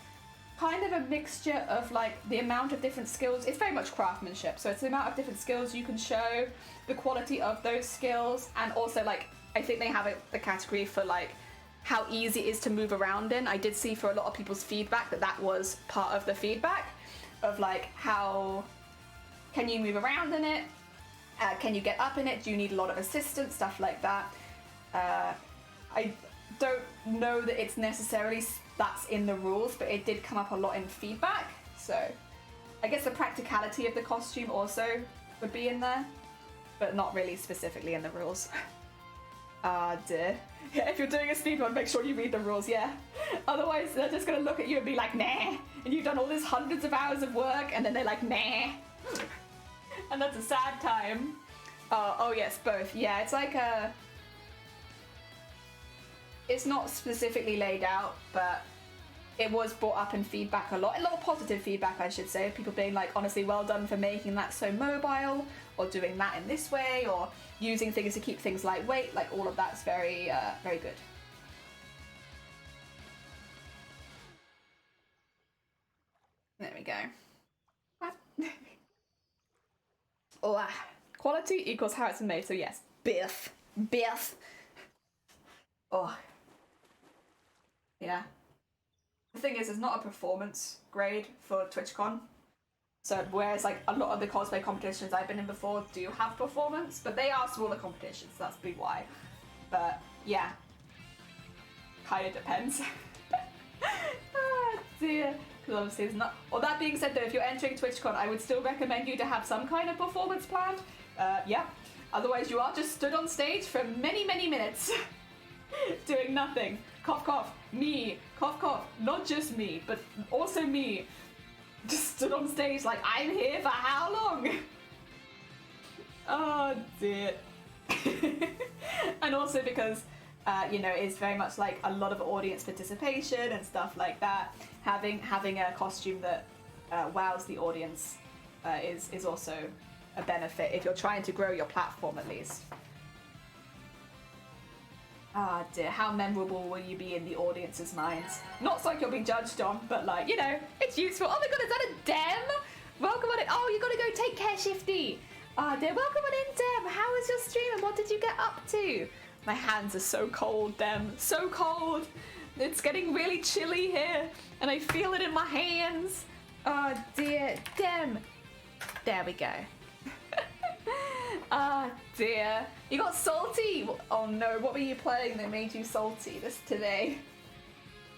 kind of a mixture of like the amount of different skills. It's very much craftsmanship, so it's the amount of different skills you can show, the quality of those skills, and also like I think they have a category for like how easy it is to move around in. I did see for a lot of people's feedback that was part of the feedback of like how can you move around in it, can you get up in it, do you need a lot of assistance, stuff like that. I don't know that it's necessarily that's in the rules, but it did come up a lot in feedback, so I guess the practicality of the costume also would be in there, but not really specifically in the rules. Ah, dear. Yeah, if you're doing a speedrun, make sure you read the rules, yeah. Otherwise, they're just gonna look at you and be like, nah, and you've done all this hundreds of hours of work, and then they're like, nah. And that's a sad time. Oh yes, both. Yeah, it's like a... It's not specifically laid out, but it was brought up in feedback a lot of positive feedback, I should say. People being like, honestly, well done for making that so mobile, or doing that in this way, or using things to keep things lightweight. Like, all of that's very, very good. There we go. Oh, quality equals how it's made, so yes, biff. Oh. Yeah. The thing is, it's not a performance grade for TwitchCon. So, whereas like a lot of the cosplay competitions I've been in before do have performance, but they are smaller competitions, so that's big why. But yeah, kind of depends. Ah, dear. Because obviously it's not... Well, that being said though, if you're entering TwitchCon, I would still recommend you to have some kind of performance planned. Yeah. Otherwise you are just stood on stage for many, many minutes doing nothing. Cough, cough. Me. Cough, cough. Not just me, but also me. Just stood on stage like, I'm here for how long? Oh dear. And also because, you know, it's very much like a lot of audience participation and stuff like that. Having a costume that wows the audience is also a benefit if you're trying to grow your platform at least. Ah dear, how memorable will you be in the audience's minds? Not so like you'll be judged on, but like, you know, it's useful. Oh my god, is that a Dem? Welcome on in. Oh, you gotta go take care, Shifty. Ah dear, welcome on in, Dem. How was your stream and what did you get up to? My hands are so cold, Dem. So cold. It's getting really chilly here and I feel it in my hands. Oh dear, Dem. There we go. Ah dear. You got salty! Oh no, what were you playing that made you salty today?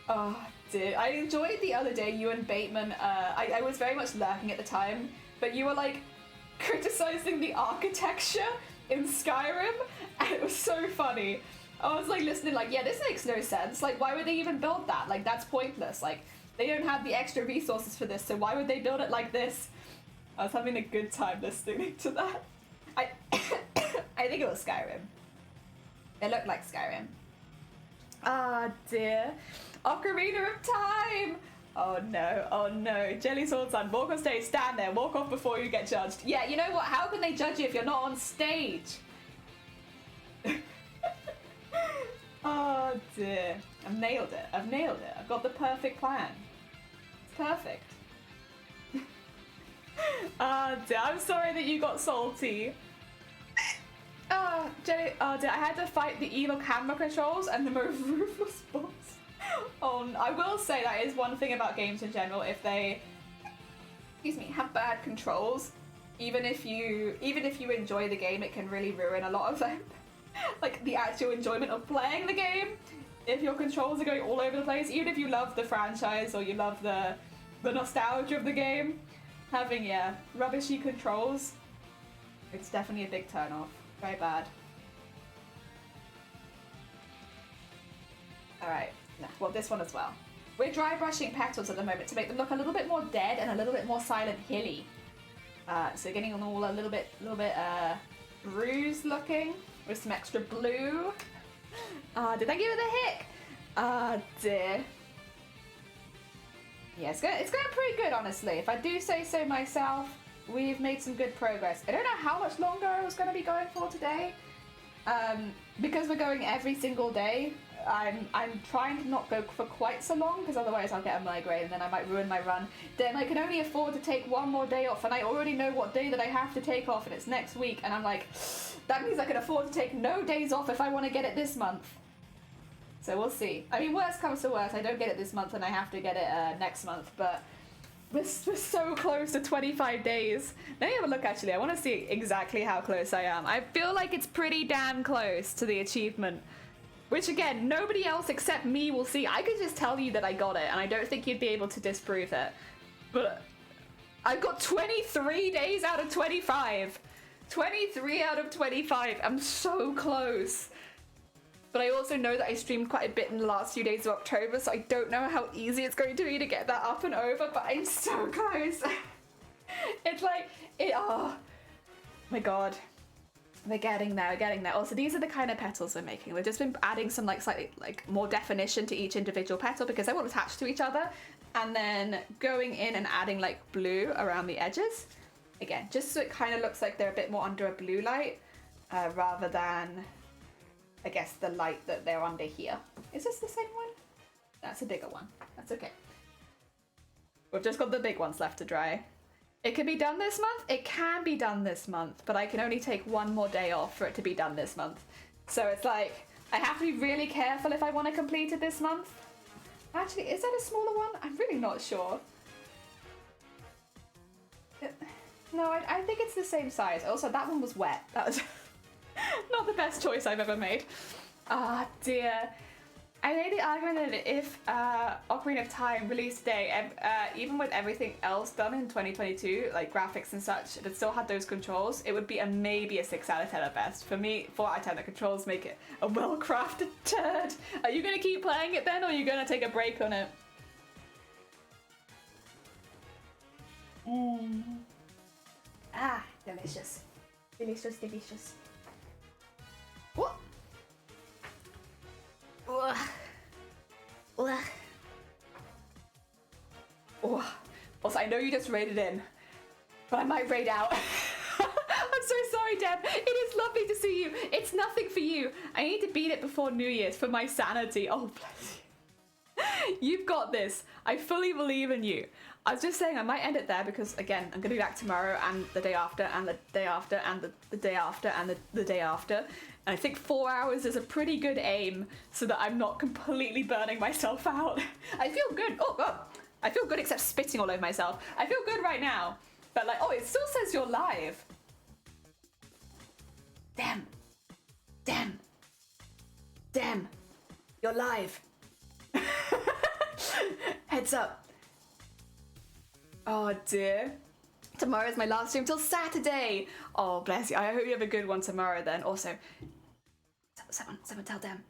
Oh, dear. I enjoyed the other day, you and Bateman, I was very much lurking at the time, but you were like criticizing the architecture in Skyrim, and it was so funny. I was like listening like, yeah, this makes no sense. Like, why would they even build that? Like, that's pointless. Like, they don't have the extra resources for this, so why would they build it like this? I was having a good time listening to that. I think it was Skyrim. It looked like Skyrim. Ah, dear. Ocarina of Time! Oh no. Jelly Sword Son, walk on stage, stand there, walk off before you get judged. Yeah, you know what? How can they judge you if you're not on stage? Oh dear. I've nailed it. I've got the perfect plan. It's perfect. Ah, dear. I'm sorry that you got salty. Jelly, oh dear, I had to fight the evil camera controls and the most ruthless boss. I will say that is one thing about games in general. If they, have bad controls, even if you enjoy the game, it can really ruin a lot of them. Like the actual enjoyment of playing the game. If your controls are going all over the place, even if you love the franchise or you love the nostalgia of the game, having rubbishy controls, it's definitely a big turn off. Very bad. Alright, well this one as well. We're dry brushing petals at the moment to make them look a little bit more dead and a little bit more Silent Hilly. So getting them all a little bit bruised looking with some extra blue. Did I give it a hick? Dear. Yeah, it's going pretty good, honestly. If I do say so myself, we've made some good progress. I don't know how much longer I was going to be going for today. Because we're going every single day, I'm trying to not go for quite so long, because otherwise I'll get a migraine and then I might ruin my run. Then I can only afford to take one more day off, and I already know what day that I have to take off, and it's next week, and I'm like, that means I can afford to take no days off if I want to get it this month. So we'll see. I mean, worst comes to worst, I don't get it this month and I have to get it next month, but we're so close to 25 days. Let me have a look, actually. I want to see exactly how close I am. I feel like it's pretty damn close to the achievement. Which, again, nobody else except me will see. I could just tell you that I got it, and I don't think you'd be able to disprove it. But I've got 23 days out of 25. 23 out of 25. I'm so close. But I also know that I streamed quite a bit in the last few days of October, so I don't know how easy it's going to be to get that up and over, but I'm so close. It's like, oh my god. We're getting there, Also, these are the kind of petals we're making. We've just been adding some slightly more definition to each individual petal because they won't attach to each other. And then going in and adding blue around the edges. Again, just so it kind of looks like they're a bit more under a blue light rather than, I guess, the light that they're under here. Is this the same one? That's a bigger one. That's okay. We've just got the big ones left to dry. It can be done this month? It can be done this month, but I can only take one more day off for it to be done this month. So it's like, I have to be really careful if I want to complete it this month. Actually, is that a smaller one? I'm really not sure. No, I think it's the same size. Also, that one was wet. That was not the best choice I've ever made. Ah, dear. I made the argument that if Ocarina of Time released today, even with everything else done in 2022, like graphics and such, if it still had those controls, it would be maybe a 6 out of 10 at best. For me, 4 out of 10, the controls make it a well-crafted turd. Are you going to keep playing it then, or are you going to take a break on it? Ah, delicious. Delicious, delicious. What? Ugh. Ugh. Oh. Also, I know you just raided in, but I might raid out. I'm so sorry, Deb. It is lovely to see you. It's nothing for you. I need to beat it before New Year's for my sanity. Oh, bless you. You've got this. I fully believe in you. I was just saying I might end it there because, again, I'm going to be back tomorrow and the day after and the day after and the day after and the day after. And I think 4 hours is a pretty good aim so that I'm not completely burning myself out. I feel good. Oh, God. I feel good except spitting all over myself. I feel good right now. But oh, it still says you're live. Damn. Damn. Damn. You're live. Heads up. Oh dear. Tomorrow's my last stream till Saturday. Oh, bless you. I hope you have a good one tomorrow then. Also, someone tell them.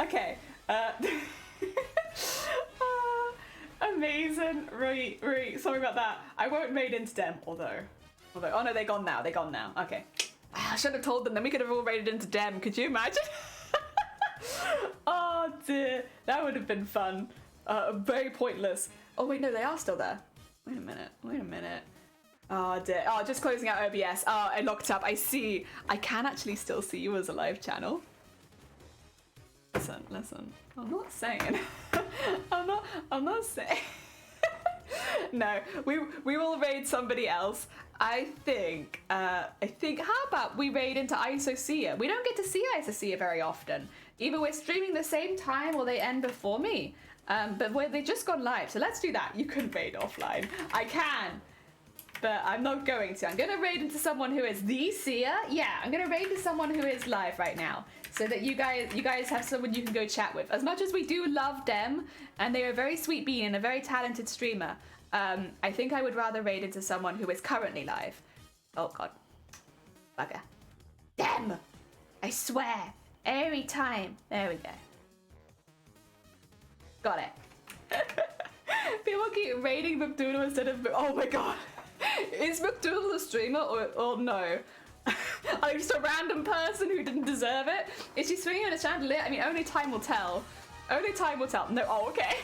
Okay. Amazing. Right. Sorry about that. I won't raid into them, although, oh no, they're gone now. Okay. I should have told them, then we could have all raided into dem. Could you imagine? Oh dear. That would have been fun. Very pointless. Oh wait, no, they are still there. Wait a minute. Oh dear. Oh, just closing out OBS. Oh, I locked up. I see. I can actually still see you as a live channel. Listen. I'm not saying. I'm not saying. No, we will raid somebody else. I think, how about we raid into Isocia? We don't get to see Isocia very often. Either we're streaming the same time or they end before me. But they just gone live, so let's do that. You can raid offline. I can, but I'm not going to. I'm gonna raid into someone who is the seer. Yeah, I'm gonna raid into someone who is live right now, so that you guys have someone you can go chat with. As much as we do love them, and they are a very sweet being and a very talented streamer, I think I would rather raid into someone who is currently live. Oh god, bugger. Them! I swear, every time. There we go. Got it. People keep raiding McDoodle instead of... Oh my god. Is McDoodle a streamer or no? I'm just a random person who didn't deserve it. Is she swinging on a chandelier? I mean, only time will tell. Only time will tell. No, oh, okay.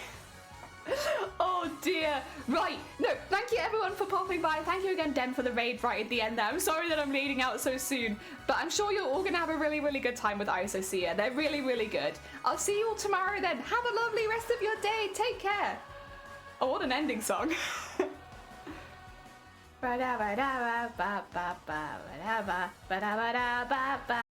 Oh dear. Right. No, thank you everyone for popping by. Thank you again, Den, for the raid right at the end there. I'm sorry that I'm leading out so soon, but I'm sure you're all gonna have a really, really good time with Isocia. They're really, really good. I'll see you all tomorrow then. Have a lovely rest of your day. Take care. Oh, what an ending song. Ba-da-ba-da-ba-ba-ba-ba-ba-ba-ba-ba-ba-ba-ba.